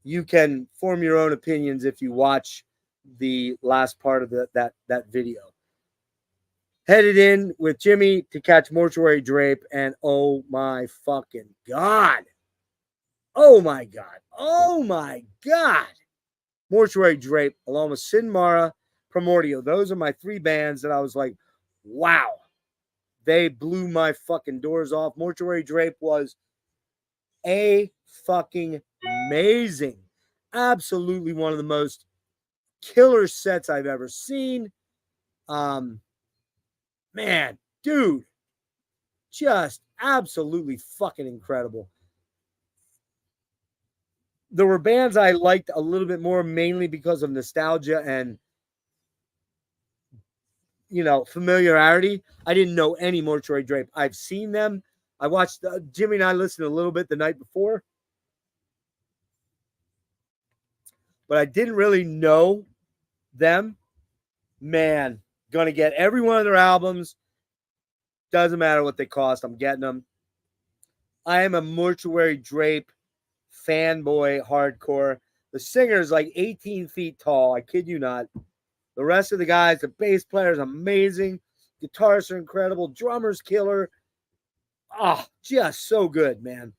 You can form your own opinions if you watch the last part of that video. Headed in with Jimmy to catch Mortuary Drape, and oh my fucking God. Oh my God. Mortuary Drape, along with Sin Mara, Primordial. Those are my three bands that I was like, wow. They blew my fucking doors off. Mortuary Drape was a fucking amazing. Absolutely one of the most killer sets I've ever seen. Man, dude, just absolutely fucking incredible. There were bands I liked a little bit more, mainly because of nostalgia and, familiarity. I didn't know any Mortuary Drape. I've seen them. I watched Jimmy and I listened a little bit the night before, but I didn't really know them. Man, gonna get every one of their albums. Doesn't matter what they cost. I'm getting them. I am a Mortuary Drape fanboy hardcore. The singer is like 18 feet tall. I kid you not. The rest of the guys, the bass player is amazing. Guitarists are incredible. Drummer's killer. Just so good, man.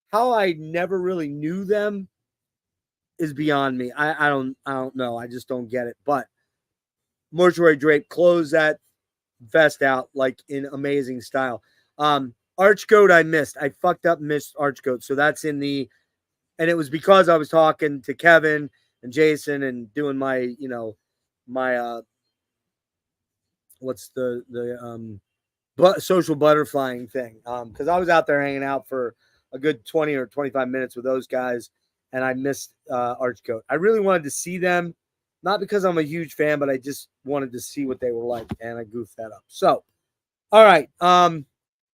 How I never really knew them is beyond me. I don't know. I just don't get it. But Mortuary Drape closed that vest out like in amazing style. Archgoat I missed. I fucked up and missed Archgoat. So that's in the, and it was because I was talking to Kevin and Jason and doing my, my what's the social butterflying thing. Because I was out there hanging out for a good 20 or 25 minutes with those guys, and I missed Archgoat. I really wanted to see them, not because I'm a huge fan, but I just wanted to see what they were like, and I goofed that up. So, all right,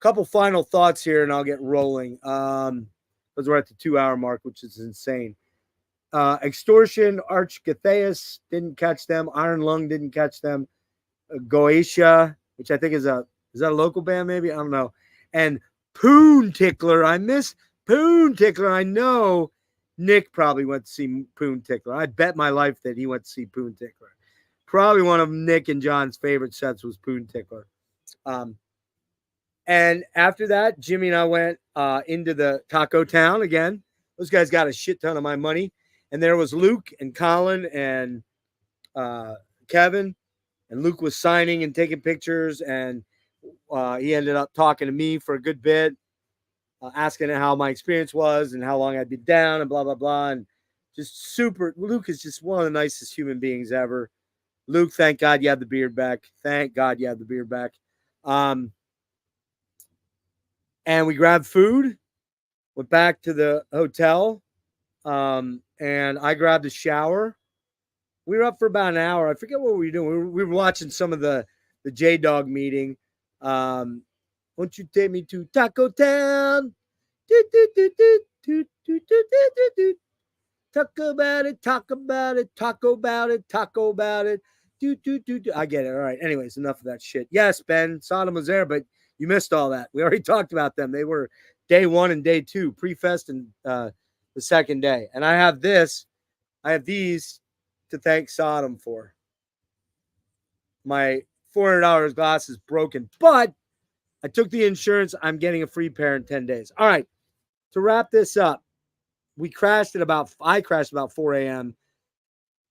couple final thoughts here, and I'll get rolling. Because we're at the 2-hour mark, which is insane. Extortion, Archgatheus didn't catch them. Iron Lung didn't catch them. Goetia, which I think is that a local band? Maybe, I don't know. And Poon Tickler, I miss Poon Tickler. I know Nick probably went to see Poon Tickler. I bet my life that he went to see Poon Tickler. Probably one of Nick and John's favorite sets was Poon Tickler. And after that, Jimmy and I went into the Taco Town again. Those guys got a shit ton of my money. And there was Luke and Colin and Kevin. And Luke was signing and taking pictures. And he ended up talking to me for a good bit, asking how my experience was and how long I'd been down and blah, blah, blah. And just super. Luke is just one of the nicest human beings ever. Luke, thank God you have the beard back. Thank God you have the beard back. And we grabbed food, went back to the hotel, and I grabbed a shower. We were up for about an hour. I forget what we were doing. We were watching some of the J-Dog meeting. Won't you take me to Taco Town? Talk about it, talk about it, talk about it, talk about it. Do. I get it. All right. Anyways, enough of that shit. Yes, Ben, Sodom was there, but you missed all that. We already talked about them. They were day 1 and day 2, pre-fest and the second day. And I have these to thank Sodom for. My $400 glass is broken, but I took the insurance. I'm getting a free pair in 10 days. All right. To wrap this up, I crashed about 4 a.m.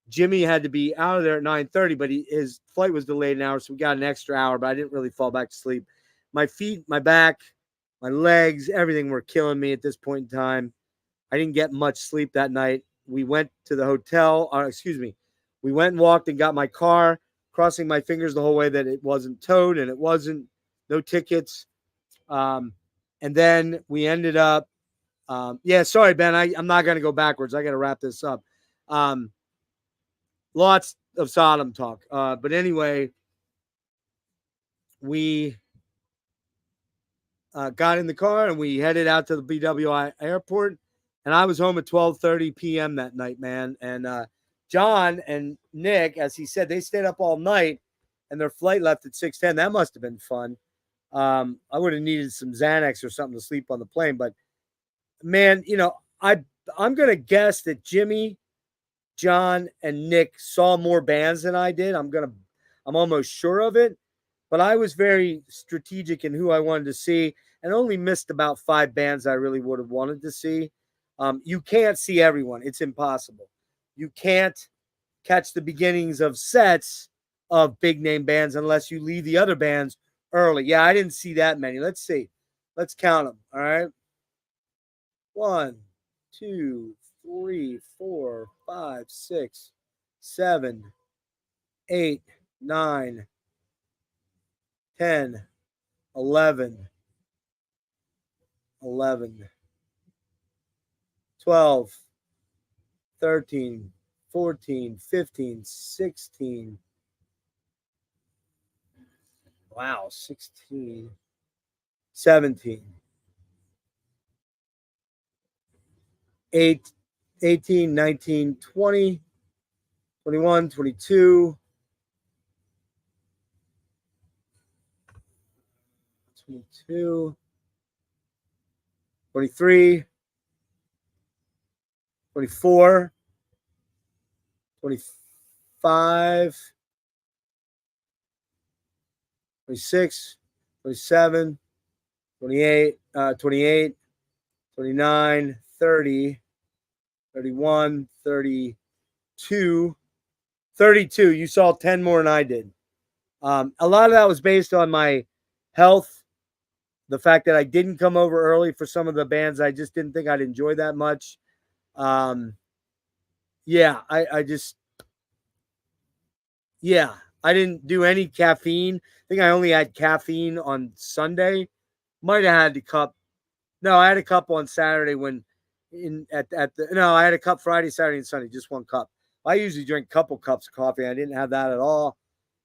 Jimmy had to be out of there at 9:30, but his flight was delayed an hour, so we got an extra hour, but I didn't really fall back to sleep. My feet, my back, my legs, everything were killing me at this point in time. I didn't get much sleep that night. We went to the hotel, we went and walked and got my car, crossing my fingers the whole way that it wasn't towed and it wasn't, no tickets. And then we ended up, sorry, Ben, I'm not going to go backwards. I got to wrap this up. Lots of Sodom talk. But anyway, we got in the car and we headed out to the BWI airport. And I was home at 12:30 p.m. that night, man. And John and Nick, as he said, they stayed up all night and their flight left at 6:10. That must have been fun. I would have needed some Xanax or something to sleep on the plane. But, man, I'm going to guess that Jimmy, John, and Nick saw more bands than I did. I'm almost sure of it. But I was very strategic in who I wanted to see and only missed about 5 bands I really would have wanted to see. You can't see everyone. It's impossible. You can't catch the beginnings of sets of big name bands unless you leave the other bands early. Yeah, I didn't see that many. Let's see. Let's count them. All right. 1, 2, 3, 4, 5, 6, 7, 8, 9, 10, 11, 12, 13, 14, 15, 16. Wow, 16, 17, 18, 19, 20, 21, 22, 22, 23, 24, 25, 26, 27, 28, 28, 29, 30, 31, 32, 32. You saw 10 more than I did. A lot of that was based on my health, the fact that I didn't come over early for some of the bands I just didn't think I'd enjoy that much. I didn't do any caffeine. I think I only had caffeine on Sunday. Might have had a cup. No, I had a cup on Saturday I had a cup Friday, Saturday, and Sunday, just 1 cup. I usually drink a couple cups of coffee. I didn't have that at all.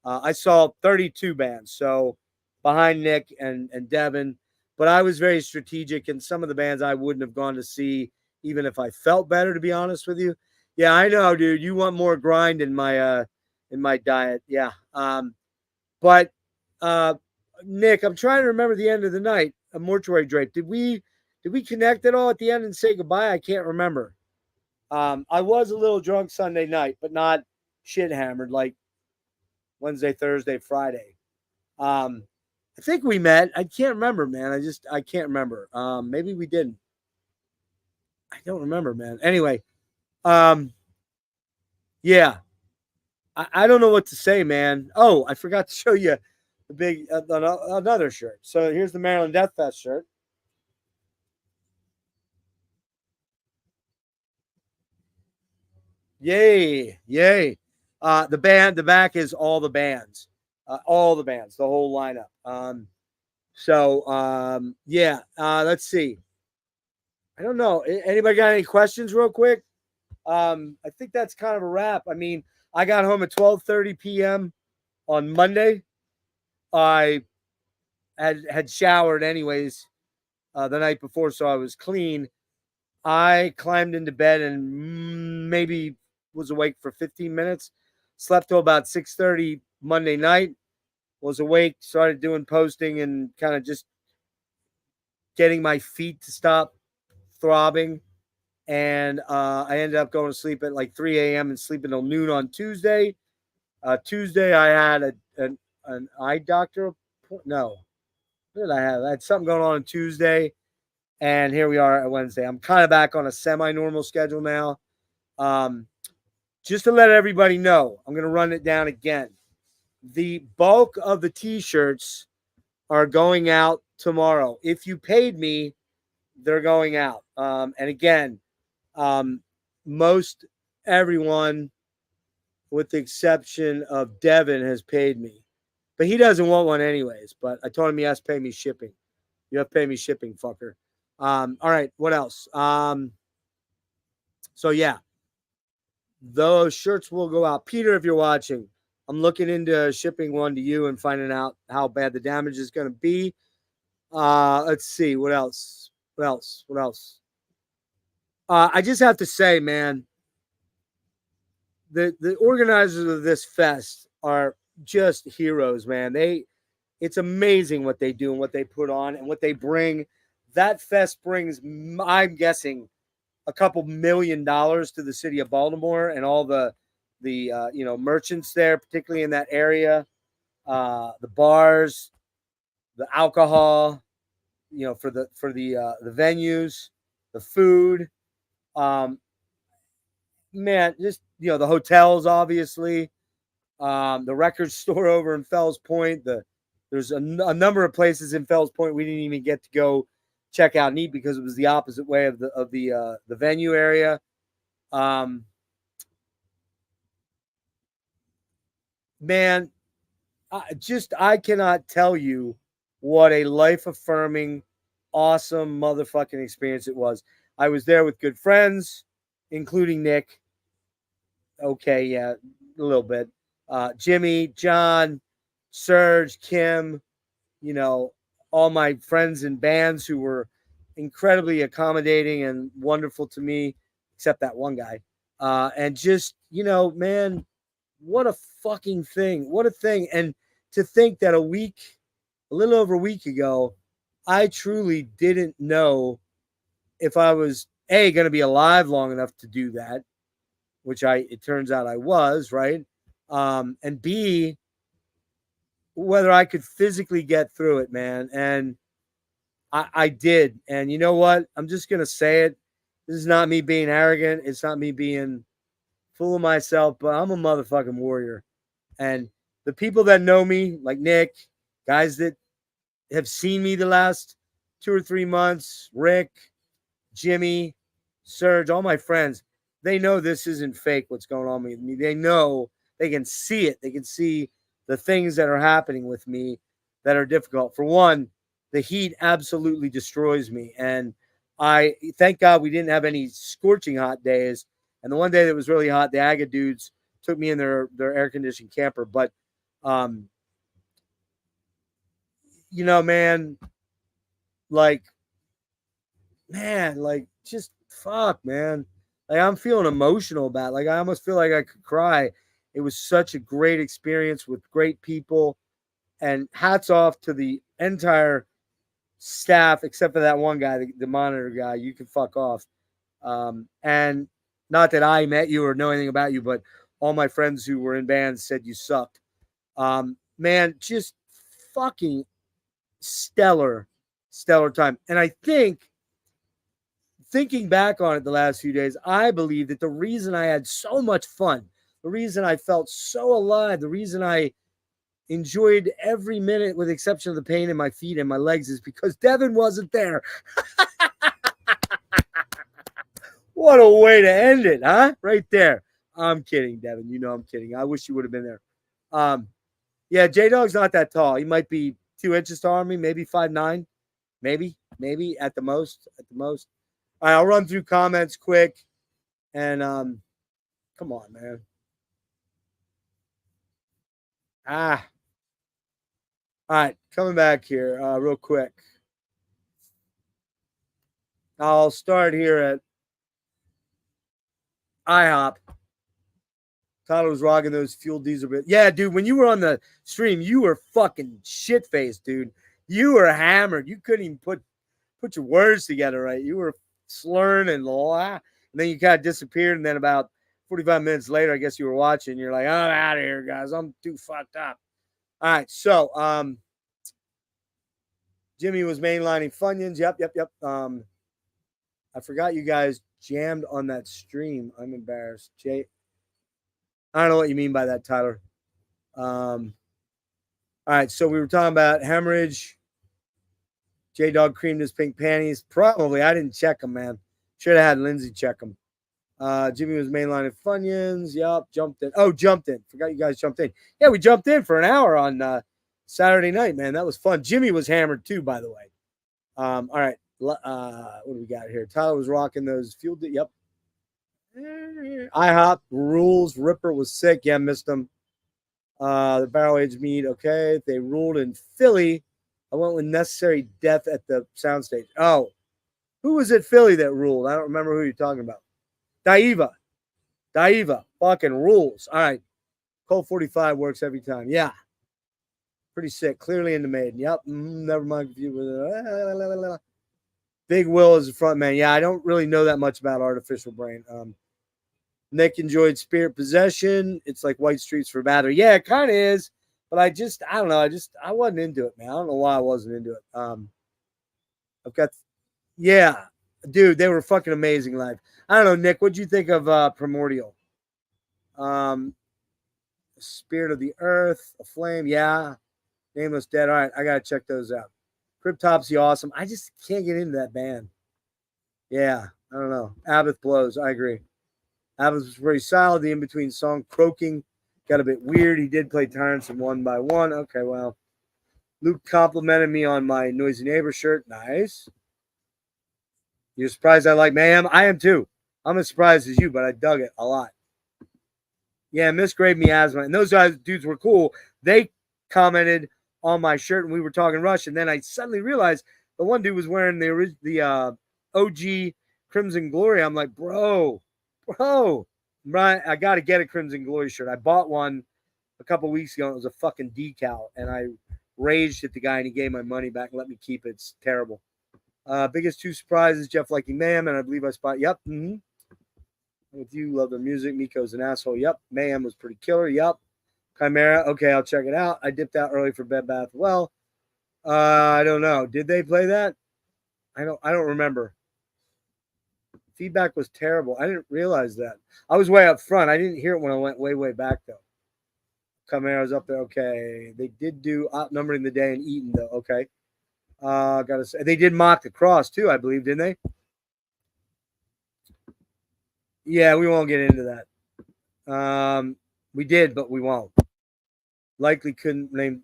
I saw 32 bands, so behind Nick and Devin, but I was very strategic, and some of the bands I wouldn't have gone to see even if I felt better, to be honest with you. Yeah, I know, dude. You want more grind in my diet. Yeah. But Nick, I'm trying to remember the end of the night. A mortuary drape. Did we connect at all at the end and say goodbye? I can't remember. I was a little drunk Sunday night, but not shit hammered like Wednesday, Thursday, Friday. I think we met. I can't remember, man. I can't remember. Maybe we didn't. I don't remember, man. Anyway, yeah. I don't know what to say, man. Oh, I forgot to show you the big another shirt. So here's the Maryland Deathfest shirt. Yay, yay. The back is all the bands, the whole lineup. Let's see. I don't know. Anybody got any questions real quick? I think that's kind of a wrap. I mean, I got home at 12:30 p.m. on Monday. I had showered anyways the night before, so I was clean. I climbed into bed and maybe was awake for 15 minutes. Slept till about 6:30 Monday night. Was awake, started doing posting and kind of just getting my feet to stop throbbing. And I ended up going to sleep at like 3 a.m. and sleeping till noon on Tuesday. Tuesday, I had an eye doctor. No, what did I have? I had something going on Tuesday. And here we are at Wednesday. I'm kind of back on a semi-normal schedule now. Just to let everybody know, I'm going to run it down again. The bulk of the t-shirts are going out tomorrow. If you paid me, they're going out. And again, most everyone, with the exception of Devin, has paid me. But he doesn't want one anyways. But I told him he has to pay me shipping. You have to pay me shipping, fucker. All right, what else? So yeah, those shirts will go out. Peter, if you're watching, I'm looking into shipping one to you and finding out how bad the damage is going to be. Let's see, what else? What else? I just have to say, man, the organizers of this fest are just heroes, man. It's amazing what they do and what they put on and what they bring. That fest brings, I'm guessing, a couple $1 million to the city of Baltimore and all the merchants there, particularly in that area, the bars, the alcohol, for the venues, the food, man, just the hotels, obviously, the record store over in Fells Point. There's a number of places in Fells Point we didn't even get to go check out and eat because it was the opposite way of the venue area. Man, I cannot tell you what a life affirming, awesome motherfucking experience it was. I was there with good friends, including Nick. Okay, yeah, a little bit. Jimmy, John, Serge, Kim, all my friends and bands who were incredibly accommodating and wonderful to me, except that one guy. And just, man, what a fucking thing. What a thing. And to think that a little over a week ago, I truly didn't know if I was going to be alive long enough to do that, which it turns out I was, right? And B, whether I could physically get through it, man. And I did. And you know what? I'm just going to say it. This is not me being arrogant. It's not me being full of myself, but I'm a motherfucking warrior. And the people that know me, like Nick, guys that have seen me the last 2 or 3 months, Rick, Jimmy, Serge, all my friends, they know this isn't fake what's going on with me. They know, they can see it. They can see the things that are happening with me that are difficult. For one, the heat absolutely destroys me. And I thank God we didn't have any scorching hot days. And the one day that was really hot, the Aga dudes took me in their air conditioned camper. But man, just fuck, man. Like, I'm feeling emotional about it. Like, I almost feel like I could cry. It was such a great experience with great people, and hats off to the entire staff, except for that one guy, the monitor guy. You can fuck off. And not that I met you or know anything about you, but all my friends who were in bands said you sucked. Man, just fucking stellar time. And I think, thinking back on it the last few days, I believe that the reason I had so much fun, the reason I felt so alive, the reason I enjoyed every minute with the exception of the pain in my feet and my legs is because Devin wasn't there. What a way to end it, huh? Right there. I'm kidding, Devin. You know I'm kidding. I wish you would have been there. Yeah, J-Dog's not that tall. He might be 2 inches taller than me, maybe 5'9". Maybe at the most. All right, I'll run through comments quick. And come on, man. All right, coming back here real quick. I'll start here at IHOP. Tyler was rocking those fuel diesel bits. Yeah, dude, when you were on the stream, you were fucking shit faced, dude. You were hammered. You couldn't even put your words together right. You were slurring and blah. And then you kind of disappeared. And then about 45 minutes later, I guess you were watching. You're like, I'm out of here, guys. I'm too fucked up. All right. So Jimmy was mainlining Funyuns. Yep. I forgot you guys jammed on that stream. I'm embarrassed. I don't know what you mean by that, Tyler. All right, so we were talking about hemorrhage. J-Dog creamed his pink panties. Probably. I didn't check them, man. Should have had Lindsay check them. Jimmy was mainlining Funyuns. Yup, jumped in. Oh, jumped in. Forgot you guys jumped in. Yeah, we jumped in for an hour on Saturday night, man. That was fun. Jimmy was hammered too, by the way. All right. What do we got here? Tyler was rocking those fuel. Yep. IHOP rules. Ripper was sick. Yeah, missed him. The barrel aged meat. Okay. They ruled in Philly. I went with Necessary Death at the soundstage. Oh, who was it Philly that ruled? I don't remember who you're talking about. Daiva. Fucking rules. All right. Colt 45 works every time. Yeah. Pretty sick. Clearly in the maiden. Yep. Never mind. Big Will is the front man. Yeah, I don't really know that much about Artificial Brain. Nick enjoyed Spirit Possession. It's like White Streets for Battery. Yeah, it kind of is. But I don't know. I wasn't into it, man. I don't know why I wasn't into it. I've got, yeah, dude, they were fucking amazing live. I don't know, Nick, what'd you think of Primordial? Spirit of the Earth, A Flame, yeah. Nameless Dead. All right, I gotta check those out. Cryptopsy, awesome. I just can't get into that band. Yeah, I don't know. Abbott blows. I agree. Abbott was very solid. The in-between song, Croaking, got a bit weird. He did play Tyrants and One by One. Okay, well. Luke complimented me on my Noisy Neighbor shirt. Nice. You're surprised I like Mayhem? I am too. I'm as surprised as you, but I dug it a lot. Yeah, Miss Grave Miasma. And those guys, dudes were cool. They commented on my shirt and we were talking Russian. Then I suddenly realized the one dude was wearing the OG Crimson Glory. I'm like, bro, Brian, I got to get a Crimson Glory shirt. I bought one a couple weeks ago. It was a fucking decal. And I raged at the guy and he gave my money back and let me keep it. It's terrible. Biggest two surprises, Jeff liking Mayhem, and I believe I spot. Yep. Mm-hmm. With you, love the music. Miko's an asshole. Yep. Mayhem was pretty killer. Yep. Chimera. Okay, I'll check it out. I dipped out early for Bed Bath. Well, I don't know. Did they play that? I don't remember. Feedback was terrible. I didn't realize that. I was way up front. I didn't hear it when I went way back though. Chimera's up there. Okay. They did do Outnumbering the Day and Eaton though. Okay. Gotta say they did Mock the Cross too, I believe, didn't they? Yeah, we won't get into that. We did, but we won't. Likely couldn't name.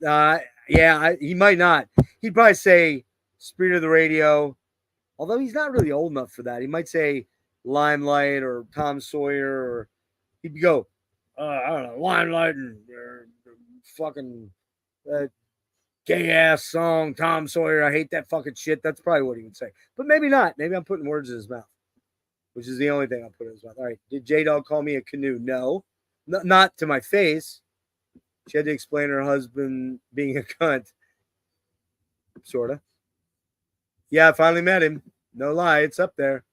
He might not. He'd probably say Spirit of the Radio, although he's not really old enough for that. He might say Limelight or Tom Sawyer, or he'd go, I don't know, Limelight and fucking gay ass song, Tom Sawyer. I hate that fucking shit. That's probably what he would say. But maybe not. Maybe I'm putting words in his mouth, which is the only thing I'll put in his mouth. All right. Did J-Dog call me a canoe? No. Not to my face. She had to explain her husband being a cunt. Sort of. Yeah, I finally met him. No lie. It's up there.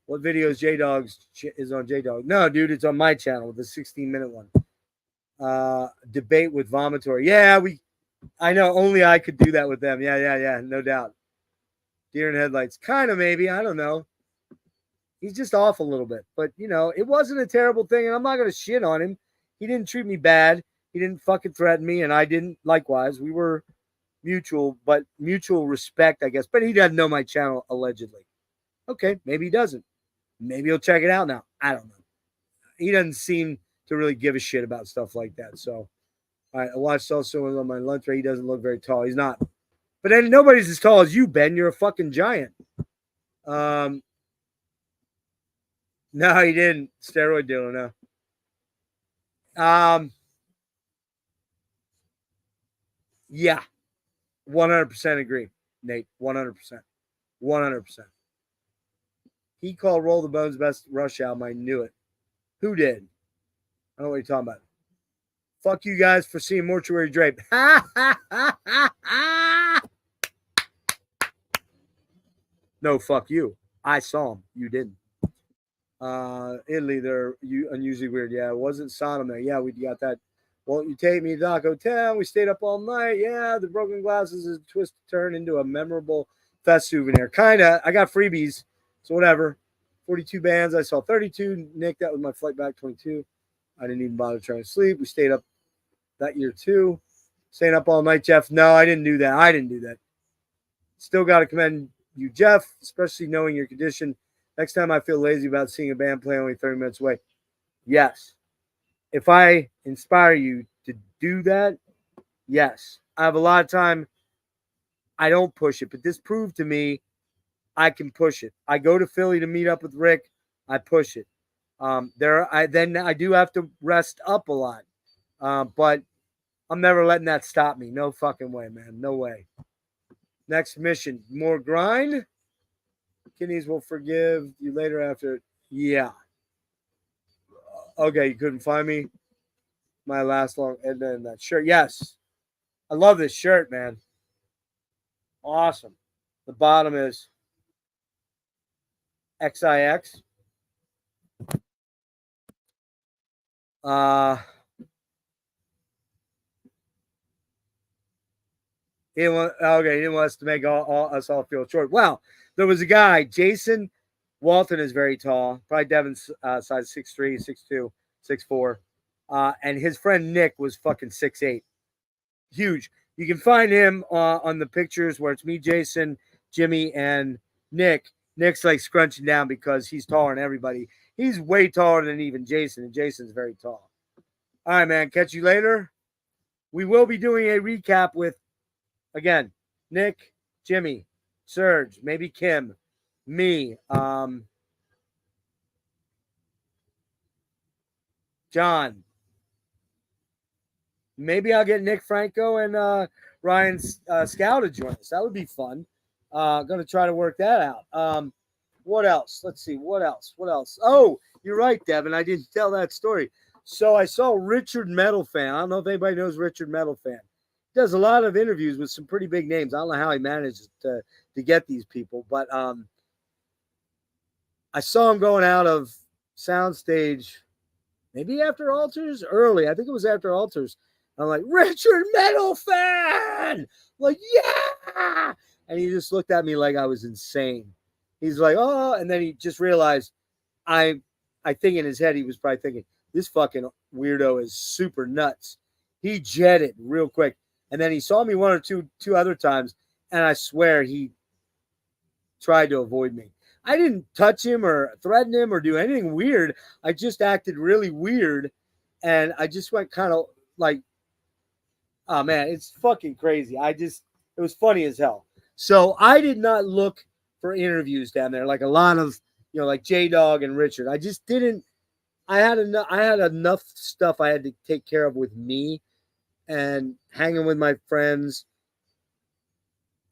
What video is J-Dog's is on J-Dog? No, dude, it's on my channel, the 16-minute one. Debate with Vomitory. Yeah, I know only I could do that with them. Yeah, no doubt. Deer in headlights. Kind of maybe. I don't know. He's just off a little bit. But, it wasn't a terrible thing, and I'm not going to shit on him. He didn't treat me bad. He didn't fucking threaten me, and I didn't likewise. We were mutual respect, I guess. But he doesn't know my channel, allegedly. Okay, maybe he doesn't. Maybe he'll check it out now. I don't know. He doesn't seem to really give a shit about stuff like that, so. All right, I watched also on my lunch break. He doesn't look very tall. He's not. But then nobody's as tall as you, Ben. You're a fucking giant. No, he didn't. Steroid dealer, no. Yeah. 100% agree, Nate. 100%. 100%. He called Roll the Bones best Rush album. I knew it. Who did? I don't know what you're talking about. Fuck you guys for seeing Mortuary Drape. Ha ha ha ha ha. No, fuck you. I saw him. You didn't. Italy, they're unusually weird. Yeah, it wasn't Sodom there. Yeah, we got that. Won't you take me to Dock Hotel? We stayed up all night. Yeah, the broken glasses is a twist turn into a memorable fest souvenir. Kinda. I got freebies, so whatever. 42 bands. I saw 32. Nick, that was my flight back 22. I didn't even bother trying to sleep. We stayed up that year too. Staying up all night, Jeff. No, I didn't do that. I didn't do that. Still got to commend you, Jeff, especially knowing your condition. Next time I feel lazy about seeing a band play only 30 minutes away. Yes. If I inspire you to do that, yes. I have a lot of time. I don't push it, but this proved to me I can push it. I go to Philly to meet up with Rick. I push it. I do have to rest up a lot, but I'm never letting that stop me. No fucking way, man. No way. Next mission, more grind. Kidneys will forgive you later after. Yeah. Okay, you couldn't find me. My last long and then that shirt. Yes. I love this shirt, man. Awesome. The bottom is XIX. He didn't want, okay, he didn't want us to make us all feel short. Well, there was a guy, Jason Walton is very tall, probably Devin's size 6'3", 6'2", 6'4". And his friend Nick was fucking 6'8". Huge. You can find him on the pictures where it's me, Jason, Jimmy, and Nick. Nick's like scrunching down because he's taller than everybody. He's way taller than even Jason, and Jason's very tall. All right, man. Catch you later. We will be doing a recap with, again, Nick, Jimmy, Serge, maybe Kim, me, John. Maybe I'll get Nick Franco and Ryan Scow to join us. That would be fun. Going to try to work that out. What else? Let's see. What else? Oh, you're right, Devin. I didn't tell that story. So I saw Richard Metalfan. I don't know if anybody knows Richard Metalfan. He does a lot of interviews with some pretty big names. I don't know how he manages to get these people, but I saw him going out of soundstage maybe after Altars, early. I think it was after Altars. I'm like, Richard Metalfan! Like, yeah! And he just looked at me like I was insane. He's like, oh, and then he just realized I think in his head he was probably thinking, this fucking weirdo is super nuts. He jetted real quick. And then he saw me one or two other times, and I swear he tried to avoid me. I didn't touch him or threaten him or do anything weird. I just acted really weird, and I just went kind of like, oh man, it's fucking crazy. It was funny as hell. So I did not look for interviews down there like a lot of, like J-Dog and Richard. I just didn't. I had enough stuff I had to take care of with me and hanging with my friends.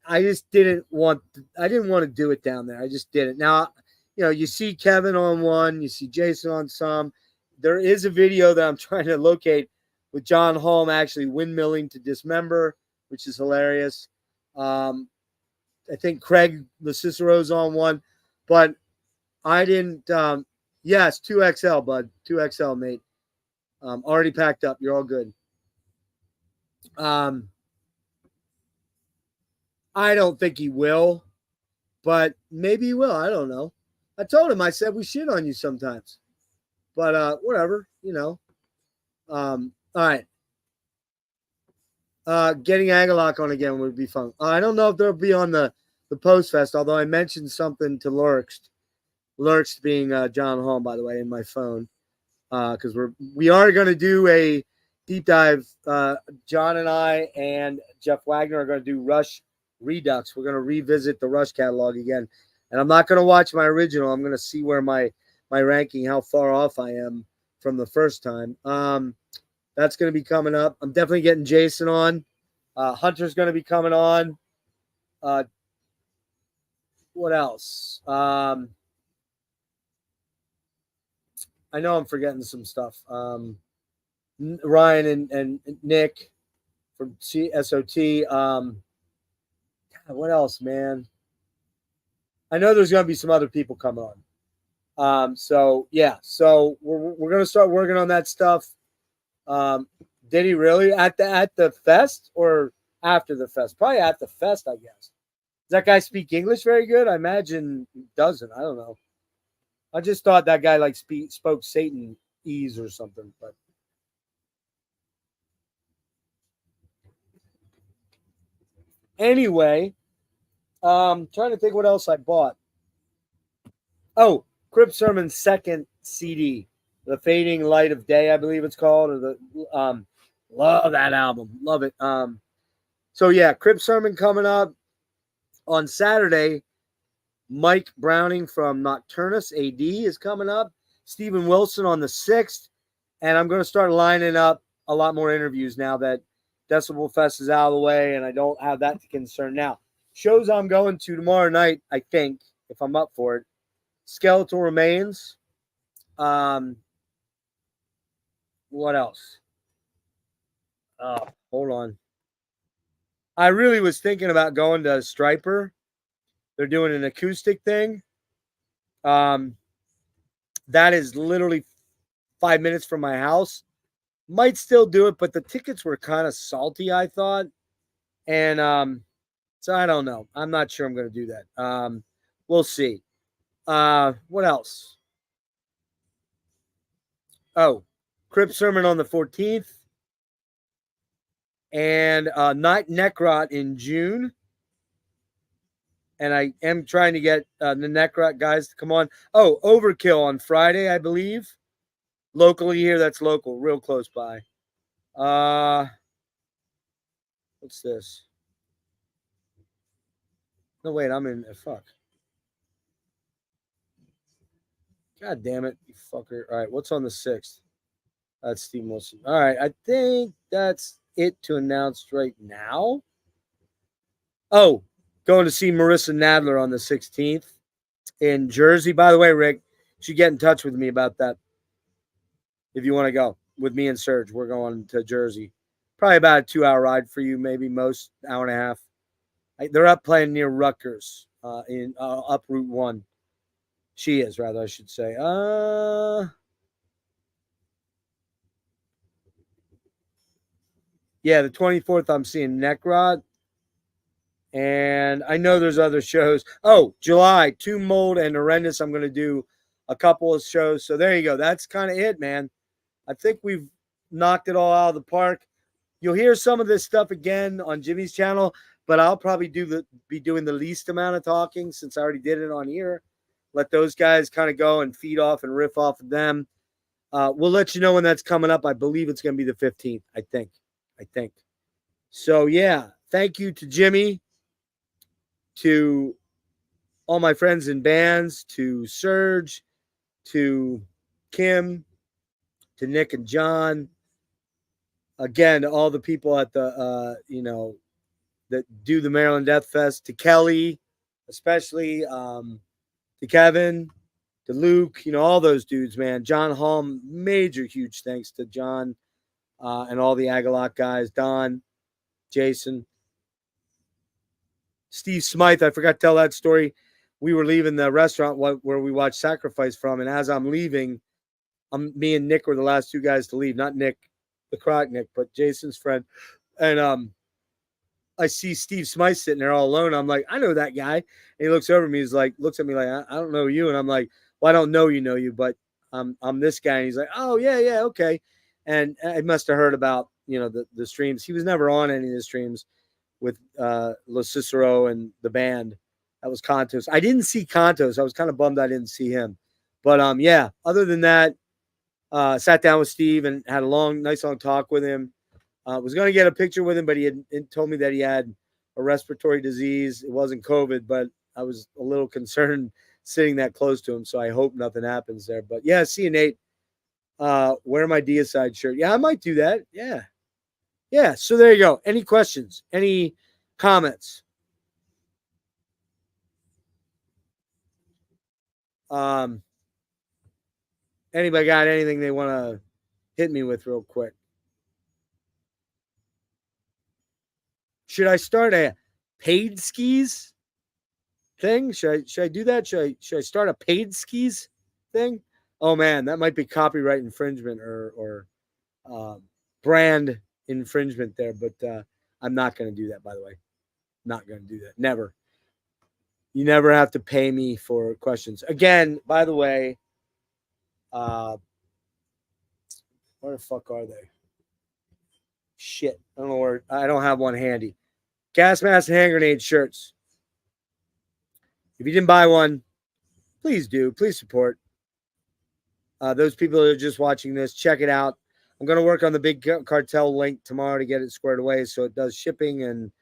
I just didn't want to do it down there. I just didn't. Now, you see Kevin on one, you see Jason on some. There is a video that I'm trying to locate with John Holm actually windmilling to Dismember, which is hilarious. I think Craig LeCicero's on one, but I didn't. Yes, 2XL, bud. 2XL, mate. Already packed up. You're all good. I don't think he will, but maybe he will. I don't know. I told him, I said, we shit on you sometimes, but whatever, all right. Getting Agalock on again would be fun. I don't know if they'll be on the post fest, although I mentioned something to Lurkst being John Holm, by the way, in my phone, because we are going to do a deep dive. John and I and Jeff Wagner are going to do Rush Redux. We're going to revisit the Rush catalog again, and I'm not going to watch my original. I'm going to see where my ranking, how far off I am from the first time. That's going to be coming up. I'm definitely getting Jason on. Hunter's going to be coming on. What else? I I know I'm forgetting some stuff. Ryan and Nick from SOT. What else, man? I know there's going to be some other people coming on. So yeah, so we're gonna start working on that stuff. Did he really at the fest or after the fest? Probably at the fest, I guess. Does that guy speak English very good? I imagine he doesn't. I don't know. I just thought that guy like spoke Satan-ese or something. But anyway, trying to think what else I bought. Oh, Crip Sermon's second CD, The Fading Light of Day, I believe it's called, or the love that album. Love it. So yeah, Crip Sermon coming up on Saturday. Mike Browning from Nocturnus AD is coming up. Stephen Wilson on the 6th. And I'm going to start lining up a lot more interviews now that Decibel Fest is out of the way and I don't have that to concern now. Shows I'm going to tomorrow night, I think, if I'm up for it. Skeletal Remains. What else? Hold on. I really was thinking about going to Striper. They're doing an acoustic thing. That is literally 5 minutes from my house. Might still do it, but the tickets were kind of salty, I thought. And so I don't know. I'm not sure I'm going to do that. We'll see. What else? Oh, Crip Sermon on the 14th. And Night Necrot in June. And I am trying to get the Necrot guys to come on. Oh, Overkill on Friday, I believe. Locally here, that's local, real close by. What's this? No, wait, I'm in. Fuck. God damn it, you fucker. All right, what's on the 6th? That's Steve Wilson. All right, I think that's it to announce right now. Oh, going to see Marissa Nadler on the 16th in Jersey. By the way, Rick, you should get in touch with me about that if you want to go with me and Serge. We're going to Jersey. Probably about a 2-hour ride for you, maybe most hour and a half. They're up playing near Rutgers in up Route 1. She is, rather, I should say. Yeah, the 24th, I'm seeing Necrot. And I know there's other shows. Oh, July, Tomb Mold and Horrendous. I'm going to do a couple of shows. So there you go. That's kind of it, man. I think we've knocked it all out of the park. You'll hear some of this stuff again on Jimmy's channel, but I'll probably be doing the least amount of talking since I already did it on here. Let those guys kind of go and feed off and riff off of them. We'll let you know when that's coming up. I believe it's going to be the 15th, I think. So, yeah, thank you to Jimmy, to all my friends in bands, to Serge, to Kim, to Nick and John. Again, to all the people at the, that do the Maryland Deathfest, to Kelly, especially, to Kevin, to Luke, all those dudes, man. John Holm, major, huge thanks to John and all the Agalot guys, Don, Jason. Steve Smythe, I forgot to tell that story. We were leaving the restaurant where we watched Sacrifice from, and as I'm leaving, me and Nick were the last two guys to leave. Not Nick, the Croc Nick, but Jason's friend. And I see Steve Smythe sitting there all alone. I'm like, I know that guy. And he looks over at me. He's like, looks at me like, I don't know you. And I'm like, well, I don't know you, but I'm this guy. And he's like, oh yeah, okay. And I must have heard about the streams. He was never on any of the streams with Lo Cicero and the band. That was Contos. I didn't see Contos. I was kind of bummed I didn't see him. But yeah, other than that, sat down with Steve and had a nice long talk with him. Was going to get a picture with him, but he had told me that he had a respiratory disease. It wasn't COVID, but I was a little concerned sitting that close to him. So I hope nothing happens there. But yeah, see you, Nate. Wear my Deicide shirt. Yeah, I might do that. Yeah. Yeah, so there you go. Any questions? Any comments? Anybody got anything they want to hit me with real quick? Should I start a paid skis thing? Should I do that? Should I start a paid skis thing? Oh man, that might be copyright infringement or brand infringement there. But I'm not going to do that. By the way, not going to do that. Never. You never have to pay me for questions. Again, by the way, where the fuck are they? Shit, I don't know where. I don't have one handy. Gas mask and hand grenade shirts. If you didn't buy one, please do. Please support. Those people that are just watching this, check it out. I'm going to work on the big cartel link tomorrow to get it squared away so it does shipping and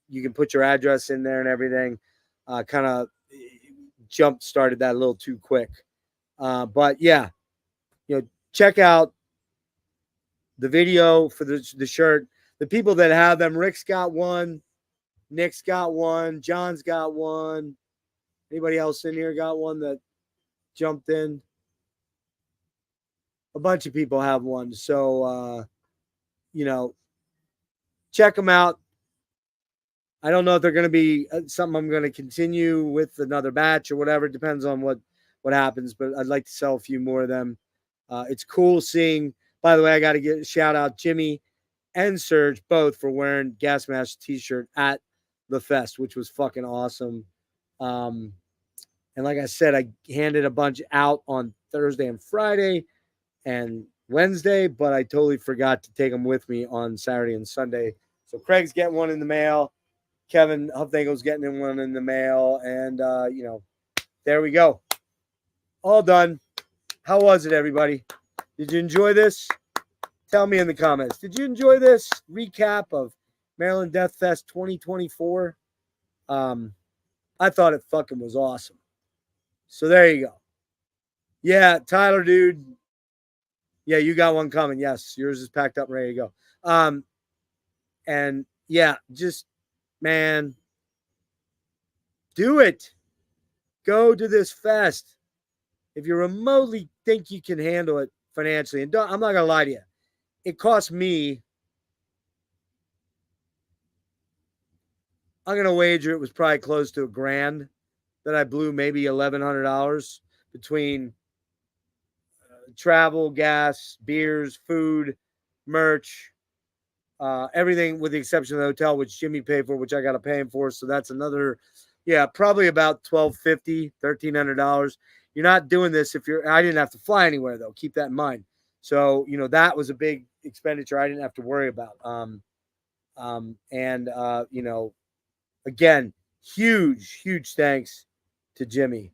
you can put your address in there and everything. Kind of jump started that a little too quick. But yeah, check out the video for the shirt. The people that have them, Rick's got one, Nick's got one, John's got one. Anybody else in here got one that jumped in? A bunch of people have one. So, check them out. I don't know if they're going to be something I'm going to continue with another batch or whatever. It depends on what happens, but I'd like to sell a few more of them. It's cool seeing, by the way, I got to get a shout out Jimmy and Serge both for wearing Gas Mask t-shirt at the fest, which was fucking awesome. And like I said, I handed a bunch out on Thursday and Friday and Wednesday, but I totally forgot to take them with me on Saturday and Sunday. So Craig's getting one in the mail. Kevin Huffnagel's getting one in the mail. And, there we go. All done. How was it, everybody? Did you enjoy this? Tell me in the comments. Did you enjoy this recap of Maryland Deathfest 2024? I thought it fucking was awesome. So there you go. Yeah, Tyler, dude. Yeah, you got one coming. Yes, yours is packed up and ready to go. And yeah, just, man, do it. Go to this fest. If you remotely think you can handle it financially, and I'm not going to lie to you, it cost me, I'm going to wager it was probably close to $1,000 that I blew, maybe $1,100 between travel, gas, beers, food, merch, everything with the exception of the hotel, which Jimmy paid for, which I got to pay him for. So that's another, probably about $1,250, $1,300. You're not doing this I didn't have to fly anywhere though. Keep that in mind. So, that was a big expenditure I didn't have to worry about. Again, huge thanks to Jimmy.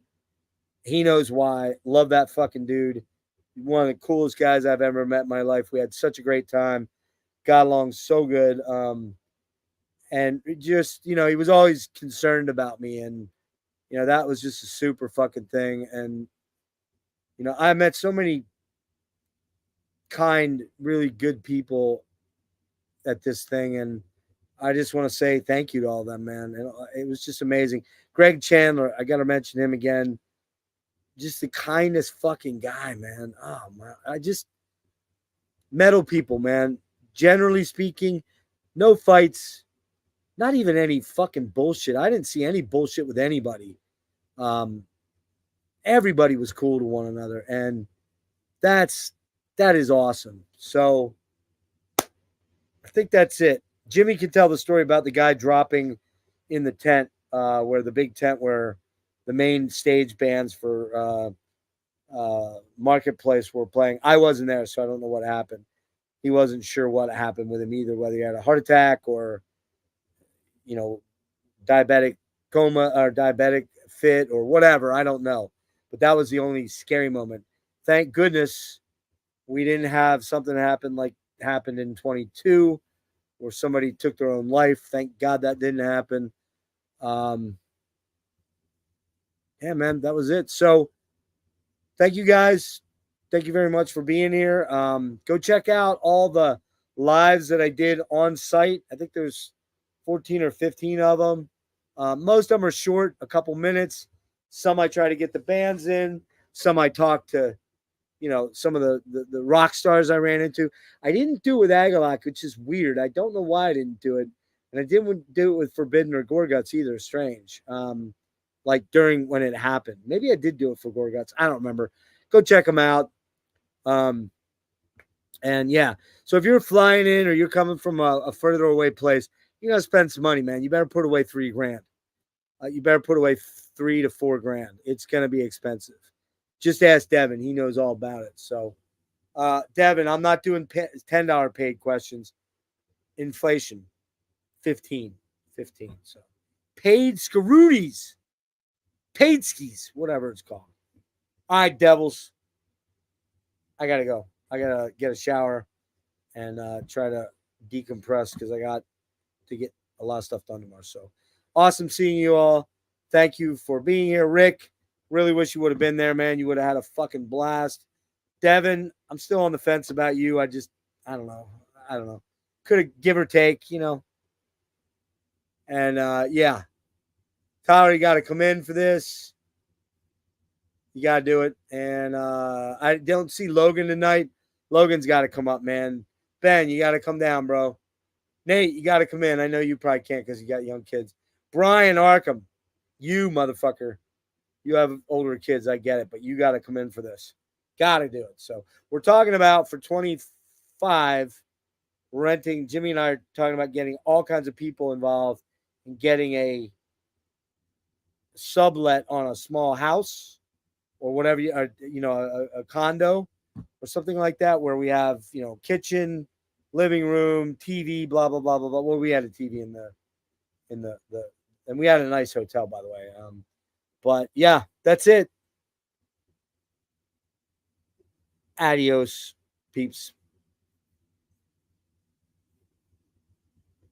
He knows why. Love that fucking dude. One of the coolest guys I've ever met in my life. We had such a great time. Got along so good. And just, he was always concerned about me. And, that was just a super fucking thing. And, I met so many kind, really good people at this thing. And I just want to say thank you to all of them, man. And it was just amazing. Greg Chandler, I got to mention him again. Just the kindest fucking guy, man. Oh, man. I just, metal people, man. Generally speaking, no fights, not even any fucking bullshit. I didn't see any bullshit with anybody. Everybody was cool to one another, and that is awesome. So I think that's it. Jimmy can tell the story about the guy dropping in the tent, where the big tent where the main stage bands for Marketplace were playing. I wasn't there, so I don't know what happened. He wasn't sure what happened with him either, whether he had a heart attack or, diabetic coma or diabetic fit or whatever. I don't know. But that was the only scary moment. Thank goodness we didn't have something happen like happened in 22 where somebody took their own life. Thank God that didn't happen. Yeah, man, that was it. So thank you guys. Thank you very much for being here. Go check out all the lives that I did on site. I think there's 14 or 15 of them. Most of them are short, a couple minutes. Some I try to get the bands in. some I talked to, some of the rock stars I ran into. I didn't do it with Agalak, which is weird. I don't know why I didn't do it. And I didn't do it with Forbidden or Gorguts either. Strange. Like during when it happened. Maybe I did do it for Gorguts. I don't remember. Go check them out. And yeah, so if you're flying in or you're coming from a further away place, you gotta spend some money, man. You better put away $3,000. You better put away $3 to $4,000. It's gonna be expensive. Just ask Devin; he knows all about it. So, Devin, I'm not doing $10 paid questions. Inflation, 15. So, paid Skaroodies, paid skis, whatever it's called. All right, Devils. I gotta go. I gotta get a shower and try to decompress because I got to get a lot of stuff done tomorrow. So awesome seeing you all. Thank you for being here, Rick. Really wish you would have been there, man. You would have had a fucking blast. Devin, I'm still on the fence about you. I don't know. Could have give or take, And yeah, Tyler, you got to come in for this. You got to do it. And I don't see Logan tonight. Logan's got to come up, man. Ben, you got to come down, bro. Nate, you got to come in. I know you probably can't because you got young kids. Brian Arkham, you motherfucker. You have older kids. I get it, but you got to come in for this. Got to do it. So we're talking about for 25 renting. Jimmy and I are talking about getting all kinds of people involved and getting a sublet on a small house or whatever, a condo or something like that where we have, kitchen, living room, TV, blah, blah, blah, blah, blah. Well, we had a TV in the and we had a nice hotel, by the way. But yeah, that's it. Adios, peeps.